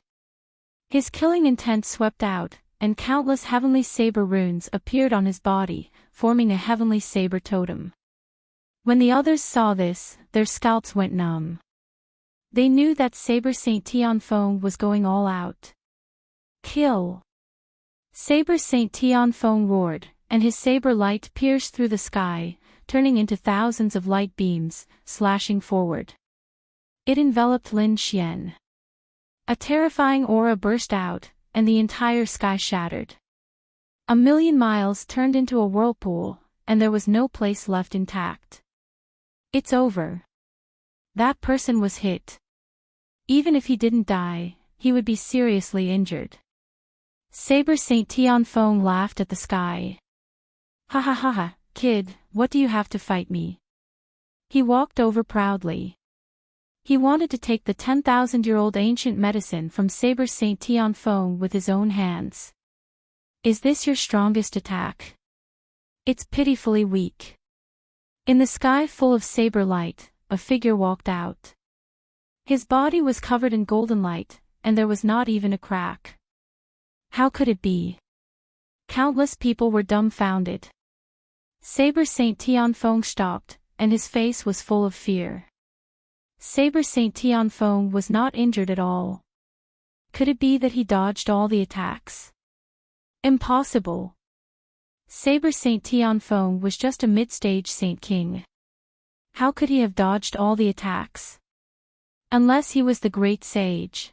His killing intent swept out, and countless heavenly saber runes appeared on his body, forming a heavenly saber totem. When the others saw this, their scalps went numb. They knew that Saber Saint Tianfeng was going all out. Kill! Saber Saint Tianfeng roared, and his saber light pierced through the sky, turning into thousands of light beams, slashing forward. It enveloped Lin Xian. A terrifying aura burst out, and the entire sky shattered. 1,000,000 miles turned into a whirlpool, and there was no place left intact. It's over. That person was hit. Even if he didn't die, he would be seriously injured. Saber Saint Tianfeng laughed at the sky. Ha ha ha ha, kid, what do you have to fight me? He walked over proudly. He wanted to take the 10,000-year-old ancient medicine from Saber Saint Tianfeng with his own hands. Is this your strongest attack? It's pitifully weak. In the sky full of saber light, a figure walked out. His body was covered in golden light, and there was not even a crack. How could it be? Countless people were dumbfounded. Saber Saint Tianfeng stopped, and his face was full of fear. Saber Saint Tianfeng was not injured at all. Could it be that he dodged all the attacks? Impossible. Saber Saint Tianfeng was just a mid-stage Saint King. How could he have dodged all the attacks? Unless he was the great sage.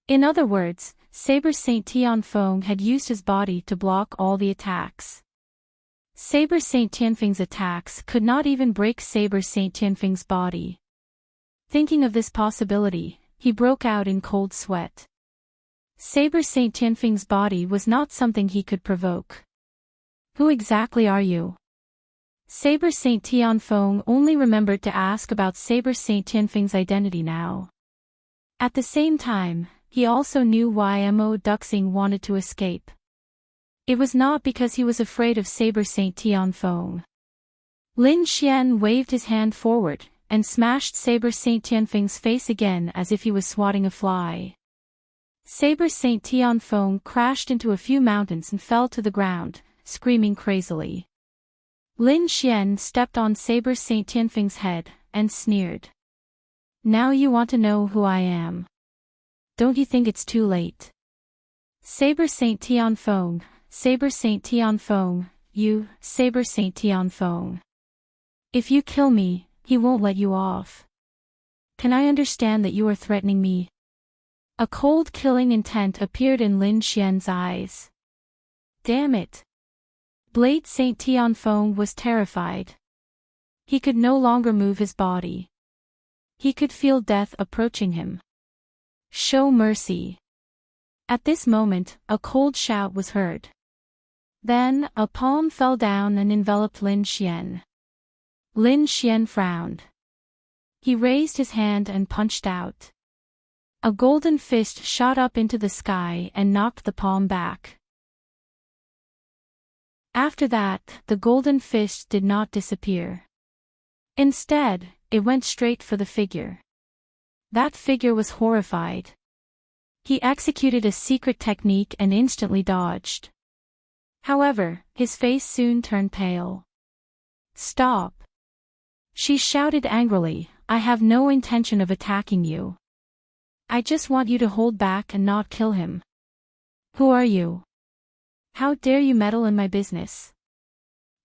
In other words, Saber Saint Tianfeng had used his body to block all the attacks. Saber Saint Tianfeng's attacks could not even break Saber Saint Tianfeng's body. Thinking of this possibility, he broke out in cold sweat. Saber Saint Tianfeng's body was not something he could provoke. Who exactly are you? Saber Saint Tianfeng only remembered to ask about Saber Saint Tianfeng's identity now. At the same time, he also knew why Mo Duxing wanted to escape. It was not because he was afraid of Saber Saint Tianfeng. Lin Xian waved his hand forward, and smashed Saber Saint Tianfeng's face again as if he was swatting a fly. Saber Saint Tianfeng crashed into a few mountains and fell to the ground, screaming crazily. Lin Xian stepped on Saber Saint Tianfeng's head, and sneered. Now you want to know who I am. Don't you think it's too late? Saber Saint Tianfeng, Saber Saint Tianfeng, you, Saber Saint Tianfeng. If you kill me, he won't let you off. Can I understand that you are threatening me? A cold killing intent appeared in Lin Xian's eyes. Damn it. Blade Saint Tianfeng was terrified. He could no longer move his body. He could feel death approaching him. Show mercy. At this moment, a cold shout was heard. Then, a palm fell down and enveloped Lin Xian. Lin Xian frowned. He raised his hand and punched out. A golden fist shot up into the sky and knocked the palm back. After that, the golden fist did not disappear. Instead, it went straight for the figure. That figure was horrified. He executed a secret technique and instantly dodged. However, his face soon turned pale. Stop! She shouted angrily, I have no intention of attacking you. I just want you to hold back and not kill him. Who are you? How dare you meddle in my business?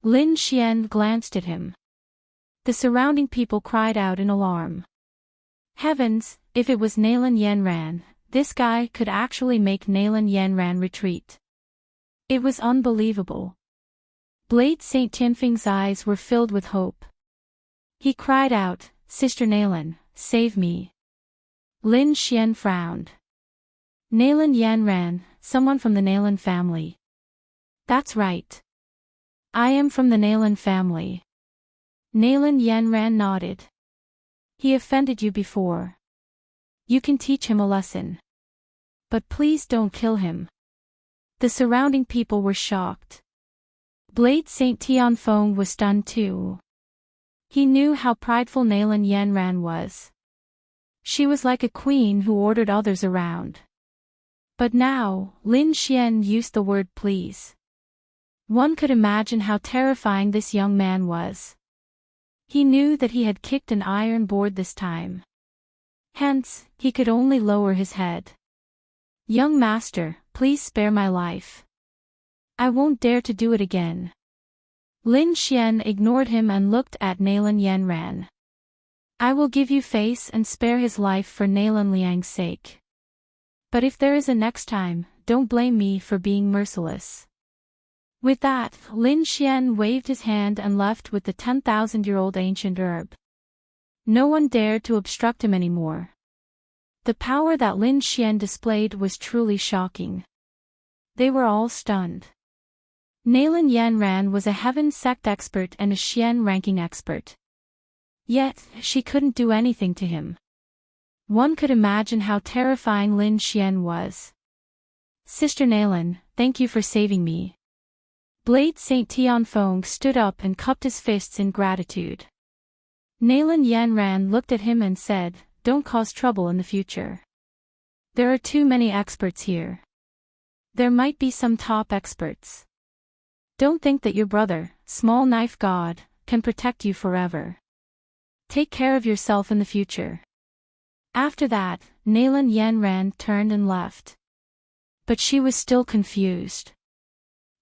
Lin Xian glanced at him. The surrounding people cried out in alarm. Heavens, if it was Nalan Yanran, this guy could actually make Nalan Yanran retreat. It was unbelievable. Blade Saint Tianfeng's eyes were filled with hope. He cried out, Sister Nalan, save me. Lin Xian frowned. Nalan Yanran, someone from the Nalan family. That's right. I am from the Nalan family. Nalan Yanran nodded. He offended you before. You can teach him a lesson. But please don't kill him. The surrounding people were shocked. Blade Saint Tianfeng was stunned too. He knew how prideful Nalan Yanran was. She was like a queen who ordered others around. But now, Lin Xian used the word please. One could imagine how terrifying this young man was. He knew that he had kicked an iron board this time. Hence, he could only lower his head. Young master, please spare my life. I won't dare to do it again. Lin Xian ignored him and looked at Nalan Yanran. I will give you face and spare his life for Nalan Liang's sake. But if there is a next time, don't blame me for being merciless. With that, Lin Xian waved his hand and left with the 10,000-year-old ancient herb. No one dared to obstruct him anymore. The power that Lin Xian displayed was truly shocking. They were all stunned. Nalan Yanran was a Heaven Sect expert and a Xian ranking expert. Yet, she couldn't do anything to him. One could imagine how terrifying Lin Xian was. Sister Nalan, thank you for saving me. Blade Saint Tianfeng stood up and cupped his fists in gratitude. Nalan Yanran looked at him and said, don't cause trouble in the future. There are too many experts here. There might be some top experts. Don't think that your brother, Small Knife God, can protect you forever. Take care of yourself in the future. After that, Nalan Yanran turned and left. But she was still confused.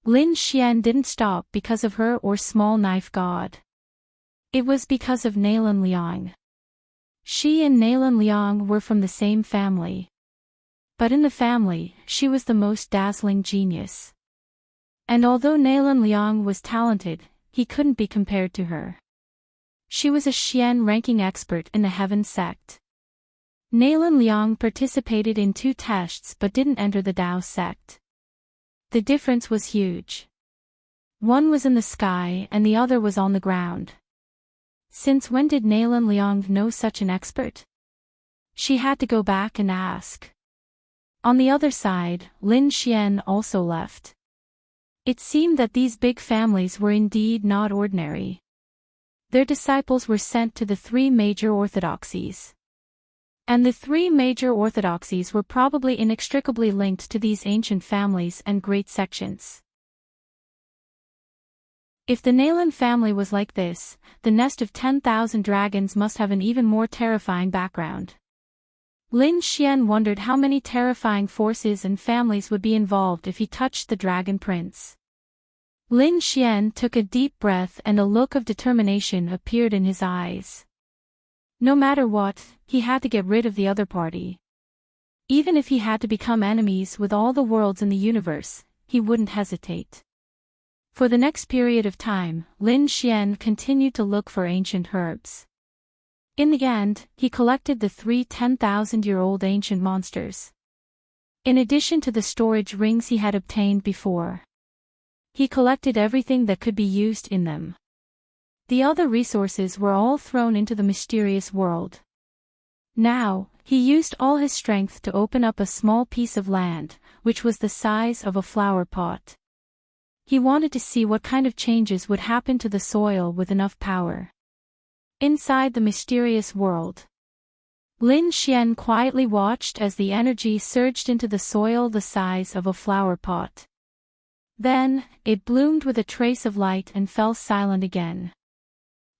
Lin Xian didn't stop because of her or Small Knife God. It was because of Nalan Liang. She and Nalan Liang were from the same family. But in the family, she was the most dazzling genius. And although Nalan Liang was talented, he couldn't be compared to her. She was a Xian ranking expert in the Heaven sect. Nalan Liang participated in 2 tests but didn't enter the Dao sect. The difference was huge. One was in the sky and the other was on the ground. Since when did Nalan Liang know such an expert? She had to go back and ask. On the other side, Lin Xian also left. It seemed that these big families were indeed not ordinary. Their disciples were sent to the 3 major orthodoxies. And the 3 major orthodoxies were probably inextricably linked to these ancient families and great sections. If the Nalan family was like this, the nest of 10,000 dragons must have an even more terrifying background. Lin Xian wondered how many terrifying forces and families would be involved if he touched the Dragon Prince. Lin Xian took a deep breath and a look of determination appeared in his eyes. No matter what, he had to get rid of the other party. Even if he had to become enemies with all the worlds in the universe, he wouldn't hesitate. For the next period of time, Lin Xian continued to look for ancient herbs. In the end, he collected the 3 10,000-year-old ancient monsters. In addition to the storage rings he had obtained before, he collected everything that could be used in them. The other resources were all thrown into the mysterious world. Now, he used all his strength to open up a small piece of land, which was the size of a flower pot. He wanted to see what kind of changes would happen to the soil with enough power. Inside the mysterious world, Lin Xian quietly watched as the energy surged into the soil the size of a flower pot. Then, it bloomed with a trace of light and fell silent again.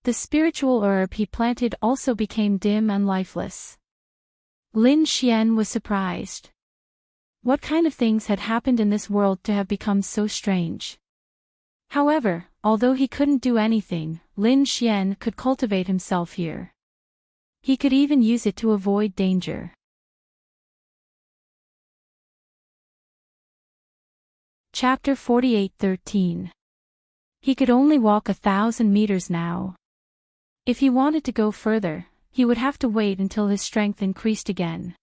The spiritual herb he planted also became dim and lifeless. Lin Xian was surprised. What kind of things had happened in this world to have become so strange? However, although he couldn't do anything, Lin Xian could cultivate himself here. He could even use it to avoid danger. Chapter 48:13. He could only walk 1,000 meters now. If he wanted to go further, he would have to wait until his strength increased again.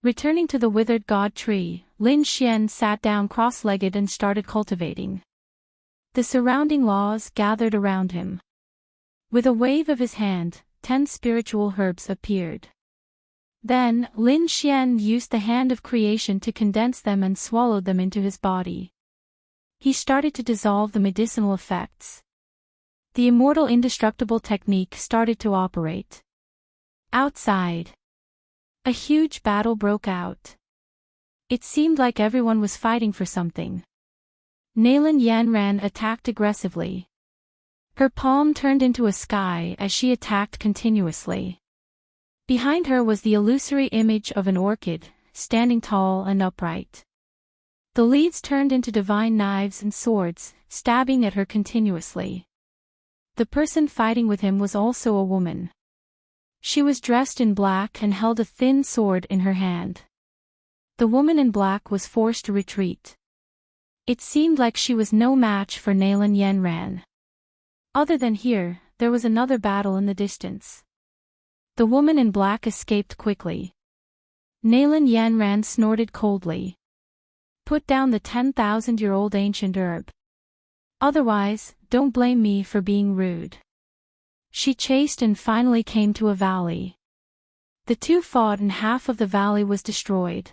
Returning to the withered god tree, Lin Xian sat down cross-legged and started cultivating. The surrounding laws gathered around him. With a wave of his hand, 10 spiritual herbs appeared. Then, Lin Xian used the hand of creation to condense them and swallowed them into his body. He started to dissolve the medicinal effects. The immortal indestructible technique started to operate. Outside, a huge battle broke out. It seemed like everyone was fighting for something. Nalan Yanran attacked aggressively. Her palm turned into a sky as she attacked continuously. Behind her was the illusory image of an orchid, standing tall and upright. The leaves turned into divine knives and swords, stabbing at her continuously. The person fighting with him was also a woman. She was dressed in black and held a thin sword in her hand. The woman in black was forced to retreat. It seemed like she was no match for Nalan Yanran. Other than here, there was another battle in the distance. The woman in black escaped quickly. Nalan Yanran snorted coldly. Put down the 10,000-year-old ancient herb. Otherwise, don't blame me for being rude. She chased and finally came to a valley. The two fought and half of the valley was destroyed.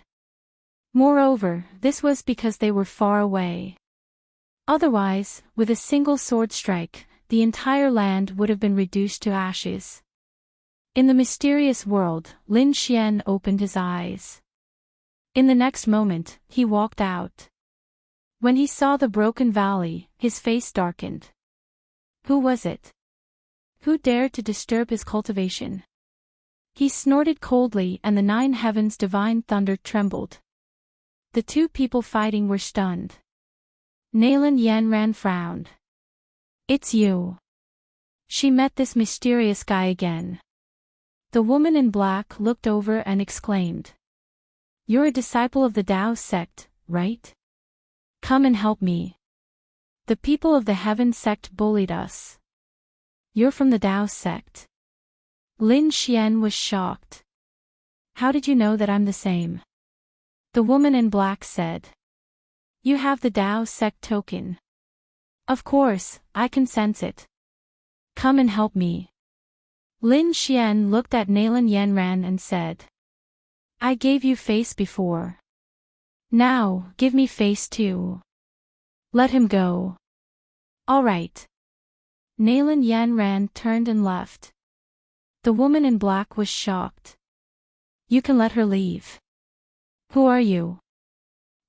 Moreover, this was because they were far away. Otherwise, with a single sword strike, the entire land would have been reduced to ashes. In the mysterious world, Lin Xian opened his eyes. In the next moment, he walked out. When he saw the broken valley, his face darkened. Who was it? Who dared to disturb his cultivation? He snorted coldly and the 9 heavens' divine thunder trembled. The two people fighting were stunned. Nalan Yanran frowned. It's you. She met this mysterious guy again. The woman in black looked over and exclaimed. You're a disciple of the Tao sect, right? Come and help me. The people of the Heaven sect bullied us. You're from the Tao sect. Lin Xian was shocked. How did you know that I'm the same? The woman in black said. You have the Tao sect token. Of course, I can sense it. Come and help me. Lin Xian looked at Nalan Yanran and said. I gave you face before. Now, give me face too. Let him go. All right. Nalan Yanran turned and left. The woman in black was shocked. You can let her leave. Who are you?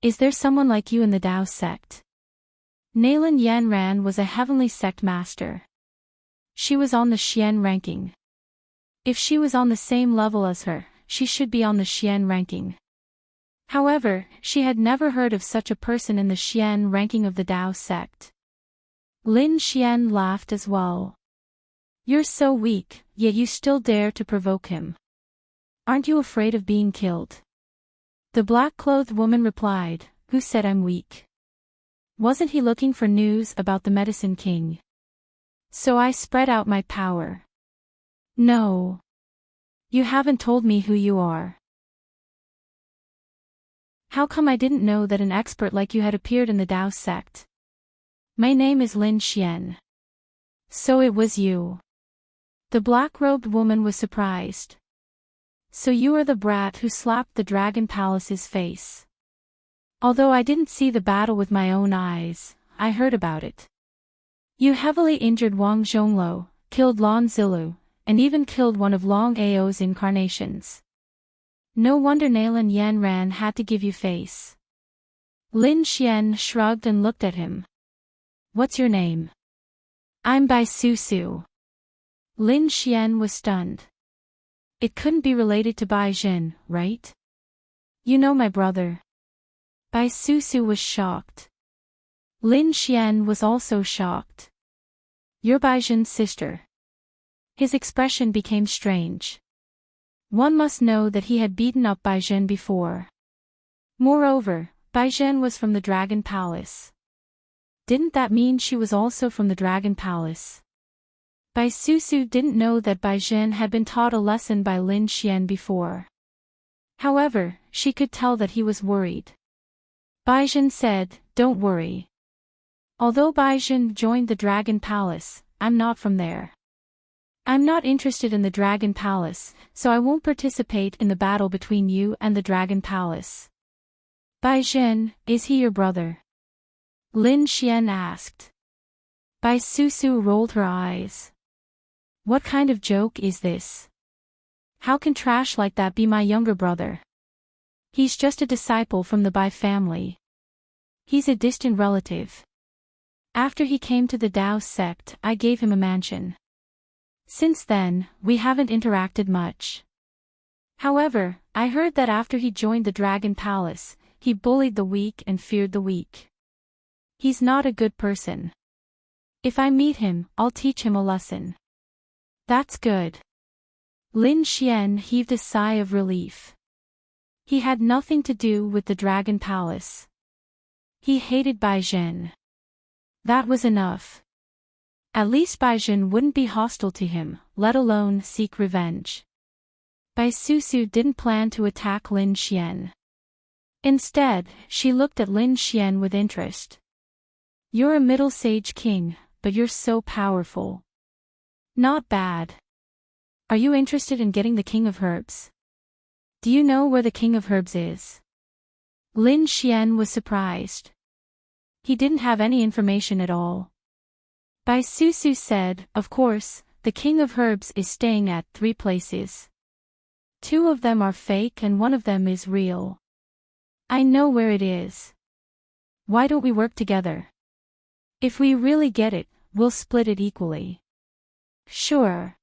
Is there someone like you in the Tao sect? Nalan Yanran was a heavenly sect master. She was on the Xian ranking. If she was on the same level as her, she should be on the Xian ranking. However, she had never heard of such a person in the Xian ranking of the Tao sect. Lin Xian laughed as well. You're so weak, yet you still dare to provoke him. Aren't you afraid of being killed? The black-clothed woman replied, Who said I'm weak? Wasn't he looking for news about the Medicine King? So I spread out my power. No. You haven't told me who you are. How come I didn't know that an expert like you had appeared in the Tao sect? My name is Lin Xian. So it was you. The black-robed woman was surprised. So you are the brat who slapped the Dragon Palace's face. Although I didn't see the battle with my own eyes, I heard about it. You heavily injured Wang Zhongluo, killed Lan Zilu, and even killed one of Long Ao's incarnations. No wonder Nalan Yanran had to give you face. Lin Xian shrugged and looked at him. What's your name? I'm Bai Su. Lin Xian was stunned. It couldn't be related to Bai Zhen, right? You know my brother. Bai Su was shocked. Lin Xian was also shocked. You're Bai Zhen's sister. His expression became strange. One must know that he had beaten up Bai Zhen before. Moreover, Bai Zhen was from the Dragon Palace. Didn't that mean she was also from the Dragon Palace? Bai Su didn't know that Bai Zhen had been taught a lesson by Lin Xian before. However, she could tell that he was worried. Bai Zhen said, Don't worry. Although Bai Zhen joined the Dragon Palace, I'm not from there. I'm not interested in the Dragon Palace, so I won't participate in the battle between you and the Dragon Palace. Bai Zhen, is he your brother? Lin Xian asked. Bai Su rolled her eyes. What kind of joke is this? How can trash like that be my younger brother? He's just a disciple from the Bai family. He's a distant relative. After he came to the Tao sect, I gave him a mansion. Since then, we haven't interacted much. However, I heard that after he joined the Dragon Palace, he bullied the weak and feared the weak. He's not a good person. If I meet him, I'll teach him a lesson. That's good. Lin Xian heaved a sigh of relief. He had nothing to do with the Dragon Palace. He hated Bai Zhen. That was enough. At least Bai Zhen wouldn't be hostile to him, let alone seek revenge. Bai Su didn't plan to attack Lin Xian. Instead, she looked at Lin Xian with interest. You're a middle sage king, but you're so powerful. Not bad. Are you interested in getting the King of Herbs? Do you know where the King of Herbs is? Lin Xian was surprised. He didn't have any information at all. Bai Su said, Of course, the King of Herbs is staying at 3 places. 2 of them are fake and 1 of them is real. I know where it is. Why don't we work together? If we really get it, we'll split it equally. Sure.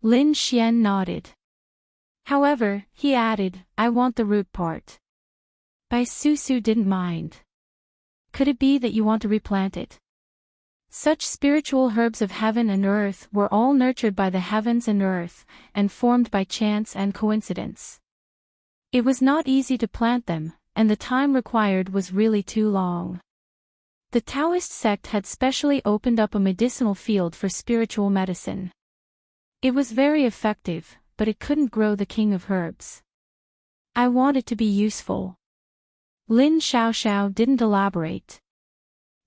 Lin Xian nodded. However, he added, I want the root part. Bai Su didn't mind. Could it be that you want to replant it? Such spiritual herbs of heaven and earth were all nurtured by the heavens and earth, and formed by chance and coincidence. It was not easy to plant them, and the time required was really too long. The Taoist sect had specially opened up a medicinal field for spiritual medicine. It was very effective, but it couldn't grow the king of herbs. I want it to be useful. Lin Xiaoxiao didn't elaborate.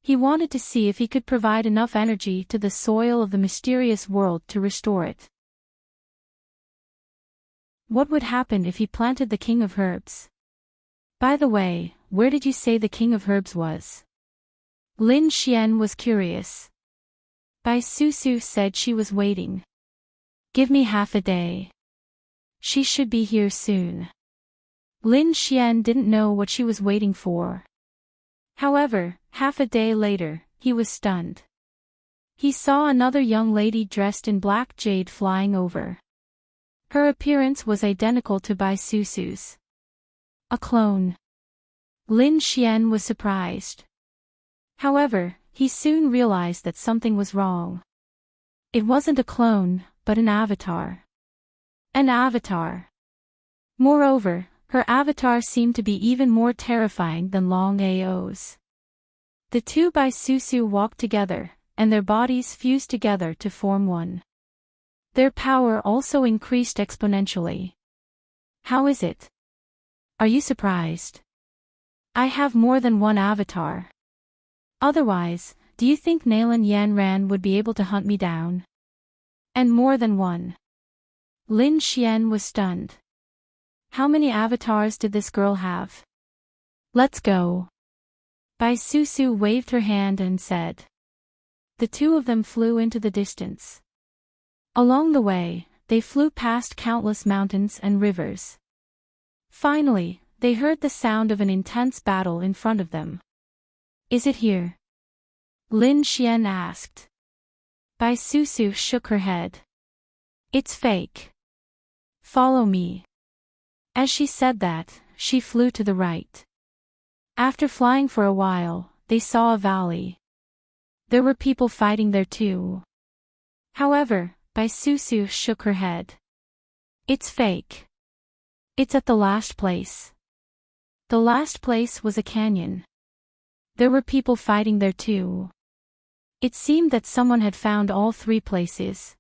He wanted to see if he could provide enough energy to the soil of the mysterious world to restore it. What would happen if he planted the king of herbs? By the way, where did you say the king of herbs was? Lin Xian was curious. Bai Susu said she was waiting. Give me half a day. She should be here soon. Lin Xian didn't know what she was waiting for. However, half a day later, he was stunned. He saw another young lady dressed in black jade flying over. Her appearance was identical to Bai Susu's. A clone. Lin Xian was surprised. However, he soon realized that something was wrong. It wasn't a clone, but an avatar. An avatar. Moreover, her avatar seemed to be even more terrifying than Long Ao's. The two Bai Susu walked together, and their bodies fused together to form one. Their power also increased exponentially. How is it? Are you surprised? I have more than one avatar. Otherwise, do you think Nalan Yanran would be able to hunt me down? And more than one. Lin Xian was stunned. How many avatars did this girl have? Let's go. Bai Susu waved her hand and said. The two of them flew into the distance. Along the way, they flew past countless mountains and rivers. Finally, they heard the sound of an intense battle in front of them. Is it here? Lin Xian asked. Bai Susu shook her head. It's fake. Follow me. As she said that, she flew to the right. After flying for a while, they saw a valley. There were people fighting there too. However, Bai Susu shook her head. It's fake. It's at the last place. The last place was a canyon. There were people fighting there too. It seemed that someone had found all three places.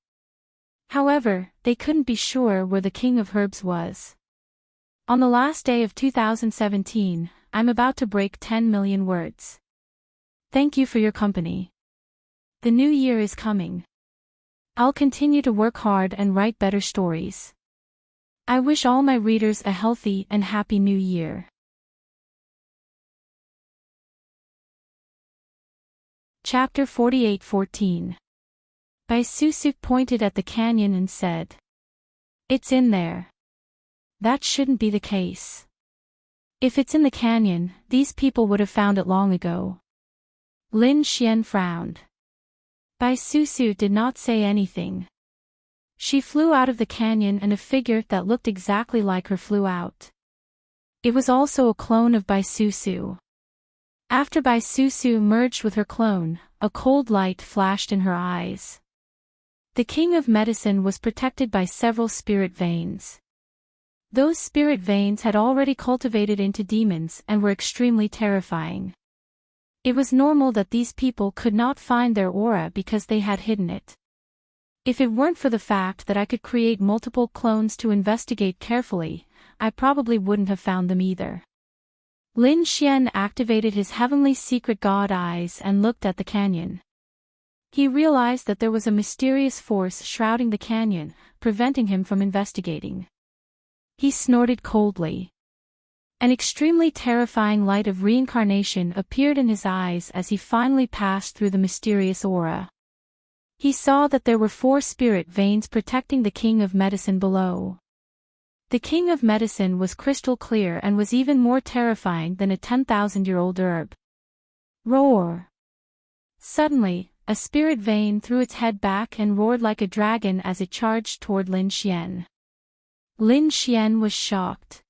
However, they couldn't be sure where the king of herbs was. On the last day of 2017, I'm about to break 10 million words. Thank you for your company. The new year is coming. I'll continue to work hard and write better stories. I wish all my readers a healthy and happy new year. Chapter 48:14. Bai Susu pointed at the canyon and said. It's in there. That shouldn't be the case. If it's in the canyon, these people would have found it long ago. Lin Xian frowned. Bai Susu did not say anything. She flew out of the canyon and a figure that looked exactly like her flew out. It was also a clone of Bai Susu. After Bai Susu merged with her clone, a cold light flashed in her eyes. The king of medicine was protected by several spirit veins. Those spirit veins had already cultivated into demons and were extremely terrifying. It was normal that these people could not find their aura because they had hidden it. If it weren't for the fact that I could create multiple clones to investigate carefully, I probably wouldn't have found them either. Lin Xian activated his heavenly secret god eyes and looked at the canyon. He realized that there was a mysterious force shrouding the canyon, preventing him from investigating. He snorted coldly. An extremely terrifying light of reincarnation appeared in his eyes as he finally passed through the mysterious aura. He saw that there were 4 spirit veins protecting the king of medicine below. The king of medicine was crystal clear and was even more terrifying than a 10,000-year-old herb. Roar! Suddenly, a spirit vein threw its head back and roared like a dragon as it charged toward Lin Xian. Lin Xian was shocked.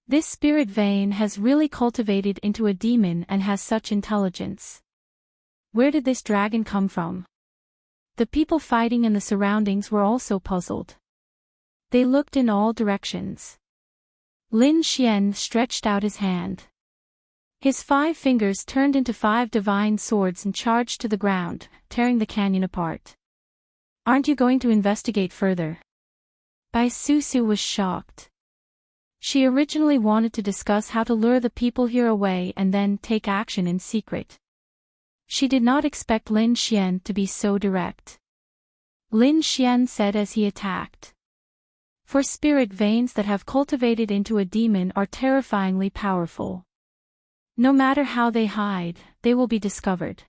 This spirit vein has really cultivated into a demon and has such intelligence. Where did this dragon come from? The people fighting in the surroundings were also puzzled. They looked in all directions. Lin Xian stretched out his hand. His 5 fingers turned into 5 divine swords and charged to the ground, tearing the canyon apart. Aren't you going to investigate further? Bai Susu was shocked. She originally wanted to discuss how to lure the people here away and then take action in secret. She did not expect Lin Xian to be so direct. Lin Xian said as he attacked. For spirit veins that have cultivated into a demon are terrifyingly powerful. No matter how they hide, they will be discovered.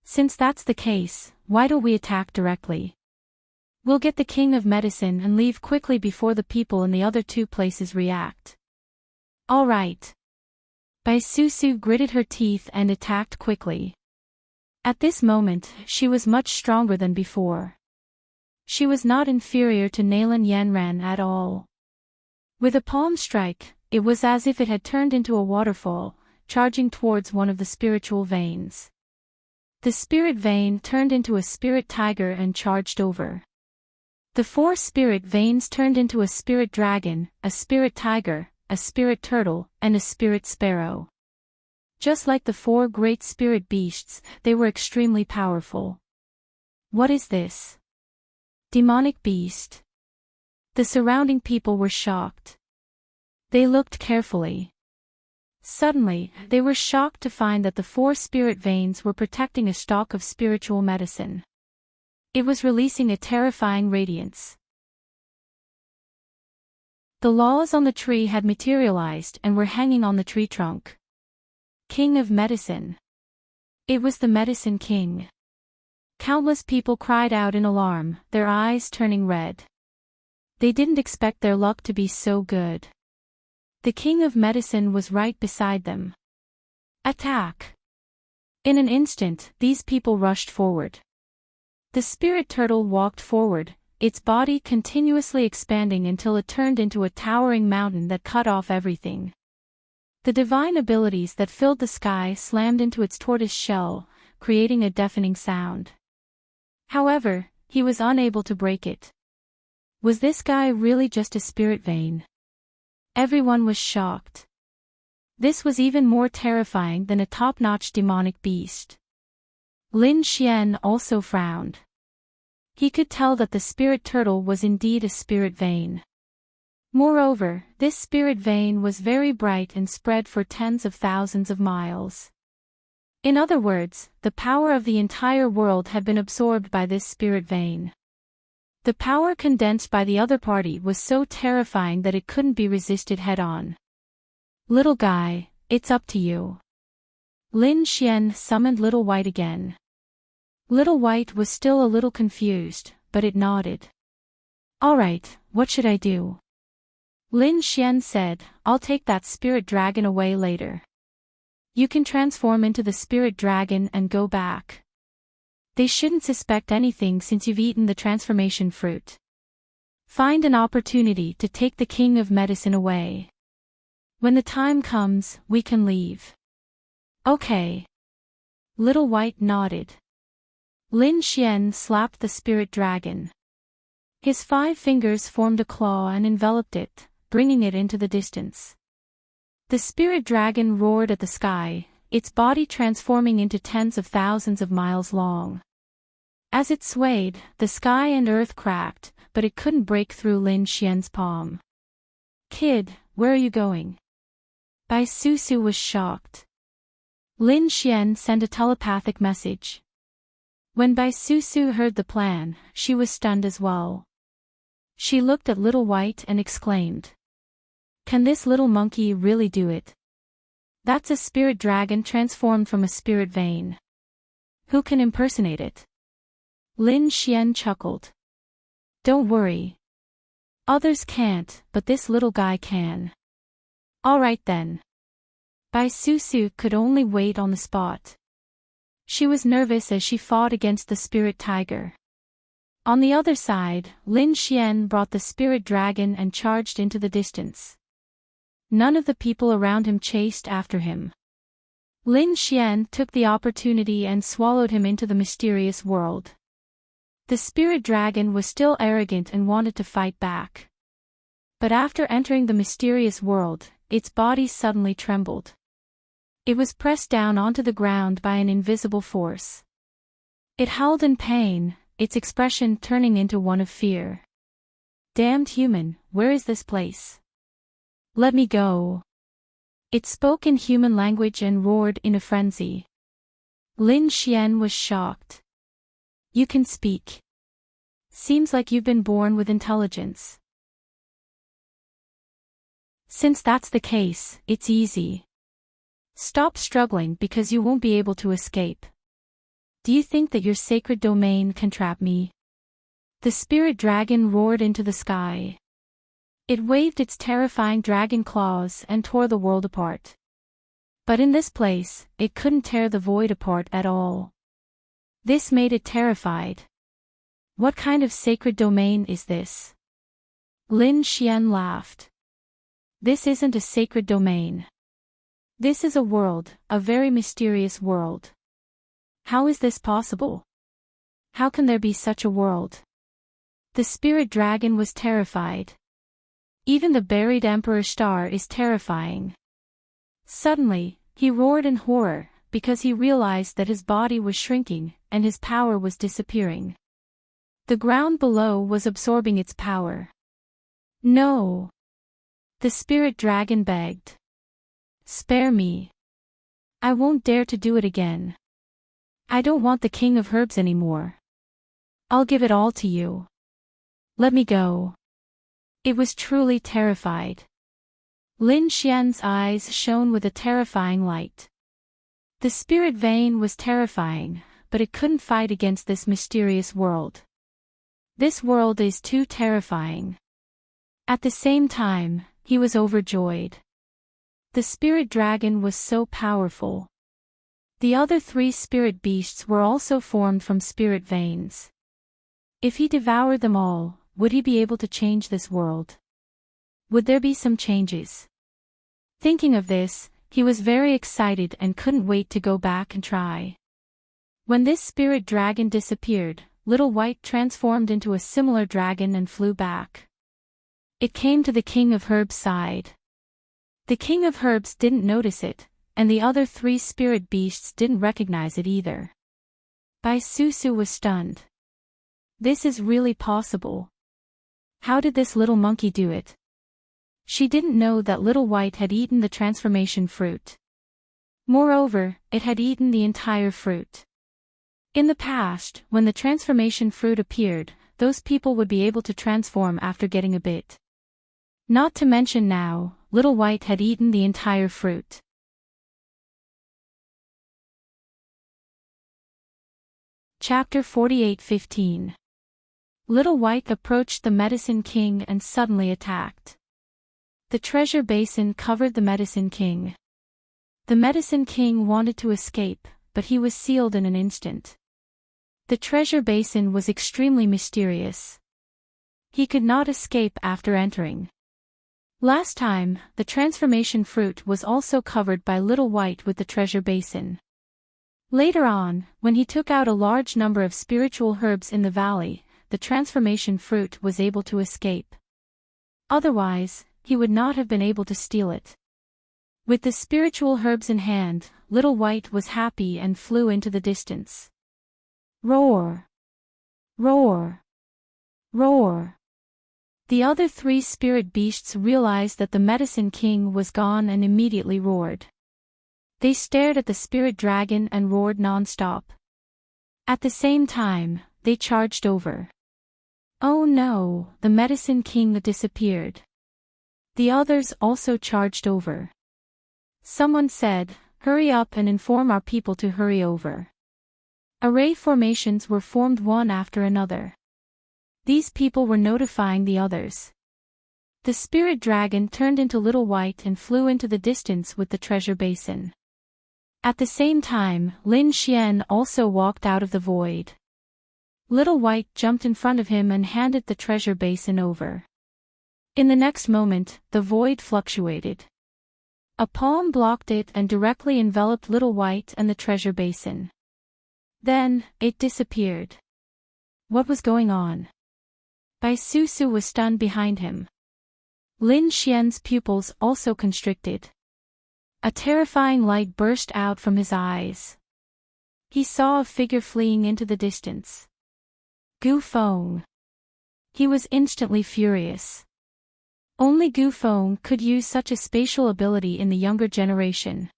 Since that's the case, why don't we attack directly? We'll get the King of Medicine and leave quickly before the people in the other 2 places react. All right. Bai Susu gritted her teeth and attacked quickly. At this moment, she was much stronger than before. She was not inferior to Nalan Yanran at all. With a palm strike, it was as if it had turned into a waterfall, charging towards one of the spiritual veins. The spirit vein turned into a spirit tiger and charged over. The 4 spirit veins turned into a spirit dragon, a spirit tiger, a spirit turtle, and a spirit sparrow. Just like the 4 great spirit beasts, they were extremely powerful. What is this? Demonic beast. The surrounding people were shocked. They looked carefully. Suddenly, they were shocked to find that the 4 spirit veins were protecting a stalk of spiritual medicine. It was releasing a terrifying radiance. The laws on the tree had materialized and were hanging on the tree trunk. King of Medicine. It was the Medicine King. Countless people cried out in alarm, their eyes turning red. They didn't expect their luck to be so good. The King of Medicine was right beside them. Attack! In an instant, these people rushed forward. The spirit turtle walked forward, its body continuously expanding until it turned into a towering mountain that cut off everything. The divine abilities that filled the sky slammed into its tortoise shell, creating a deafening sound. However, he was unable to break it. Was this guy really just a spirit vein? Everyone was shocked. This was even more terrifying than a top-notch demonic beast. Lin Xian also frowned. He could tell that the spirit turtle was indeed a spirit vein. Moreover, this spirit vein was very bright and spread for tens of thousands of miles. In other words, the power of the entire world had been absorbed by this spirit vein. The power condensed by the other party was so terrifying that it couldn't be resisted head-on. Little guy, it's up to you. Lin Xian summoned Little White again. Little White was still a little confused, but it nodded. All right, what should I do? Lin Xian said, I'll take that spirit dragon away later. You can transform into the spirit dragon and go back. They shouldn't suspect anything since you've eaten the transformation fruit. Find an opportunity to take the King of Medicine away. When the time comes, we can leave. Okay. Little White nodded. Lin Xian slapped the spirit dragon. His 5 fingers formed a claw and enveloped it, bringing it into the distance. The spirit dragon roared at the sky, its body transforming into tens of thousands of miles long. As it swayed, the sky and earth cracked, but it couldn't break through Lin Xian's palm. Kid, where are you going? Bai Susu was shocked. Lin Xian sent a telepathic message. When Bai Susu heard the plan, she was stunned as well. She looked at Little White and exclaimed. Can this little monkey really do it? That's a spirit dragon transformed from a spirit vein. Who can impersonate it? Lin Xian chuckled. Don't worry. Others can't, but this little guy can. All right then. Bai Susu could only wait on the spot. She was nervous as she fought against the spirit tiger. On the other side, Lin Xian brought the spirit dragon and charged into the distance. None of the people around him chased after him. Lin Xian took the opportunity and swallowed him into the mysterious world. The spirit dragon was still arrogant and wanted to fight back. But after entering the mysterious world, its body suddenly trembled. It was pressed down onto the ground by an invisible force. It howled in pain, its expression turning into one of fear. "Damned human, where is this place? Let me go." It spoke in human language and roared in a frenzy. Lin Xian was shocked. "You can speak. Seems like you've been born with intelligence. Since that's the case, it's easy. Stop struggling because you won't be able to escape. Do you think that your sacred domain can trap me?" The spirit dragon roared into the sky. It waved its terrifying dragon claws and tore the world apart. But in this place, it couldn't tear the void apart at all. This made it terrified. "What kind of sacred domain is this?" Lin Xian laughed. "This isn't a sacred domain. This is a world, a very mysterious world." "How is this possible? How can there be such a world?" The spirit dragon was terrified. Even the buried Emperor Star is terrifying. Suddenly, he roared in horror, because he realized that his body was shrinking, and his power was disappearing. The ground below was absorbing its power. "No!" The spirit dragon begged. "Spare me. I won't dare to do it again. I don't want the King of Herbs anymore. I'll give it all to you. Let me go." It was truly terrified. Lin Xian's eyes shone with a terrifying light. The spirit vein was terrifying, but it couldn't fight against this mysterious world. This world is too terrifying. At the same time, he was overjoyed. The spirit dragon was so powerful. The other 3 spirit beasts were also formed from spirit veins. If he devoured them all, would he be able to change this world? Would there be some changes? Thinking of this, he was very excited and couldn't wait to go back and try. When this spirit dragon disappeared, Little White transformed into a similar dragon and flew back. It came to the King of Herbs' side. The King of Herbs didn't notice it, and the other 3 spirit beasts didn't recognize it either. Bai Susu was stunned. This is really possible. How did this little monkey do it? She didn't know that Little White had eaten the transformation fruit. Moreover, it had eaten the entire fruit. In the past, when the transformation fruit appeared, those people would be able to transform after getting a bit. Not to mention now, Little White had eaten the entire fruit. Chapter 48:15. Little White approached the Medicine King and suddenly attacked. The treasure basin covered the Medicine King. The Medicine King wanted to escape, but he was sealed in an instant. The treasure basin was extremely mysterious. He could not escape after entering. Last time, the transformation fruit was also covered by Little White with the treasure basin. Later on, when he took out a large number of spiritual herbs in the valley, the transformation fruit was able to escape. Otherwise, he would not have been able to steal it. With the spiritual herbs in hand, Little White was happy and flew into the distance. Roar! Roar! Roar! The other 3 spirit beasts realized that the Medicine King was gone and immediately roared. They stared at the spirit dragon and roared non-stop. At the same time, they charged over. Oh no, the Medicine King disappeared. The others also charged over. Someone said, "Hurry up and inform our people to hurry over." Array formations were formed one after another. These people were notifying the others. The spirit dragon turned into Little White and flew into the distance with the treasure basin. At the same time, Lin Xian also walked out of the void. Little White jumped in front of him and handed the treasure basin over. In the next moment, the void fluctuated. A palm blocked it and directly enveloped Little White and the treasure basin. Then, it disappeared. What was going on? Bai Susu was stunned behind him. Lin Xian's pupils also constricted. A terrifying light burst out from his eyes. He saw a figure fleeing into the distance. Gu Feng. He was instantly furious. Only Gu Feng could use such a spatial ability in the younger generation.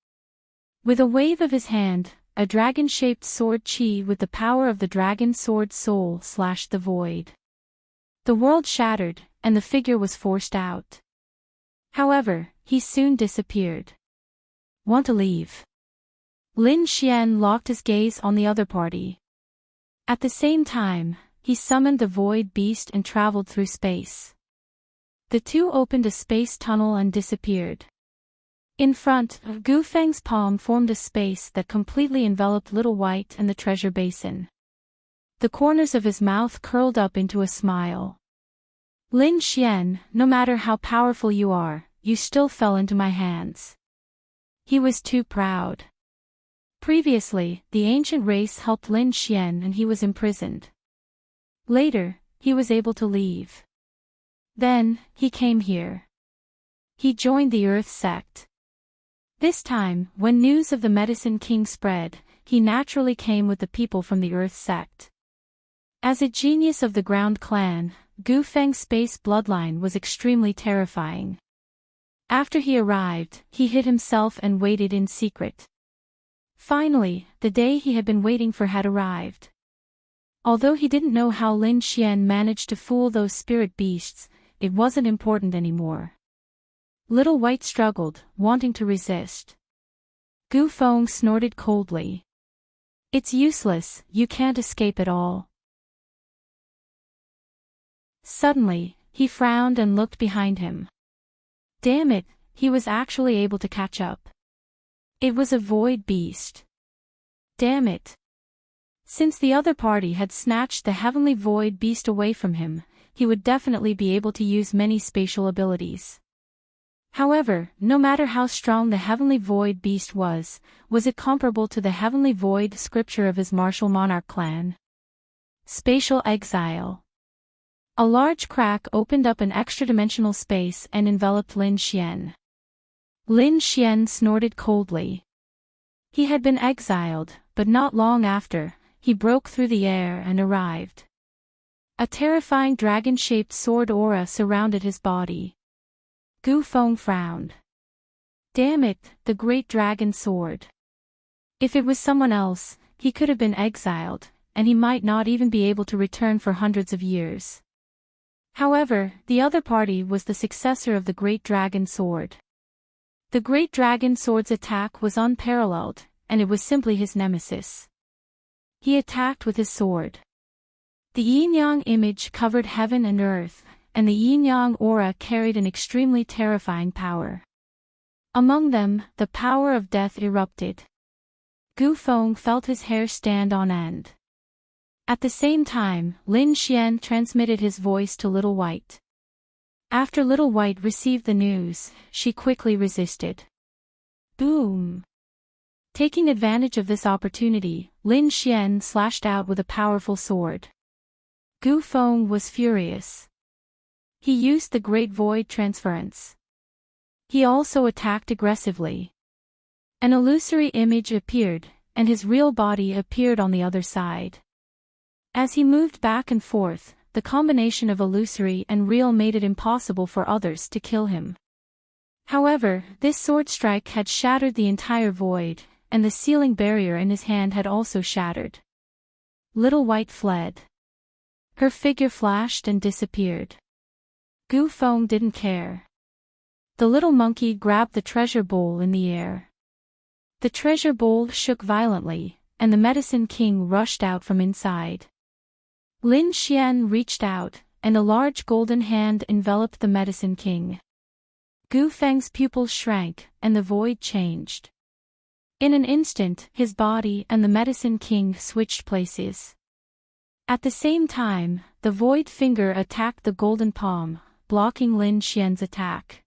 With a wave of his hand, a dragon-shaped sword Qi with the power of the dragon sword soul slashed the void. The world shattered, and the figure was forced out. However, he soon disappeared. Want to leave? Lin Xian locked his gaze on the other party. At the same time, he summoned the void beast and traveled through space. The two opened a space tunnel and disappeared. In front, Gu Feng's palm formed a space that completely enveloped Little White and the treasure basin. The corners of his mouth curled up into a smile. Lin Xian, no matter how powerful you are, you still fell into my hands. He was too proud. Previously, the ancient race helped Lin Xian and he was imprisoned. Later, he was able to leave. Then, he came here. He joined the Earth sect. This time, when news of the Medicine King spread, he naturally came with the people from the Earth sect. As a genius of the Ground Clan, Gu Feng's space bloodline was extremely terrifying. After he arrived, he hid himself and waited in secret. Finally, the day he had been waiting for had arrived. Although he didn't know how Lin Xian managed to fool those spirit beasts, it wasn't important anymore. Little White struggled, wanting to resist. Gu Feng snorted coldly. It's useless, you can't escape at all. Suddenly, he frowned and looked behind him. Damn it, he was actually able to catch up. It was a void beast. Damn it. Since the other party had snatched the heavenly void beast away from him, he would definitely be able to use many spatial abilities. However, no matter how strong the heavenly void beast was it comparable to the heavenly void scripture of his martial monarch clan? Spatial exile. A large crack opened up an extra-dimensional space and enveloped Lin Xian. Lin Xian snorted coldly. He had been exiled, but not long after, he broke through the air and arrived. A terrifying dragon-shaped sword aura surrounded his body. Gu Feng frowned. Damn it, the great dragon sword. If it was someone else, he could have been exiled, and he might not even be able to return for hundreds of years. However, the other party was the successor of the great dragon sword. The great dragon sword's attack was unparalleled, and it was simply his nemesis. He attacked with his sword. The yin-yang image covered heaven and earth, and the yin-yang aura carried an extremely terrifying power. Among them, the power of death erupted. Gu Feng felt his hair stand on end. At the same time, Lin Xian transmitted his voice to Little White. After Little White received the news, she quickly resisted. Boom! Taking advantage of this opportunity, Lin Xian slashed out with a powerful sword. Gu Feng was furious. He used the Great Void Transference. He also attacked aggressively. An illusory image appeared, and his real body appeared on the other side. As he moved back and forth, the combination of illusory and real made it impossible for others to kill him. However, this sword strike had shattered the entire void, and the ceiling barrier in his hand had also shattered. Little White fled. Her figure flashed and disappeared. Gu Feng didn't care. The little monkey grabbed the treasure bowl in the air. The treasure bowl shook violently, and the Medicine King rushed out from inside. Lin Xian reached out, and a large golden hand enveloped the Medicine King. Gu Feng's pupils shrank, and the void changed. In an instant, his body and the Medicine King switched places. At the same time, the void finger attacked the golden palm, blocking Lin Xian's attack.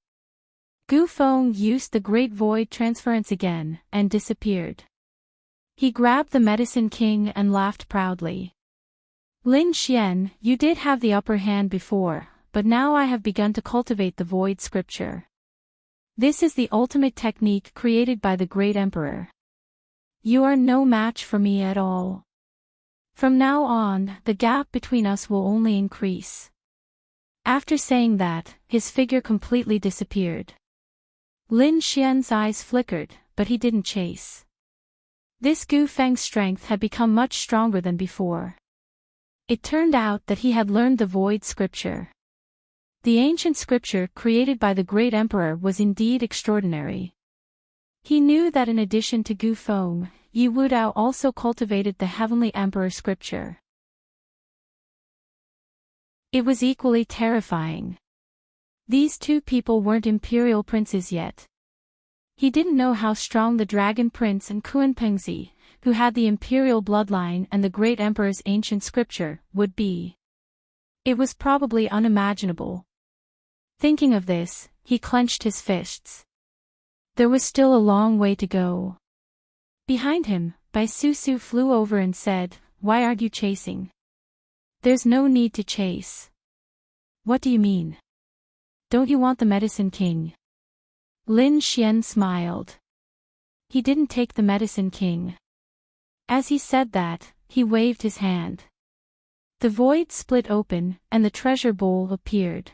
Gu Feng used the Great Void Transference again, and disappeared. He grabbed the Medicine King and laughed proudly. Lin Xian, you did have the upper hand before, but now I have begun to cultivate the void scripture. This is the ultimate technique created by the great emperor. You are no match for me at all. From now on, the gap between us will only increase. After saying that, his figure completely disappeared. Lin Xian's eyes flickered, but he didn't chase. This Gu Feng's strength had become much stronger than before. It turned out that he had learned the void scripture. The ancient scripture created by the great emperor was indeed extraordinary. He knew that in addition to Gu Feng, Yi Wudao also cultivated the heavenly emperor scripture. It was equally terrifying. These two people weren't imperial princes yet. He didn't know how strong the dragon prince and Kunpengzi, who had the imperial bloodline and the great emperor's ancient scripture, would be. It was probably unimaginable. Thinking of this, he clenched his fists. There was still a long way to go. Behind him, Bai Susu flew over and said, "Why aren't you chasing?" "There's no need to chase." "What do you mean? Don't you want the Medicine King?" Lin Xian smiled. He didn't take the Medicine King. As he said that, he waved his hand. The void split open, and the treasure bowl appeared.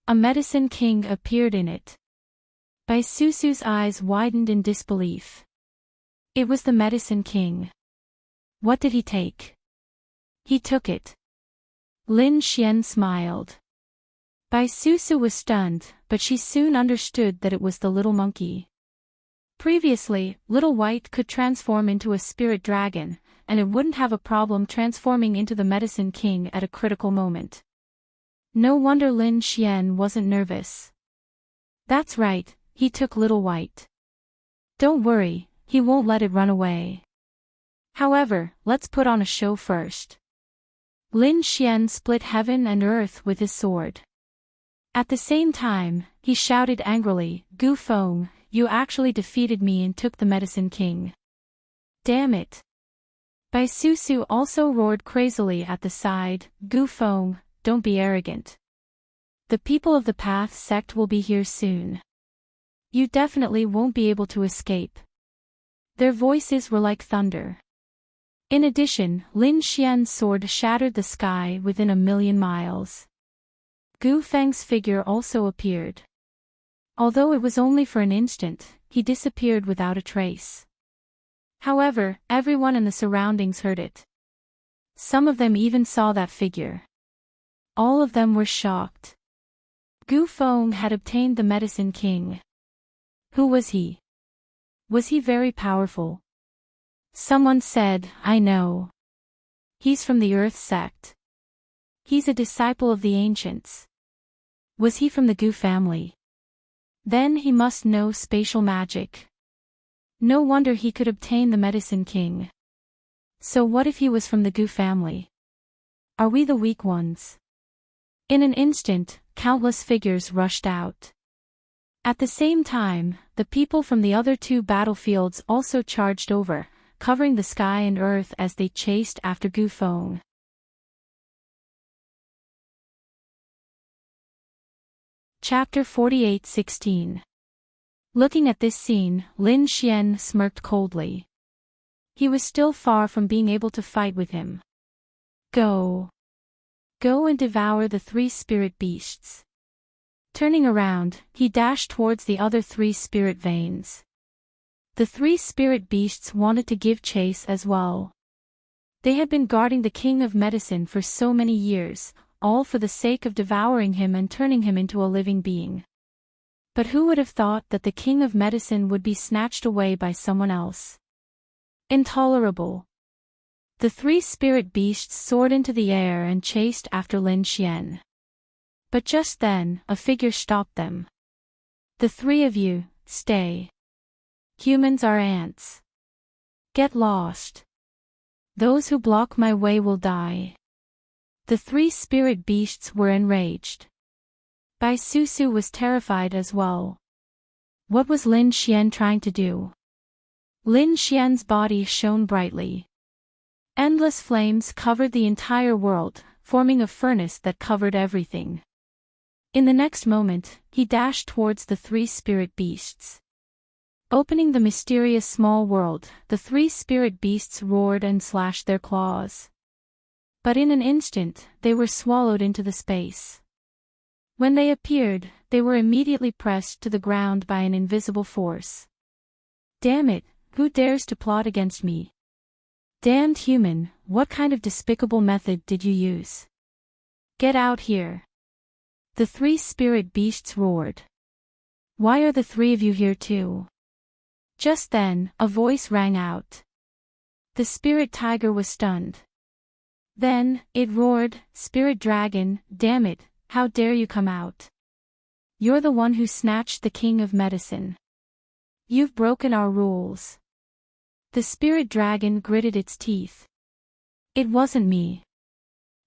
A Medicine King appeared in it. Bai Susu's eyes widened in disbelief. It was the Medicine King. What did he take? He took it. Lin Xian smiled. Bai Susu was stunned, but she soon understood that it was the little monkey. Previously, Little White could transform into a spirit dragon, and it wouldn't have a problem transforming into the Medicine King at a critical moment. No wonder Lin Xian wasn't nervous. That's right, he took Little White. Don't worry, he won't let it run away. However, let's put on a show first. Lin Xian split heaven and earth with his sword. At the same time, he shouted angrily, "Gu Feng, you actually defeated me and took the Medicine King. Damn it." Bai Susu also roared crazily at the side, "Gu Feng, don't be arrogant. The people of the Path sect will be here soon. You definitely won't be able to escape." Their voices were like thunder. In addition, Lin Xian's sword shattered the sky within 1,000,000 miles. Gu Feng's figure also appeared. Although it was only for an instant, he disappeared without a trace. However, everyone in the surroundings heard it. Some of them even saw that figure. All of them were shocked. Gu Feng had obtained the Medicine King. Who was he? Was he very powerful? Someone said, "I know. He's from the Earth sect. He's a disciple of the ancients." Was he from the Gu family? Then he must know spatial magic. No wonder he could obtain the Medicine King. So what if he was from the Gu family? Are we the weak ones? In an instant, countless figures rushed out. At the same time, the people from the other two battlefields also charged over, covering the sky and earth as they chased after Gu Feng. Chapter 48:16. Looking at this scene, Lin Xian smirked coldly. He was still far from being able to fight with him. Go. Go and devour the 3 spirit beasts. Turning around, he dashed towards the other 3 spirit veins. The 3 spirit beasts wanted to give chase as well. They had been guarding the King of Medicine for so many years, all for the sake of devouring him and turning him into a living being. But who would have thought that the King of Medicine would be snatched away by someone else? Intolerable. The 3 spirit beasts soared into the air and chased after Lin Xian. But just then, a figure stopped them. "The 3 of you, stay. Humans are ants. Get lost. Those who block my way will die." The 3 spirit beasts were enraged. Bai Susu was terrified as well. What was Lin Xian trying to do? Lin Xian's body shone brightly. Endless flames covered the entire world, forming a furnace that covered everything. In the next moment, he dashed towards the three spirit beasts. Opening the mysterious small world, the three spirit beasts roared and slashed their claws. But in an instant, they were swallowed into the space. When they appeared, they were immediately pressed to the ground by an invisible force. Damn it, who dares to plot against me? Damned human, what kind of despicable method did you use? Get out here. The three spirit beasts roared. Why are the three of you here too? Just then, a voice rang out. The spirit tiger was stunned. Then, it roared, Spirit dragon, damn it, how dare you come out? You're the one who snatched the king of medicine. You've broken our rules. The spirit dragon gritted its teeth. It wasn't me.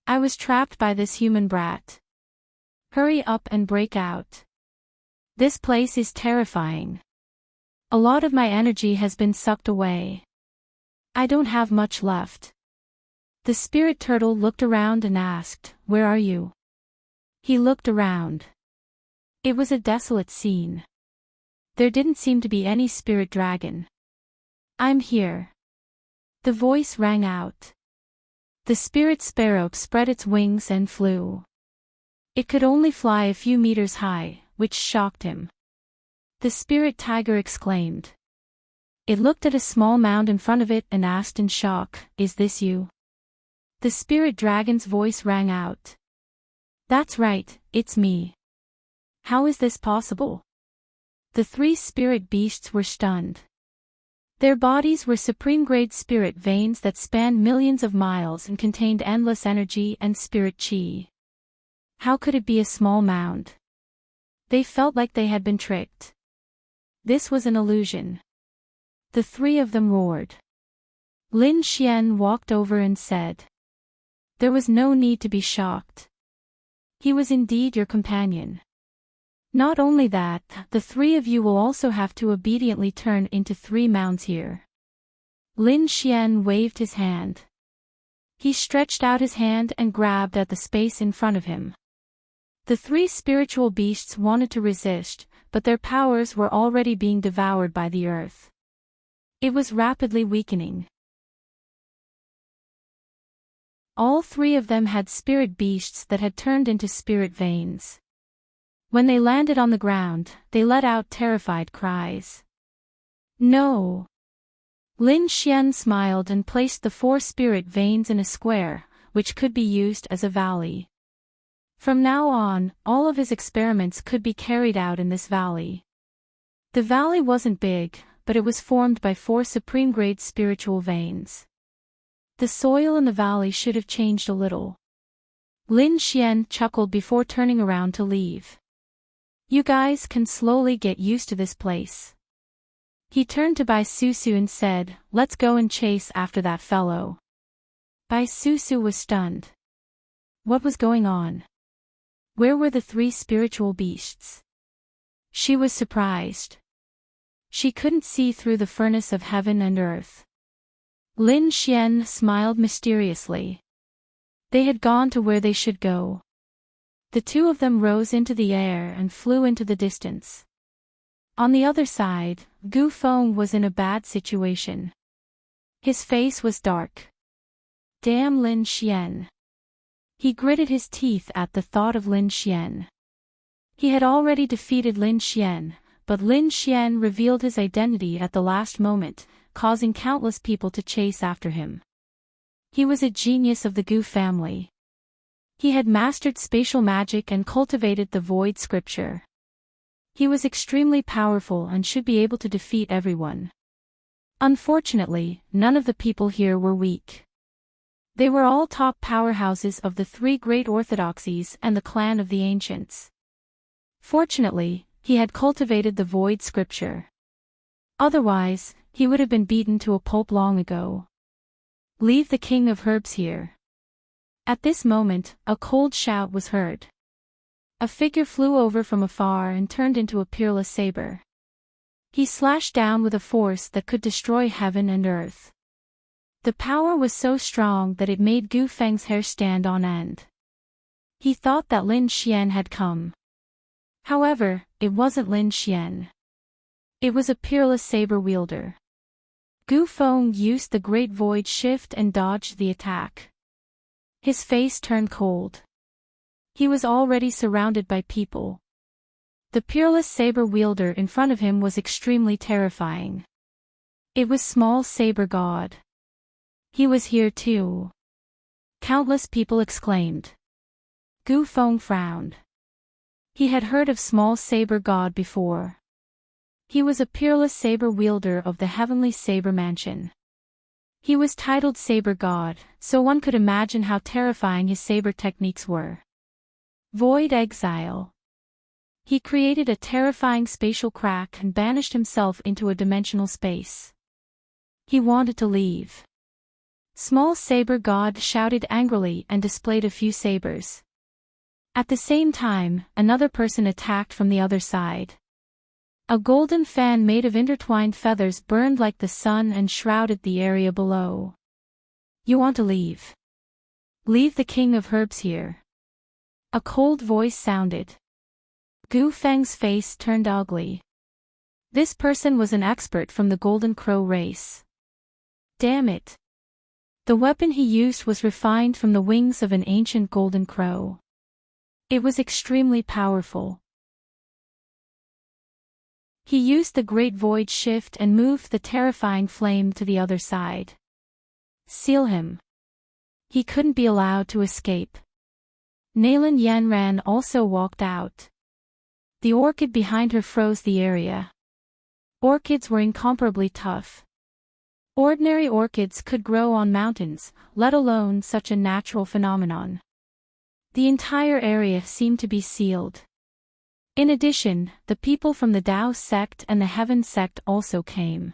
I was trapped by this human brat. Hurry up and break out. This place is terrifying. A lot of my energy has been sucked away. I don't have much left. The spirit turtle looked around and asked, Where are you? He looked around. It was a desolate scene. There didn't seem to be any spirit dragon. I'm here. The voice rang out. The spirit sparrow spread its wings and flew. It could only fly a few meters high, which shocked him. The spirit tiger exclaimed. It looked at a small mound in front of it and asked in shock, Is this you? The spirit dragon's voice rang out. That's right, it's me. How is this possible? The three spirit beasts were stunned. Their bodies were supreme-grade spirit veins that spanned millions of miles and contained endless energy and spirit chi. How could it be a small mound? They felt like they had been tricked. This was an illusion. The three of them roared. Lin Xian walked over and said. There was no need to be shocked. He was indeed your companion. Not only that, the three of you will also have to obediently turn into three mounds here. Lin Xian waved his hand. He stretched out his hand and grabbed at the space in front of him. The three spiritual beasts wanted to resist, but their powers were already being devoured by the earth. It was rapidly weakening. All three of them had spirit beasts that had turned into spirit veins. When they landed on the ground, they let out terrified cries. No! Lin Xian smiled and placed the four spirit veins in a square, which could be used as a valley. From now on, all of his experiments could be carried out in this valley. The valley wasn't big, but it was formed by four supreme-grade spiritual veins. The soil in the valley should have changed a little. Lin Xian chuckled before turning around to leave. You guys can slowly get used to this place. He turned to Bai Susu and said, Let's go and chase after that fellow. Bai Susu was stunned. What was going on? Where were the three spiritual beasts? She was surprised. She couldn't see through the furnace of heaven and earth. Lin Xian smiled mysteriously. They had gone to where they should go. The two of them rose into the air and flew into the distance. On the other side, Gu Feng was in a bad situation. His face was dark. Damn Lin Xian. He gritted his teeth at the thought of Lin Xian. He had already defeated Lin Xian, but Lin Xian revealed his identity at the last moment, causing countless people to chase after him. He was a genius of the Gu family. He had mastered spatial magic and cultivated the void scripture. He was extremely powerful and should be able to defeat everyone. Unfortunately, none of the people here were weak. They were all top powerhouses of the three great orthodoxies and the clan of the ancients. Fortunately, he had cultivated the void scripture. Otherwise, he would have been beaten to a pulp long ago. Leave the king of herbs here. At this moment, a cold shout was heard. A figure flew over from afar and turned into a peerless saber. He slashed down with a force that could destroy heaven and earth. The power was so strong that it made Gu Feng's hair stand on end. He thought that Lin Xian had come. However, it wasn't Lin Xian. It was a peerless saber wielder. Gu Feng used the Great Void Shift and dodged the attack. His face turned cold. He was already surrounded by people. The peerless saber wielder in front of him was extremely terrifying. It was Small Saber God. He was here too. Countless people exclaimed. Gu Feng frowned. He had heard of Small Saber God before. He was a peerless saber wielder of the Heavenly Saber Mansion. He was titled Saber God, so one could imagine how terrifying his saber techniques were. Void Exile. He created a terrifying spatial crack and banished himself into a dimensional space. He wanted to leave. Small Saber God shouted angrily and displayed a few sabers. At the same time, another person attacked from the other side. A golden fan made of intertwined feathers burned like the sun and shrouded the area below. You want to leave? Leave the King of Herbs here. A cold voice sounded. Gu Feng's face turned ugly. This person was an expert from the Golden Crow race. Damn it. The weapon he used was refined from the wings of an ancient golden crow. It was extremely powerful. He used the Great Void Shift and moved the terrifying flame to the other side. Seal him. He couldn't be allowed to escape. Nalan Yanran also walked out. The orchid behind her froze the area. Orchids were incomparably tough. Ordinary orchids could grow on mountains, let alone such a natural phenomenon. The entire area seemed to be sealed. In addition, the people from the Tao sect and the Heaven sect also came.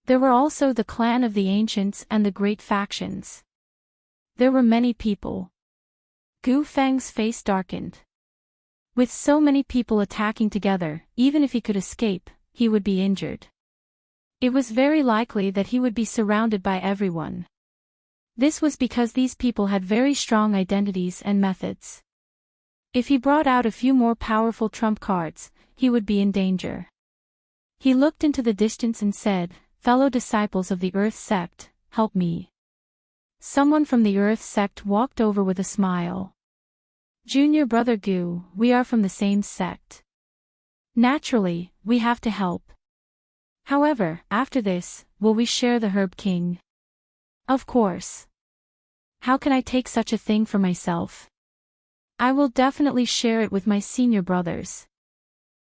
There were also the clan of the Ancients and the great factions. There were many people. Gu Feng's face darkened. With so many people attacking together, even if he could escape, he would be injured. It was very likely that he would be surrounded by everyone. This was because these people had very strong identities and methods. If he brought out a few more powerful trump cards, he would be in danger. He looked into the distance and said, "Fellow disciples of the Earth sect, help me." Someone from the Earth sect walked over with a smile. "Junior brother Gu, we are from the same sect. Naturally, we have to help. However, after this, will we share the Herb King?" "Of course. How can I take such a thing for myself? I will definitely share it with my senior brothers."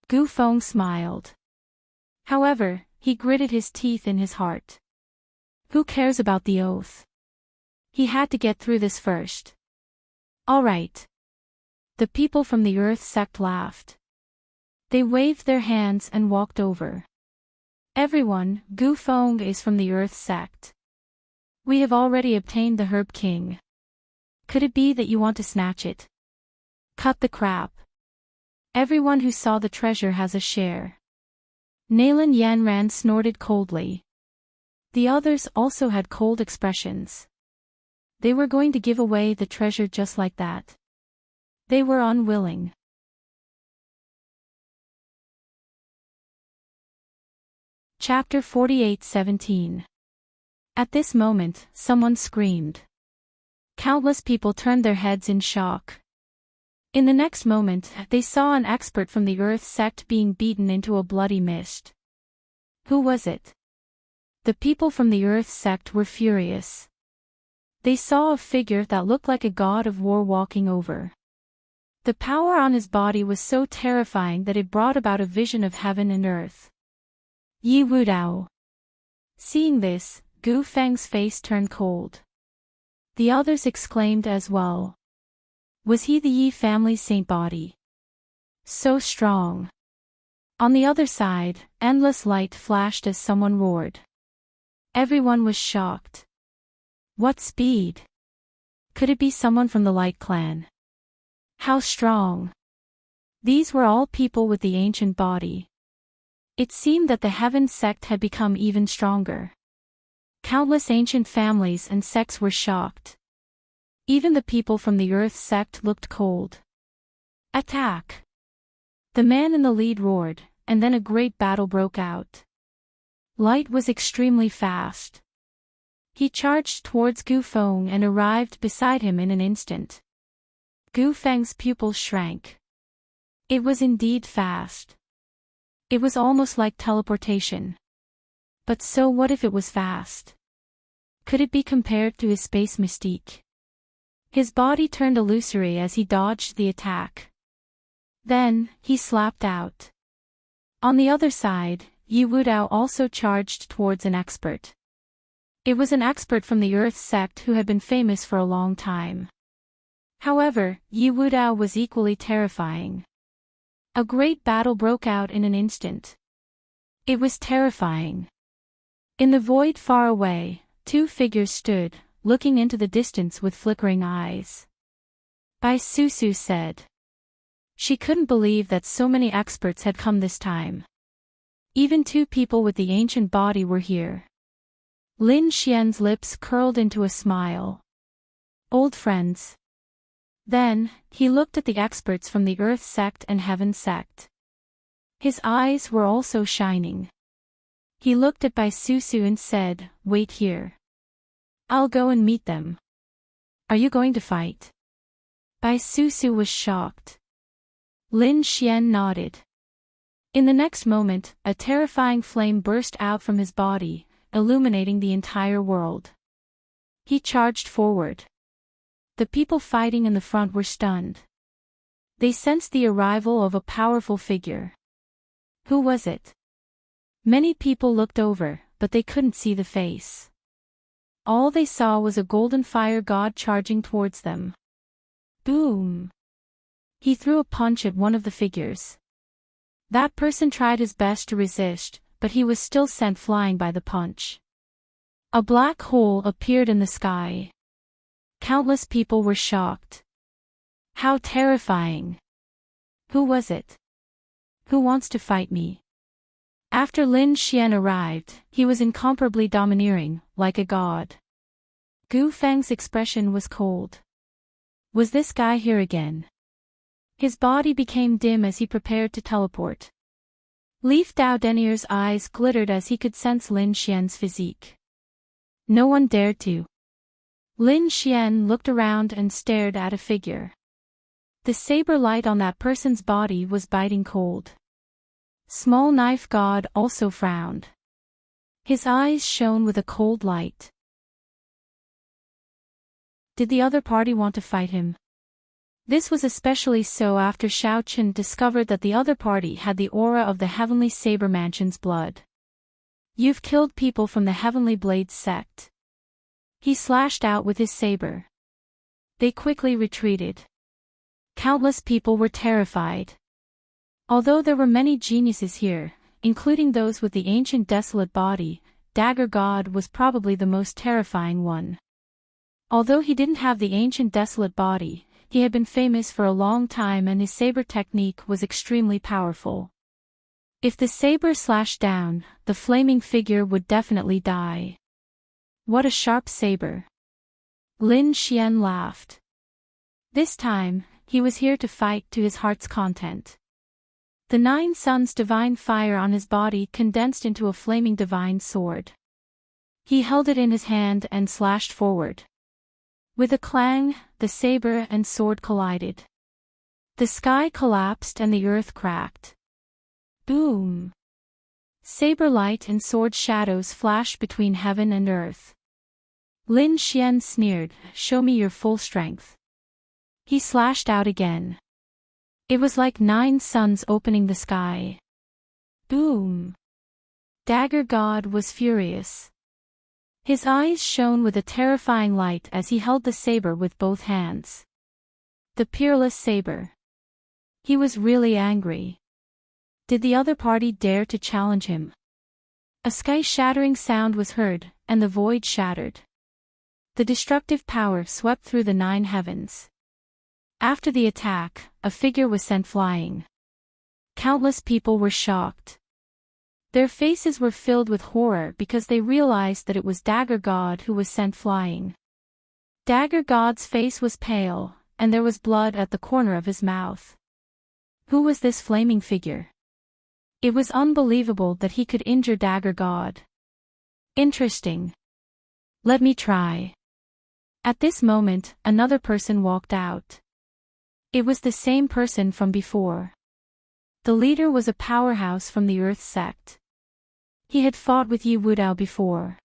Gu Feng smiled. However, he gritted his teeth in his heart. Who cares about the oath? He had to get through this first. All right. The people from the Earth sect laughed. They waved their hands and walked over. "Everyone, Gu Feng is from the Earth sect. We have already obtained the Herb King. Could it be that you want to snatch it? Cut the crap. Everyone who saw the treasure has a share." Nalan Yanran snorted coldly. The others also had cold expressions. They were going to give away the treasure just like that. They were unwilling. Chapter 48:17. At this moment, someone screamed. Countless people turned their heads in shock. In the next moment, they saw an expert from the Earth sect being beaten into a bloody mist. Who was it? The people from the Earth sect were furious. They saw a figure that looked like a god of war walking over. The power on his body was so terrifying that it brought about a vision of heaven and earth. Yi Wudao. Seeing this, Gu Feng's face turned cold. The others exclaimed as well. Was he the Yi family saint body? So strong. On the other side, endless light flashed as someone roared. Everyone was shocked. What speed? Could it be someone from the Light Clan? How strong? These were all people with the ancient body. It seemed that the Heaven sect had become even stronger. Countless ancient families and sects were shocked. Even the people from the Earth sect looked cold. Attack! The man in the lead roared, and then a great battle broke out. Light was extremely fast. He charged towards Gu Feng and arrived beside him in an instant. Gu Feng's pupils shrank. It was indeed fast. It was almost like teleportation. But so what if it was fast? Could it be compared to his space mystique? His body turned illusory as he dodged the attack. Then, he slapped out. On the other side, Yi Wudao also charged towards an expert. It was an expert from the Earth sect who had been famous for a long time. However, Yi Wudao was equally terrifying. A great battle broke out in an instant. It was terrifying. In the void far away, two figures stood, looking into the distance with flickering eyes. Bai Susu said. She couldn't believe that so many experts had come this time. Even two people with the ancient body were here. Lin Xian's lips curled into a smile. Old friends. Then, he looked at the experts from the Earth sect and Heaven sect. His eyes were also shining. He looked at Bai Susu and said, "Wait here. I'll go and meet them." "Are you going to fight?" Bai Susu was shocked. Lin Xian nodded. In the next moment, a terrifying flame burst out from his body, illuminating the entire world. He charged forward. The people fighting in the front were stunned. They sensed the arrival of a powerful figure. Who was it? Many people looked over, but they couldn't see the face. All they saw was a golden fire god charging towards them. Boom! He threw a punch at one of the figures. That person tried his best to resist, but he was still sent flying by the punch. A black hole appeared in the sky. Countless people were shocked. How terrifying! Who was it? Who wants to fight me? After Lin Xian arrived, he was incomparably domineering, like a god. Gu Feng's expression was cold. Was this guy here again? His body became dim as he prepared to teleport. Leaf Dao Denier's eyes glittered as he could sense Lin Xian's physique. No one dared to. Lin Xian looked around and stared at a figure. The saber light on that person's body was biting cold. Small Knife God also frowned. His eyes shone with a cold light. Did the other party want to fight him? This was especially so after Xiao Chen discovered that the other party had the aura of the Heavenly Saber Mansion's blood. You've killed people from the Heavenly Blades sect. He slashed out with his saber. They quickly retreated. Countless people were terrified. Although there were many geniuses here, including those with the ancient desolate body, Dagger God was probably the most terrifying one. Although he didn't have the ancient desolate body, he had been famous for a long time and his saber technique was extremely powerful. If the saber slashed down, the flaming figure would definitely die. What a sharp saber! Lin Xian laughed. This time, he was here to fight to his heart's content. The 9 suns divine fire on his body condensed into a flaming divine sword. He held it in his hand and slashed forward. With a clang, the saber and sword collided. The sky collapsed and the earth cracked. Boom! Saber light and sword shadows flashed between heaven and earth. Lin Xian sneered, "Show me your full strength." He slashed out again. It was like 9 suns opening the sky. Boom! Dagger God was furious. His eyes shone with a terrifying light as he held the saber with both hands. The peerless saber. He was really angry. Did the other party dare to challenge him? A sky-shattering sound was heard, and the void shattered. The destructive power swept through the 9 heavens. After the attack, a figure was sent flying. Countless people were shocked. Their faces were filled with horror because they realized that it was Dagger God who was sent flying. Dagger God's face was pale, and there was blood at the corner of his mouth. Who was this flaming figure? It was unbelievable that he could injure Dagger God. Interesting. Let me try. At this moment, another person walked out. It was the same person from before. The leader was a powerhouse from the Earth sect. He had fought with Yi Wudao before.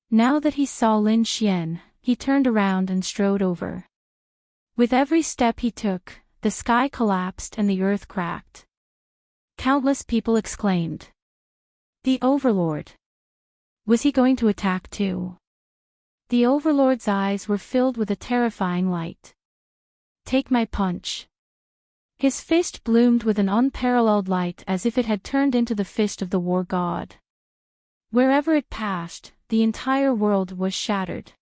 Now that he saw Lin Xian, he turned around and strode over. With every step he took, the sky collapsed and the earth cracked. Countless people exclaimed. The Overlord. Was he going to attack too? The Overlord's eyes were filled with a terrifying light. Take my punch. His fist bloomed with an unparalleled light as if it had turned into the fist of the war god. Wherever it passed, the entire world was shattered.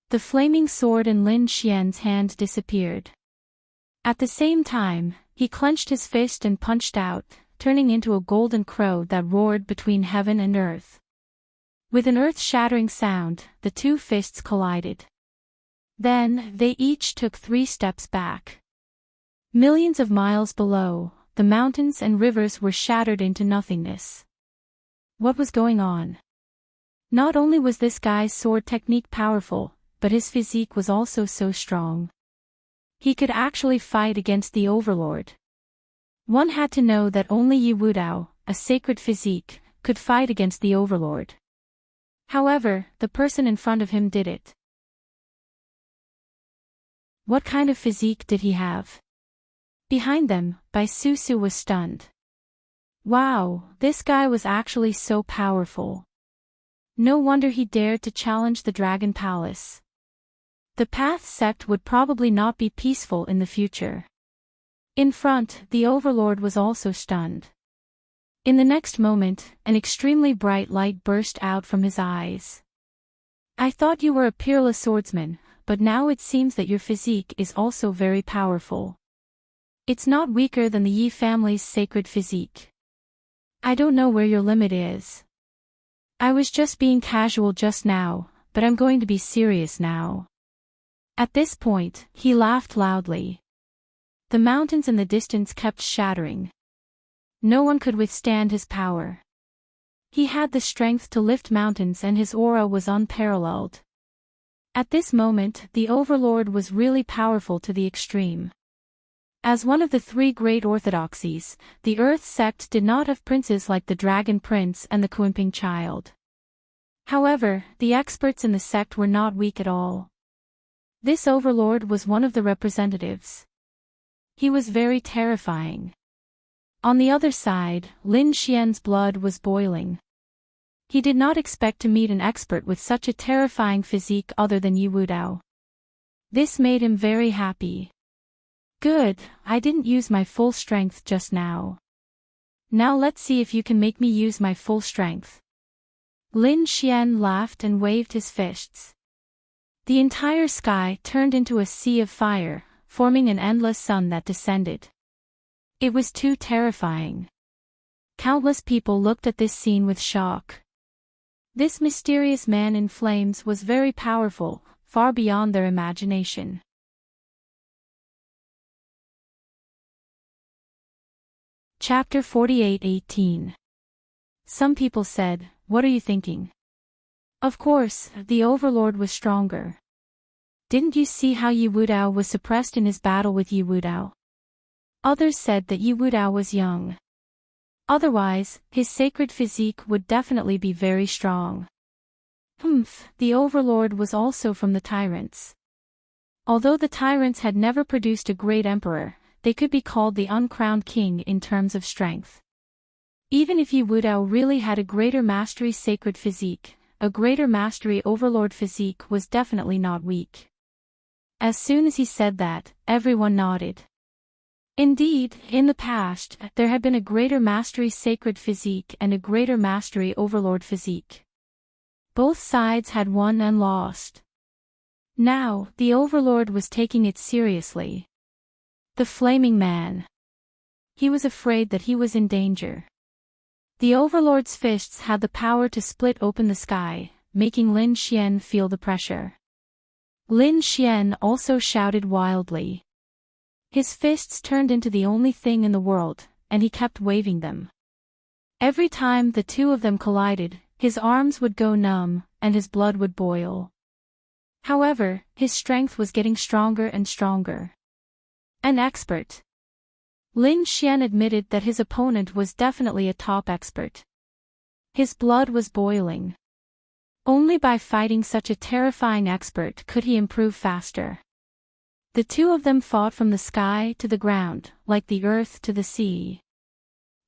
The flaming sword in Lin Xian's hand disappeared. At the same time, he clenched his fist and punched out, turning into a golden crow that roared between heaven and earth. With an earth-shattering sound, the two fists collided. Then, they each took 3 steps back. Millions of miles below, the mountains and rivers were shattered into nothingness. What was going on? Not only was this guy's sword technique powerful, but his physique was also so strong. He could actually fight against the Overlord. One had to know that only Yi Wudao, a sacred physique, could fight against the Overlord. However, the person in front of him did it. What kind of physique did he have? Behind them, Bai Susu was stunned. Wow, this guy was actually so powerful. No wonder he dared to challenge the Dragon Palace. The Path sect would probably not be peaceful in the future. In front, the Overlord was also stunned. In the next moment, an extremely bright light burst out from his eyes. I thought you were a peerless swordsman, but now it seems that your physique is also very powerful. It's not weaker than the Yi family's sacred physique. I don't know where your limit is. I was just being casual just now, but I'm going to be serious now. At this point, he laughed loudly. The mountains in the distance kept shattering. No one could withstand his power. He had the strength to lift mountains and his aura was unparalleled. At this moment, the Overlord was really powerful to the extreme. As one of the 3 great orthodoxies, the Earth sect did not have princes like the Dragon Prince and the Kuimping Child. However, the experts in the sect were not weak at all. This Overlord was one of the representatives. He was very terrifying. On the other side, Lin Xian's blood was boiling. He did not expect to meet an expert with such a terrifying physique other than Yi Wudao. This made him very happy. Good, I didn't use my full strength just now. Now let's see if you can make me use my full strength. Lin Xian laughed and waved his fists. The entire sky turned into a sea of fire, forming an endless sun that descended. It was too terrifying. Countless people looked at this scene with shock. This mysterious man in flames was very powerful, far beyond their imagination. Chapter 48:18. Some people said, "What are you thinking?" Of course, the Overlord was stronger. Didn't you see how Yi Wudao was suppressed in his battle with Yi Wudao? Others said that Yi Wudao was young. Otherwise, his sacred physique would definitely be very strong. The Overlord was also from the Tyrants. Although the Tyrants had never produced a great emperor, they could be called the uncrowned king in terms of strength. Even if Yi Wudao really had a greater mastery sacred physique, a greater mastery Overlord physique was definitely not weak. As soon as he said that, everyone nodded. Indeed, in the past, there had been a greater mastery sacred physique and a greater mastery Overlord physique. Both sides had won and lost. Now, the Overlord was taking it seriously. The Flaming Man. He was afraid that he was in danger. The Overlord's fists had the power to split open the sky, making Lin Xian feel the pressure. Lin Xian also shouted wildly. His fists turned into the only thing in the world, and he kept waving them. Every time the two of them collided, his arms would go numb, and his blood would boil. However, his strength was getting stronger and stronger. An expert. Lin Xian admitted that his opponent was definitely a top expert. His blood was boiling. Only by fighting such a terrifying expert could he improve faster. The two of them fought from the sky to the ground, like the earth to the sea.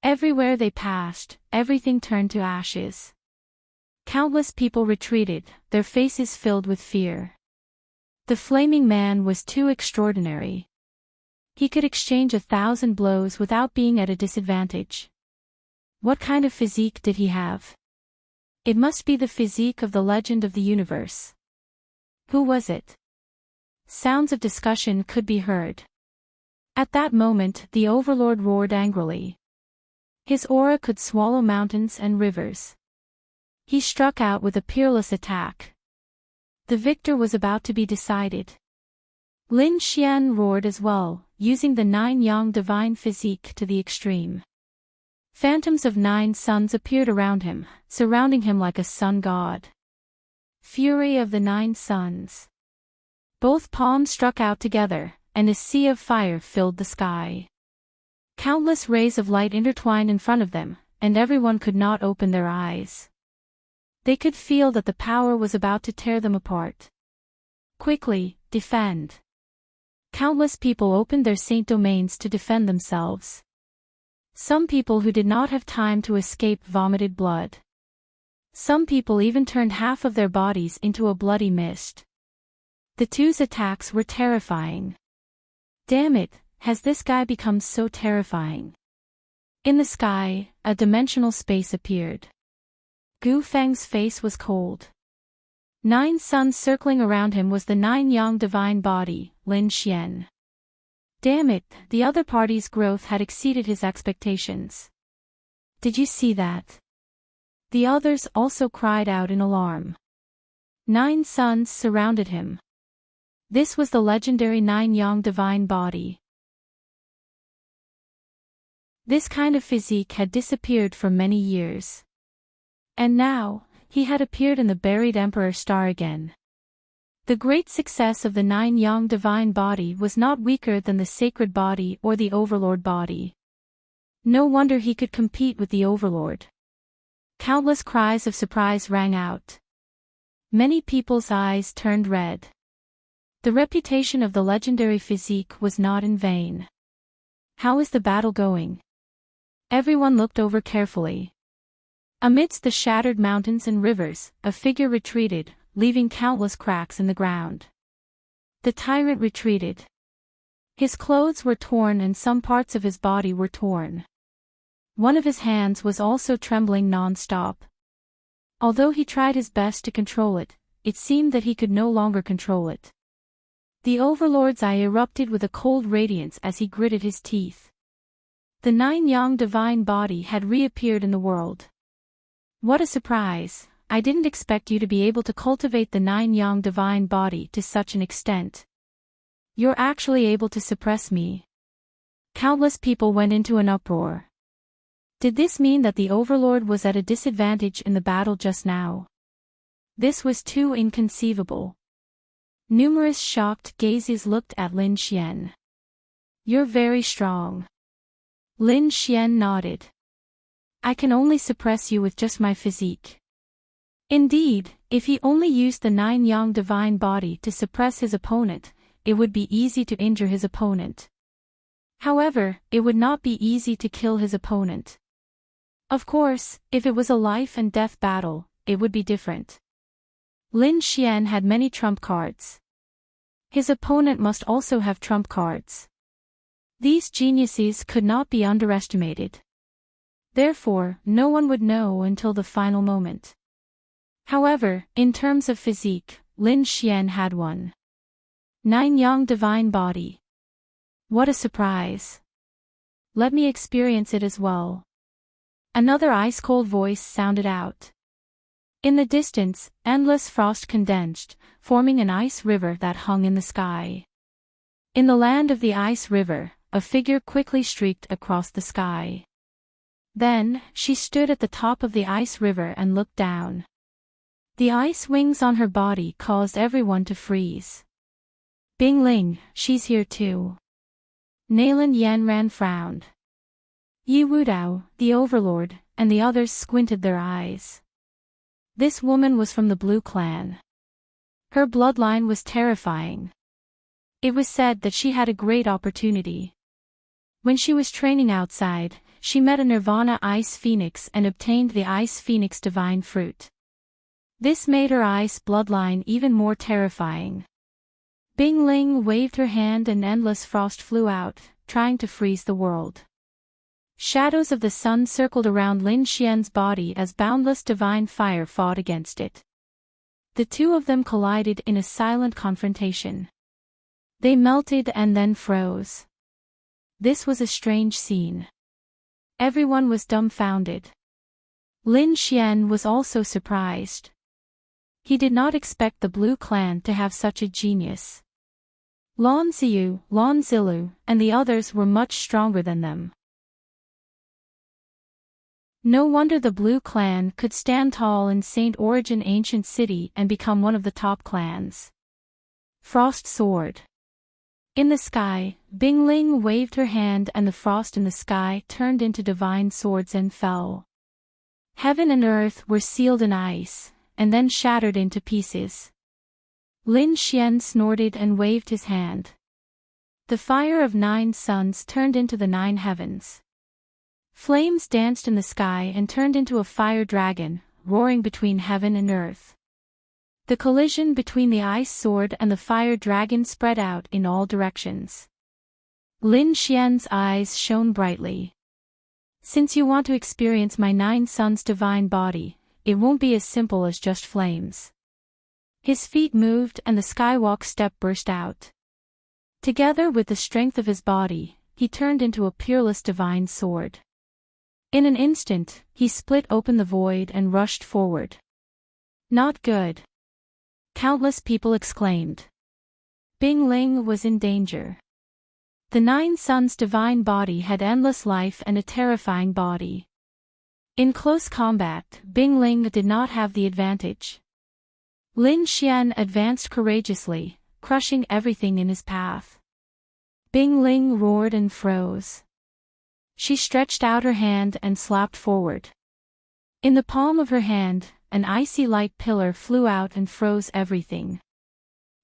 Everywhere they passed, everything turned to ashes. Countless people retreated, their faces filled with fear. The flaming man was too extraordinary. He could exchange 1,000 blows without being at a disadvantage. What kind of physique did he have? It must be the physique of the legend of the universe. Who was it? Sounds of discussion could be heard. At that moment, the overlord roared angrily. His aura could swallow mountains and rivers. He struck out with a peerless attack. The victor was about to be decided. Lin Xian roared as well, using the 9-yang divine physique to the extreme. Phantoms of 9 suns appeared around him, surrounding him like a sun god. Fury of the 9 suns. Both palms struck out together, and a sea of fire filled the sky. Countless rays of light intertwined in front of them, and everyone could not open their eyes. They could feel that the power was about to tear them apart. Quickly, defend. Countless people opened their saint domains to defend themselves. Some people who did not have time to escape vomited blood. Some people even turned half of their bodies into a bloody mist. The two's attacks were terrifying. Damn it, has this guy become so terrifying? In the sky, a dimensional space appeared. Gu Feng's face was cold. 9 suns circling around him was the 9-yang divine body, Lin Xian. Damn it, the other party's growth had exceeded his expectations. Did you see that? The others also cried out in alarm. 9 suns surrounded him. This was the legendary 9-yang divine body. This kind of physique had disappeared for many years. And now, he had appeared in the buried Emperor Star again. The great success of the 9-yang divine body was not weaker than the sacred body or the overlord body. No wonder he could compete with the overlord. Countless cries of surprise rang out. Many people's eyes turned red. The reputation of the legendary physique was not in vain. How is the battle going? Everyone looked over carefully. Amidst the shattered mountains and rivers, a figure retreated, leaving countless cracks in the ground. The tyrant retreated. His clothes were torn and some parts of his body were torn. One of his hands was also trembling non-stop. Although he tried his best to control it, it seemed that he could no longer control it. The overlord's eye erupted with a cold radiance as he gritted his teeth. The 9-yang divine body had reappeared in the world. What a surprise, I didn't expect you to be able to cultivate the 9-yang divine body to such an extent. You're actually able to suppress me. Countless people went into an uproar. Did this mean that the overlord was at a disadvantage in the battle just now? This was too inconceivable. Numerous shocked gazes looked at Lin Xian. You're very strong. Lin Xian nodded. I can only suppress you with just my physique. Indeed, if he only used the 9-yang divine body to suppress his opponent, it would be easy to injure his opponent. However, it would not be easy to kill his opponent. Of course, if it was a life and death battle, it would be different. Lin Xian had many trump cards. His opponent must also have trump cards. These geniuses could not be underestimated. Therefore, no one would know until the final moment. However, in terms of physique, Lin Xian had one. 9-yang divine body. What a surprise. Let me experience it as well. Another ice-cold voice sounded out. In the distance, endless frost condensed, forming an ice river that hung in the sky. In the land of the ice river, a figure quickly streaked across the sky. Then, she stood at the top of the ice river and looked down. The ice wings on her body caused everyone to freeze. Bing Ling, she's here too. Nalan Yanran frowned. Yi Wudao, the overlord, and the others squinted their eyes. This woman was from the Blue Clan. Her bloodline was terrifying. It was said that she had a great opportunity. When she was training outside, she met a Nirvana Ice Phoenix and obtained the Ice Phoenix Divine Fruit. This made her ice bloodline even more terrifying. Bing Ling waved her hand and endless frost flew out, trying to freeze the world. Shadows of the sun circled around Lin Xian's body as boundless divine fire fought against it. The two of them collided in a silent confrontation. They melted and then froze. This was a strange scene. Everyone was dumbfounded. Lin Xian was also surprised. He did not expect the Blue Clan to have such a genius. Lon Ziyu, Lon Zilu, and the others were much stronger than them. No wonder the Blue Clan could stand tall in Saint Origin Ancient City and become one of the top clans. Frost Sword. In the sky, Bing Ling waved her hand and the frost in the sky turned into divine swords and fell. Heaven and earth were sealed in ice, and then shattered into pieces. Lin Xian snorted and waved his hand. The fire of 9 suns turned into the 9 heavens. Flames danced in the sky and turned into a fire dragon, roaring between heaven and earth. The collision between the ice sword and the fire dragon spread out in all directions. Lin Xian's eyes shone brightly. Since you want to experience my 9 suns' divine body, it won't be as simple as just flames. His feet moved and the skywalk step burst out. Together with the strength of his body, he turned into a peerless divine sword. In an instant, he split open the void and rushed forward. Not good. Countless people exclaimed. Bing Ling was in danger. The 9 suns' divine body had endless life and a terrifying body. In close combat, Bing Ling did not have the advantage. Lin Xian advanced courageously, crushing everything in his path. Bing Ling roared and froze. She stretched out her hand and slapped forward. In the palm of her hand, an icy light pillar flew out and froze everything.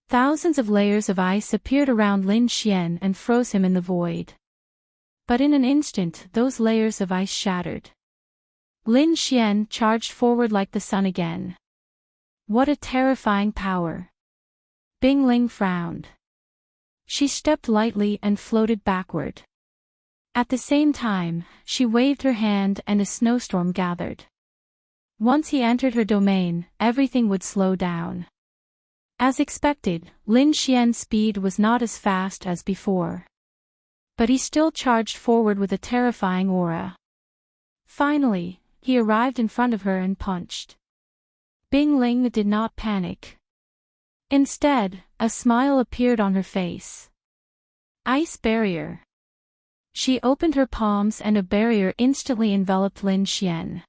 Thousands of layers of ice appeared around Lin Xian and froze him in the void. But in an instant those layers of ice shattered. Lin Xian charged forward like the sun again. What a terrifying power! Bing Ling frowned. She stepped lightly and floated backward. At the same time, she waved her hand and a snowstorm gathered. Once he entered her domain, everything would slow down. As expected, Lin Xian's speed was not as fast as before. But he still charged forward with a terrifying aura. Finally, he arrived in front of her and punched. Bing Ling did not panic. Instead, a smile appeared on her face. Ice barrier. She opened her palms and a barrier instantly enveloped Lin Xian.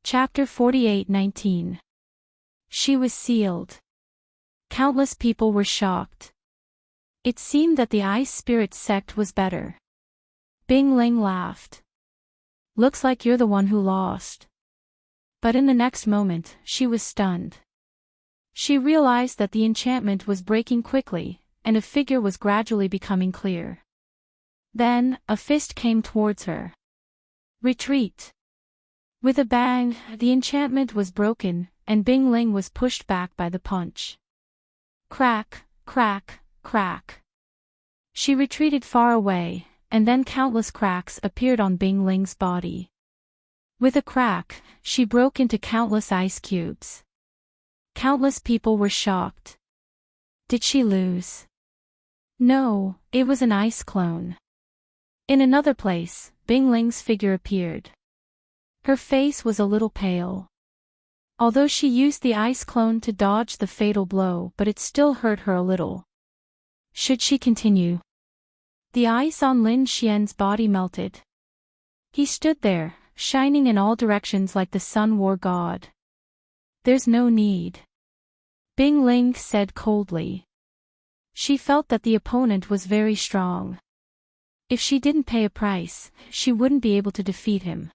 Chapter 48:19. She was sealed. Countless people were shocked. It seemed that the Ice Spirit sect was better. Bing Ling laughed. Looks like you're the one who lost. But in the next moment, she was stunned. She realized that the enchantment was breaking quickly, and a figure was gradually becoming clear. Then, a fist came towards her. Retreat! With a bang, the enchantment was broken, and Bing Ling was pushed back by the punch. Crack, crack, crack. She retreated far away, and then countless cracks appeared on Bing Ling's body. With a crack, she broke into countless ice cubes. Countless people were shocked. Did she lose? No, it was an ice clone. In another place, Bing Ling's figure appeared. Her face was a little pale. Although she used the ice clone to dodge the fatal blow, but it still hurt her a little. Should she continue? The ice on Lin Xian's body melted. He stood there, shining in all directions like the sun war god. There's no need. Bing Ling said coldly. She felt that the opponent was very strong. If she didn't pay a price, she wouldn't be able to defeat him.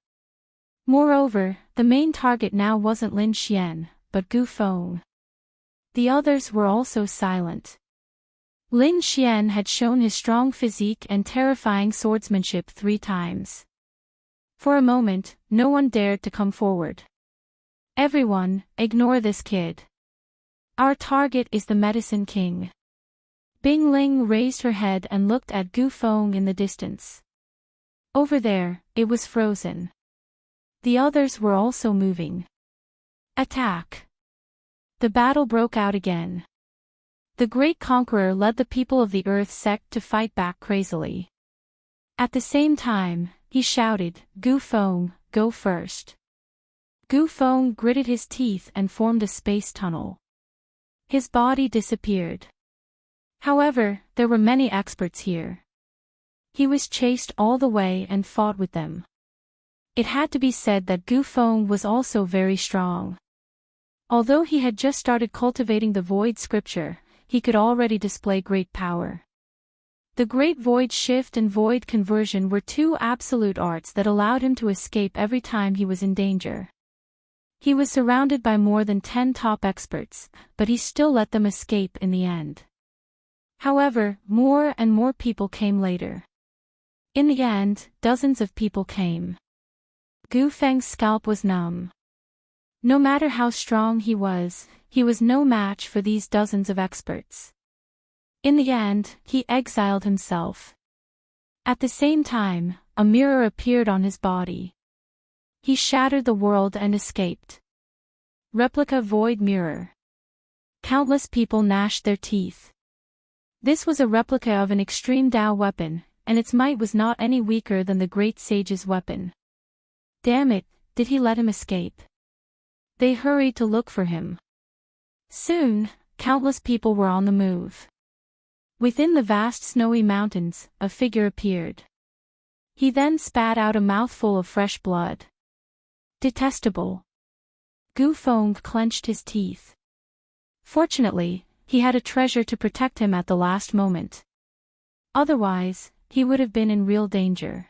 Moreover, the main target now wasn't Lin Xian, but Gu Feng. The others were also silent. Lin Xian had shown his strong physique and terrifying swordsmanship 3 times. For a moment, no one dared to come forward. Everyone, ignore this kid. Our target is the Medicine King. Bing Ling raised her head and looked at Gu Feng in the distance. Over there, it was frozen. The others were also moving. Attack! The battle broke out again. The great conqueror led the people of the Earth sect to fight back crazily. At the same time, he shouted, Gu Feng, go first. Gu Feng gritted his teeth and formed a space tunnel. His body disappeared. However, there were many experts here. He was chased all the way and fought with them. It had to be said that Gu Feng was also very strong. Although he had just started cultivating the Void Scripture, he could already display great power. The Great Void Shift and Void Conversion were 2 absolute arts that allowed him to escape every time he was in danger. He was surrounded by more than 10 top experts, but he still let them escape in the end. However, more and more people came later. In the end, dozens of people came. Gu Feng's scalp was numb. No matter how strong he was no match for these dozens of experts. In the end, he exiled himself. At the same time, a mirror appeared on his body. He shattered the world and escaped. Replica Void Mirror. Countless people gnashed their teeth. This was a replica of an extreme Dao weapon, and its might was not any weaker than the Great Sage's weapon. Damn it, did he let him escape? They hurried to look for him. Soon, countless people were on the move. Within the vast snowy mountains, a figure appeared. He then spat out a mouthful of fresh blood. Detestable. Gu Feng clenched his teeth. Fortunately, he had a treasure to protect him at the last moment. Otherwise, he would have been in real danger.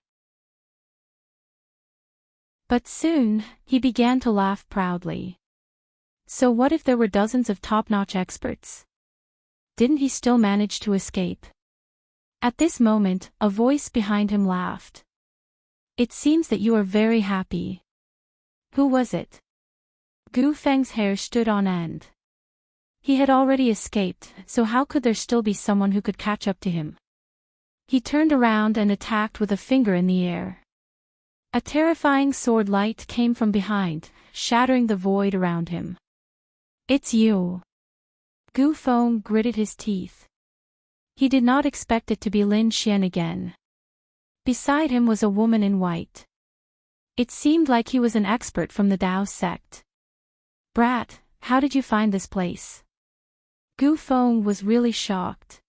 But soon, he began to laugh proudly. So what if there were dozens of top-notch experts? Didn't he still manage to escape? At this moment, a voice behind him laughed. It seems that you are very happy. Who was it? Gu Feng's hair stood on end. He had already escaped, so how could there still be someone who could catch up to him? He turned around and attacked with a finger in the air. A terrifying sword light came from behind, shattering the void around him. It's you. Gu Feng gritted his teeth. He did not expect it to be Lin Xian again. Beside him was a woman in white. It seemed like he was an expert from the Dao sect. Brat, how did you find this place? Gu Feng was really shocked.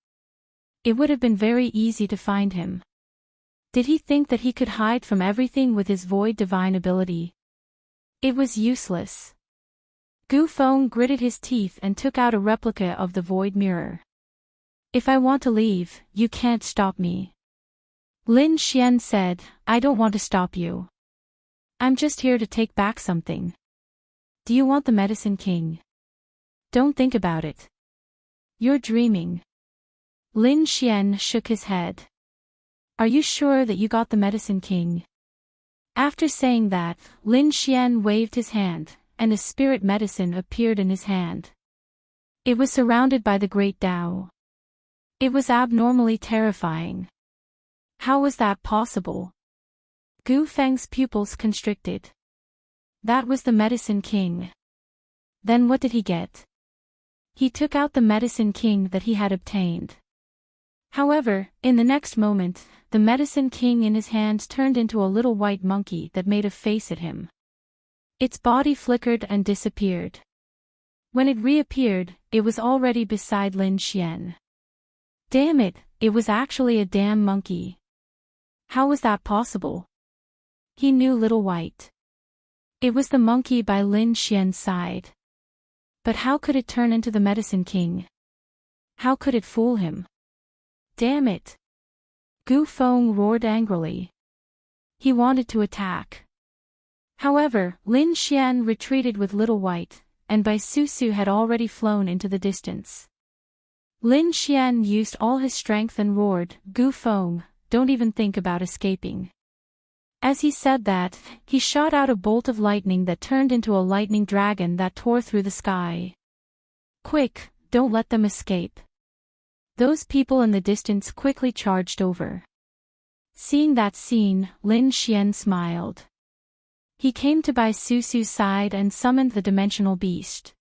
It would have been very easy to find him. Did he think that he could hide from everything with his void divine ability? It was useless. Gu Feng gritted his teeth and took out a replica of the void mirror. If I want to leave, you can't stop me. Lin Xian said, I don't want to stop you. I'm just here to take back something. Do you want the Medicine King? Don't think about it. You're dreaming. Lin Xian shook his head. Are you sure that you got the Medicine King? After saying that, Lin Xian waved his hand, and a spirit medicine appeared in his hand. It was surrounded by the Great Dao. It was abnormally terrifying. How was that possible? Gu Feng's pupils constricted. That was the Medicine King. Then what did he get? He took out the Medicine King that he had obtained. However, in the next moment, the Medicine King in his hand turned into a little white monkey that made a face at him. Its body flickered and disappeared. When it reappeared, it was already beside Lin Xian. Damn it, it was actually a damn monkey. How was that possible? He knew Little White. It was the monkey by Lin Xian's side. But how could it turn into the Medicine King? How could it fool him? Damn it! Gu Feng roared angrily. He wanted to attack. However, Lin Xian retreated with Little White, and Bai Susu had already flown into the distance. Lin Xian used all his strength and roared, "Gu Feng, don't even think about escaping." As he said that, he shot out a bolt of lightning that turned into a lightning dragon that tore through the sky. Quick, don't let them escape. Those people in the distance quickly charged over. Seeing that scene, Lin Xian smiled. He came to Bai Susu's side and summoned the dimensional beast.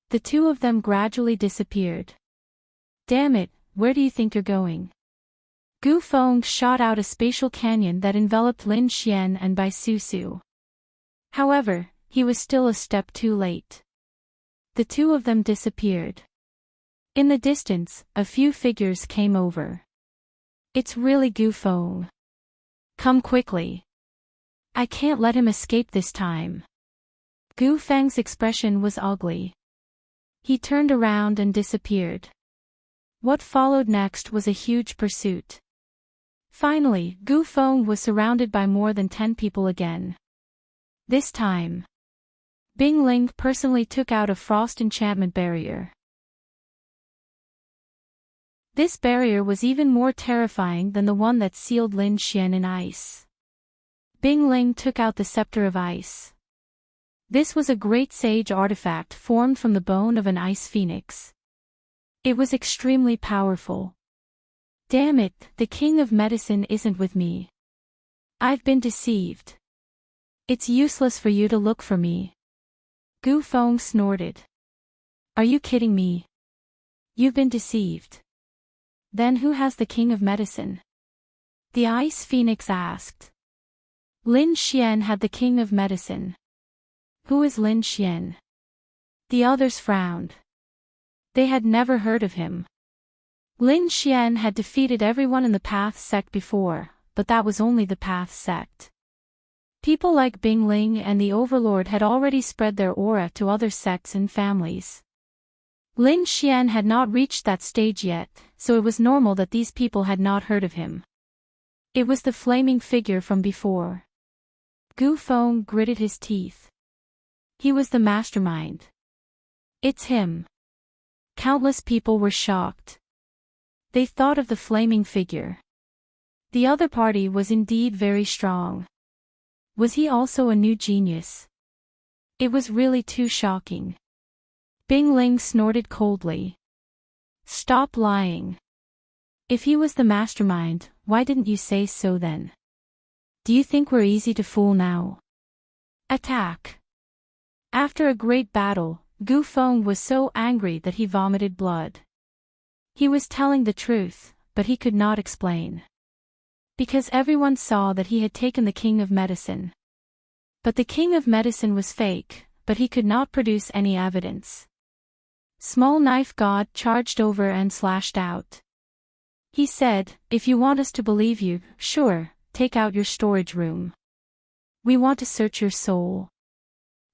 The two of them gradually disappeared. Damn it, where do you think you're going? Gu Feng shot out a spatial canyon that enveloped Lin Xian and Bai Susu. However, he was still a step too late. The two of them disappeared. In the distance, a few figures came over. It's really Gu Feng. Come quickly. I can't let him escape this time. Gu Feng's expression was ugly. He turned around and disappeared. What followed next was a huge pursuit. Finally, Gu Feng was surrounded by more than 10 people again. This time, Bing Ling personally took out a frost enchantment barrier. This barrier was even more terrifying than the one that sealed Lin Xian in ice. Bing Ling took out the Scepter of Ice. This was a great sage artifact formed from the bone of an ice phoenix. It was extremely powerful. Damn it, the King of Medicine isn't with me. I've been deceived. It's useless for you to look for me. Gu Feng snorted. Are you kidding me? You've been deceived. Then who has the King of Medicine? The Ice Phoenix asked. Lin Xian had the King of Medicine. Who is Lin Xian? The others frowned. They had never heard of him. Lin Xian had defeated everyone in the Path sect before, but that was only the Path sect. People like Bing Ling and the Overlord had already spread their aura to other sects and families. Lin Xian had not reached that stage yet, so it was normal that these people had not heard of him. It was the flaming figure from before. Gu Feng gritted his teeth. He was the mastermind. It's him. Countless people were shocked. They thought of the flaming figure. The other party was indeed very strong. Was he also a new genius? It was really too shocking. Bing Ling snorted coldly. Stop lying. If he was the mastermind, why didn't you say so then? Do you think we're easy to fool now? Attack. After a great battle, Gu Feng was so angry that he vomited blood. He was telling the truth, but he could not explain. Because everyone saw that he had taken the King of Medicine. But the King of Medicine was fake, but he could not produce any evidence. Small Knife God charged over and slashed out. He said, if you want us to believe you, sure, take out your storage room. We want to search your soul.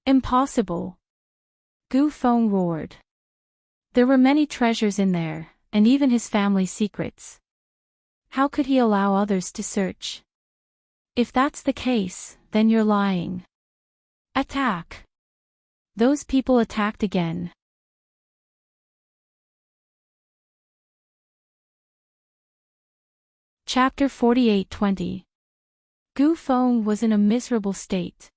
Impossible. Gu Feng roared. There were many treasures in there, and even his family's secrets. How could he allow others to search? If that's the case, then you're lying. Attack. Those people attacked again. Chapter 48-20. Gu Feng was in a miserable state.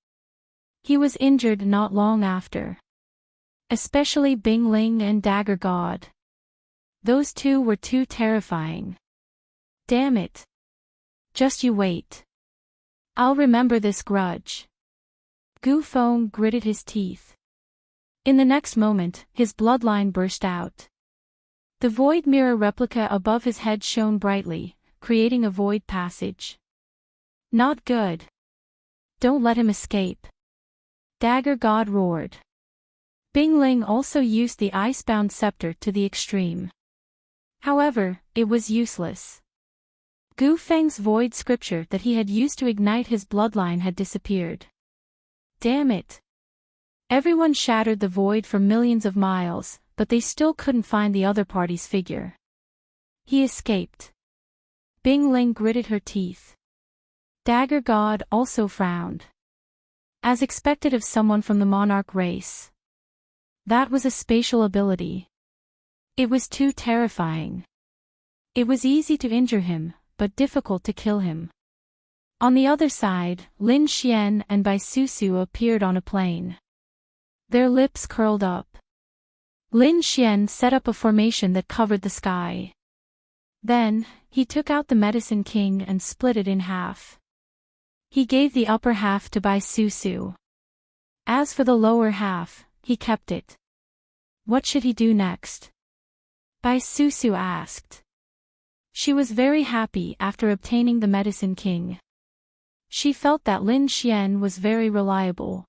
He was injured not long after. Especially Bing Ling and Dagger God. Those two were too terrifying. Damn it. Just you wait. I'll remember this grudge. Gu Feng gritted his teeth. In the next moment, his bloodline burst out. The void mirror replica above his head shone brightly, creating a void passage. Not good. Don't let him escape. Dagger God roared. Bing Ling also used the icebound scepter to the extreme. However, it was useless. Gu Feng's void scripture that he had used to ignite his bloodline had disappeared. Damn it. Everyone shattered the void for millions of miles, but they still couldn't find the other party's figure. He escaped. Bing Ling gritted her teeth. Dagger God also frowned. As expected of someone from the monarch race. That was a spatial ability. It was too terrifying. It was easy to injure him, but difficult to kill him. On the other side, Lin Xian and Bai Susu appeared on a plane. Their lips curled up. Lin Xian set up a formation that covered the sky. Then, he took out the Medicine King and split it in half. He gave the upper half to Bai Susu. As for the lower half, he kept it. What should he do next? Bai Susu asked. She was very happy after obtaining the Medicine King. She felt that Lin Xian was very reliable.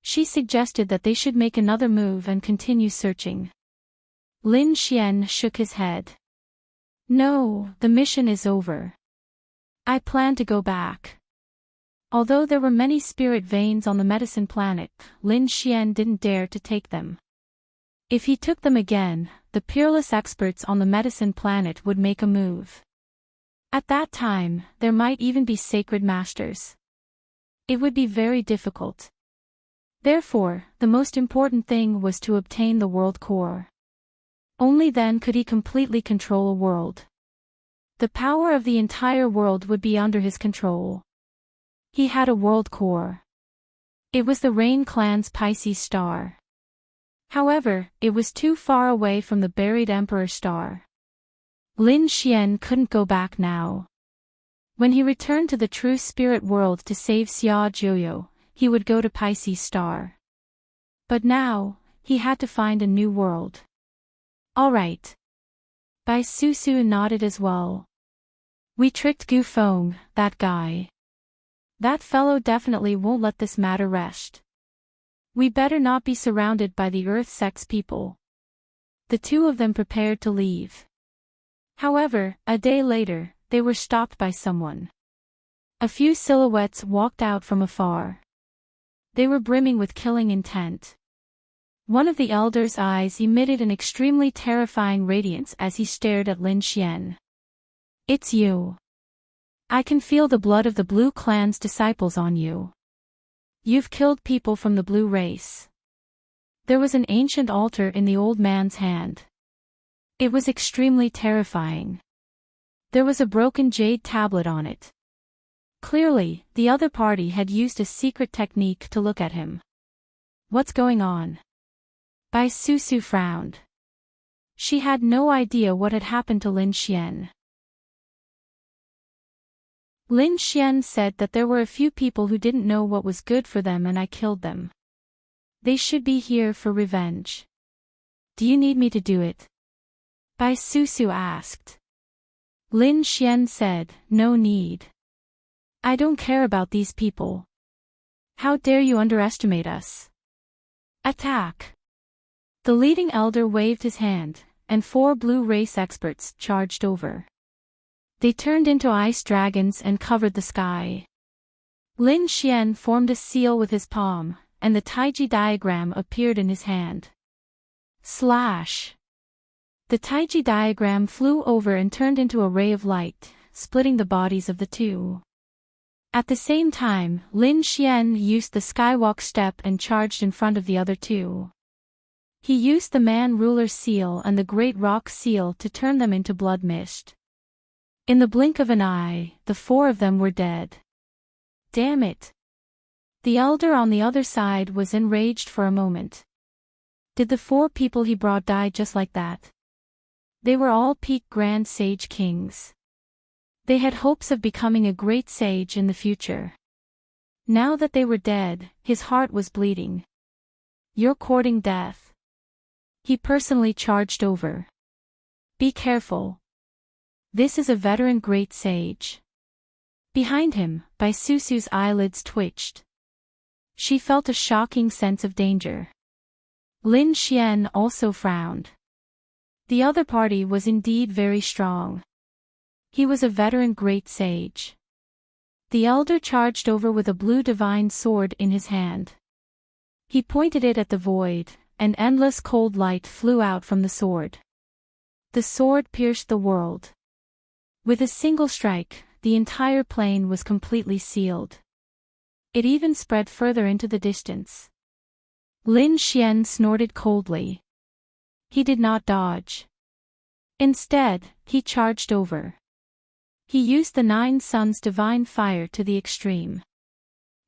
She suggested that they should make another move and continue searching. Lin Xian shook his head. No, the mission is over. I plan to go back. Although there were many spirit veins on the medicine planet, Lin Xian didn't dare to take them. If he took them again, the peerless experts on the medicine planet would make a move. At that time, there might even be sacred masters. It would be very difficult. Therefore, the most important thing was to obtain the world core. Only then could he completely control a world. The power of the entire world would be under his control. He had a world core. It was the Rain Clan's Pisces star. However, it was too far away from the buried Emperor star. Lin Xian couldn't go back now. When he returned to the true spirit world to save Xia Jiuyo, he would go to Pisces star. But now, he had to find a new world. All right. Bai Susu nodded as well. We tricked Gu Feng, that guy. That fellow definitely won't let this matter rest. We better not be surrounded by the Earth sex people. The two of them prepared to leave. However, a day later, they were stopped by someone. A few silhouettes walked out from afar. They were brimming with killing intent. One of the elders' eyes emitted an extremely terrifying radiance as he stared at Lin Xian. It's you. I can feel the blood of the Blue Clan's disciples on you. You've killed people from the Blue race. There was an ancient altar in the old man's hand. It was extremely terrifying. There was a broken jade tablet on it. Clearly, the other party had used a secret technique to look at him. What's going on? Bai Susu frowned. She had no idea what had happened to Lin Xian. Lin Xian said that there were a few people who didn't know what was good for them and I killed them. They should be here for revenge. Do you need me to do it? Bai Susu asked. Lin Xian said, no need. I don't care about these people. How dare you underestimate us? Attack! The leading elder waved his hand, and 4 blue race experts charged over. They turned into ice dragons and covered the sky. Lin Xian formed a seal with his palm, and the Taiji diagram appeared in his hand. Slash! The Taiji diagram flew over and turned into a ray of light, splitting the bodies of the two. At the same time, Lin Xian used the skywalk step and charged in front of the other two. He used the Man Ruler seal and the Great Rock seal to turn them into blood mist. In the blink of an eye, the 4 of them were dead. Damn it! The elder on the other side was enraged for a moment. Did the 4 people he brought die just like that? They were all peak Grand Sage Kings. They had hopes of becoming a great sage in the future. Now that they were dead, his heart was bleeding. You're courting death. He personally charged over. Be careful. This is a veteran great sage. Behind him, Bai Susu's eyelids twitched. She felt a shocking sense of danger. Lin Xian also frowned. The other party was indeed very strong. He was a veteran great sage. The elder charged over with a blue divine sword in his hand. He pointed it at the void, and endless cold light flew out from the sword. The sword pierced the world. With a single strike, the entire plane was completely sealed. It even spread further into the distance. Lin Xian snorted coldly. He did not dodge. Instead, he charged over. He used the 9 suns divine fire to the extreme.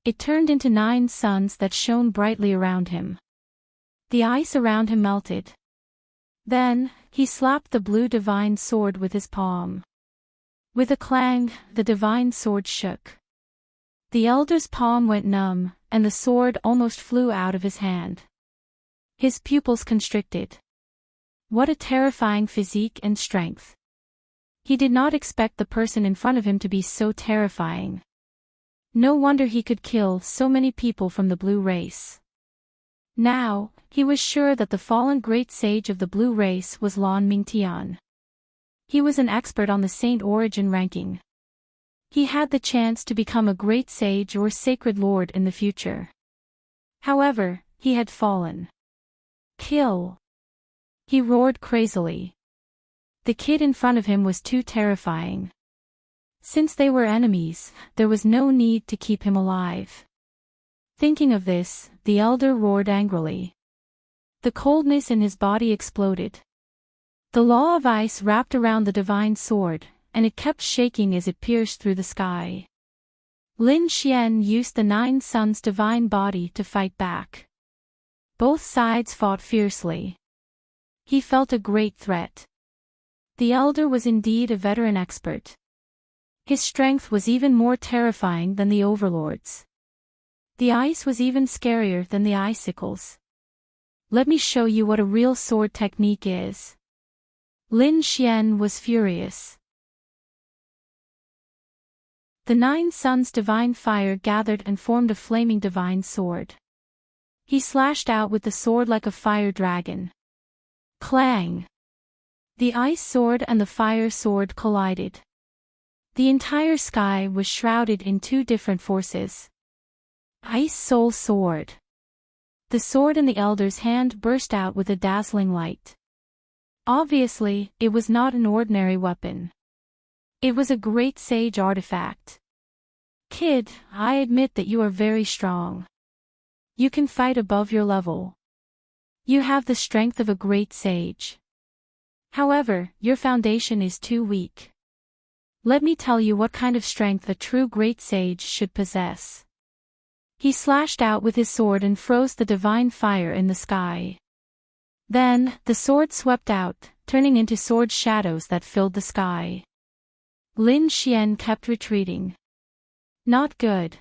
It turned into 9 suns that shone brightly around him. The ice around him melted. Then, he slapped the blue divine sword with his palm. With a clang, the divine sword shook. The elder's palm went numb, and the sword almost flew out of his hand. His pupils constricted. What a terrifying physique and strength. He did not expect the person in front of him to be so terrifying. No wonder he could kill so many people from the blue race. Now, he was sure that the fallen great sage of the blue race was Lan Mingtian. He was an expert on the saint origin ranking. He had the chance to become a great sage or sacred lord in the future. However, he had fallen. Kill! He roared crazily. The kid in front of him was too terrifying. Since they were enemies, there was no need to keep him alive. Thinking of this, the elder roared angrily. The coldness in his body exploded. The law of ice wrapped around the divine sword, and it kept shaking as it pierced through the sky. Lin Xian used the 9 suns divine body to fight back. Both sides fought fiercely. He felt a great threat. The elder was indeed a veteran expert. His strength was even more terrifying than the overlords. The ice was even scarier than the icicles. Let me show you what a real sword technique is. Lin Xian was furious. The 9 suns divine fire gathered and formed a flaming divine sword. He slashed out with the sword like a fire dragon. Clang! The ice sword and the fire sword collided. The entire sky was shrouded in 2 different forces. Ice Soul Sword. The sword in the elder's hand burst out with a dazzling light. Obviously, it was not an ordinary weapon. It was a great sage artifact. Kid, I admit that you are very strong. You can fight above your level. You have the strength of a great sage. However, your foundation is too weak. Let me tell you what kind of strength a true great sage should possess. He slashed out with his sword and froze the divine fire in the sky. Then, the sword swept out, turning into sword shadows that filled the sky. Lin Xian kept retreating. Not good.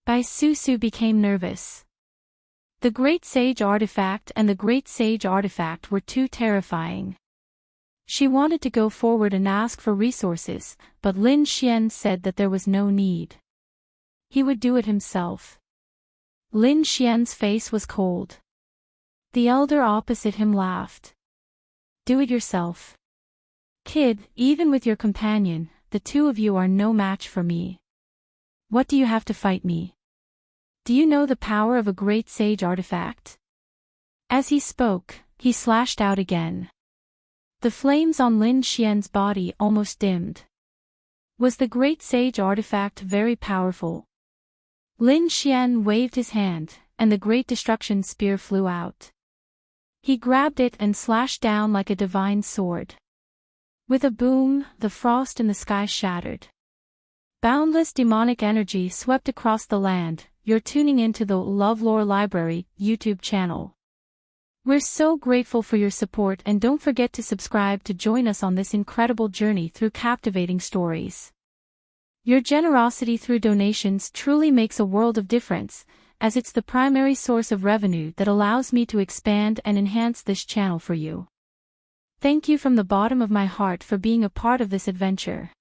Bai Susu became nervous. The Great Sage Artifact and the Great Sage Artifact were too terrifying. She wanted to go forward and ask for resources, but Lin Xian said that there was no need. He would do it himself. Lin Xian's face was cold. The elder opposite him laughed. Do it yourself. Kid, even with your companion, the 2 of you are no match for me. What do you have to fight me? Do you know the power of a great sage artifact? As he spoke, he slashed out again. The flames on Lin Xian's body almost dimmed. Was the great sage artifact very powerful? Lin Xian waved his hand, and the great destruction spear flew out. He grabbed it and slashed down like a divine sword. With a boom, the frost in the sky shattered. Boundless demonic energy swept across the land. You're tuning into the LoveLore Library YouTube channel. We're so grateful for your support, and don't forget to subscribe to join us on this incredible journey through captivating stories. Your generosity through donations truly makes a world of difference, as it's the primary source of revenue that allows me to expand and enhance this channel for you. Thank you from the bottom of my heart for being a part of this adventure.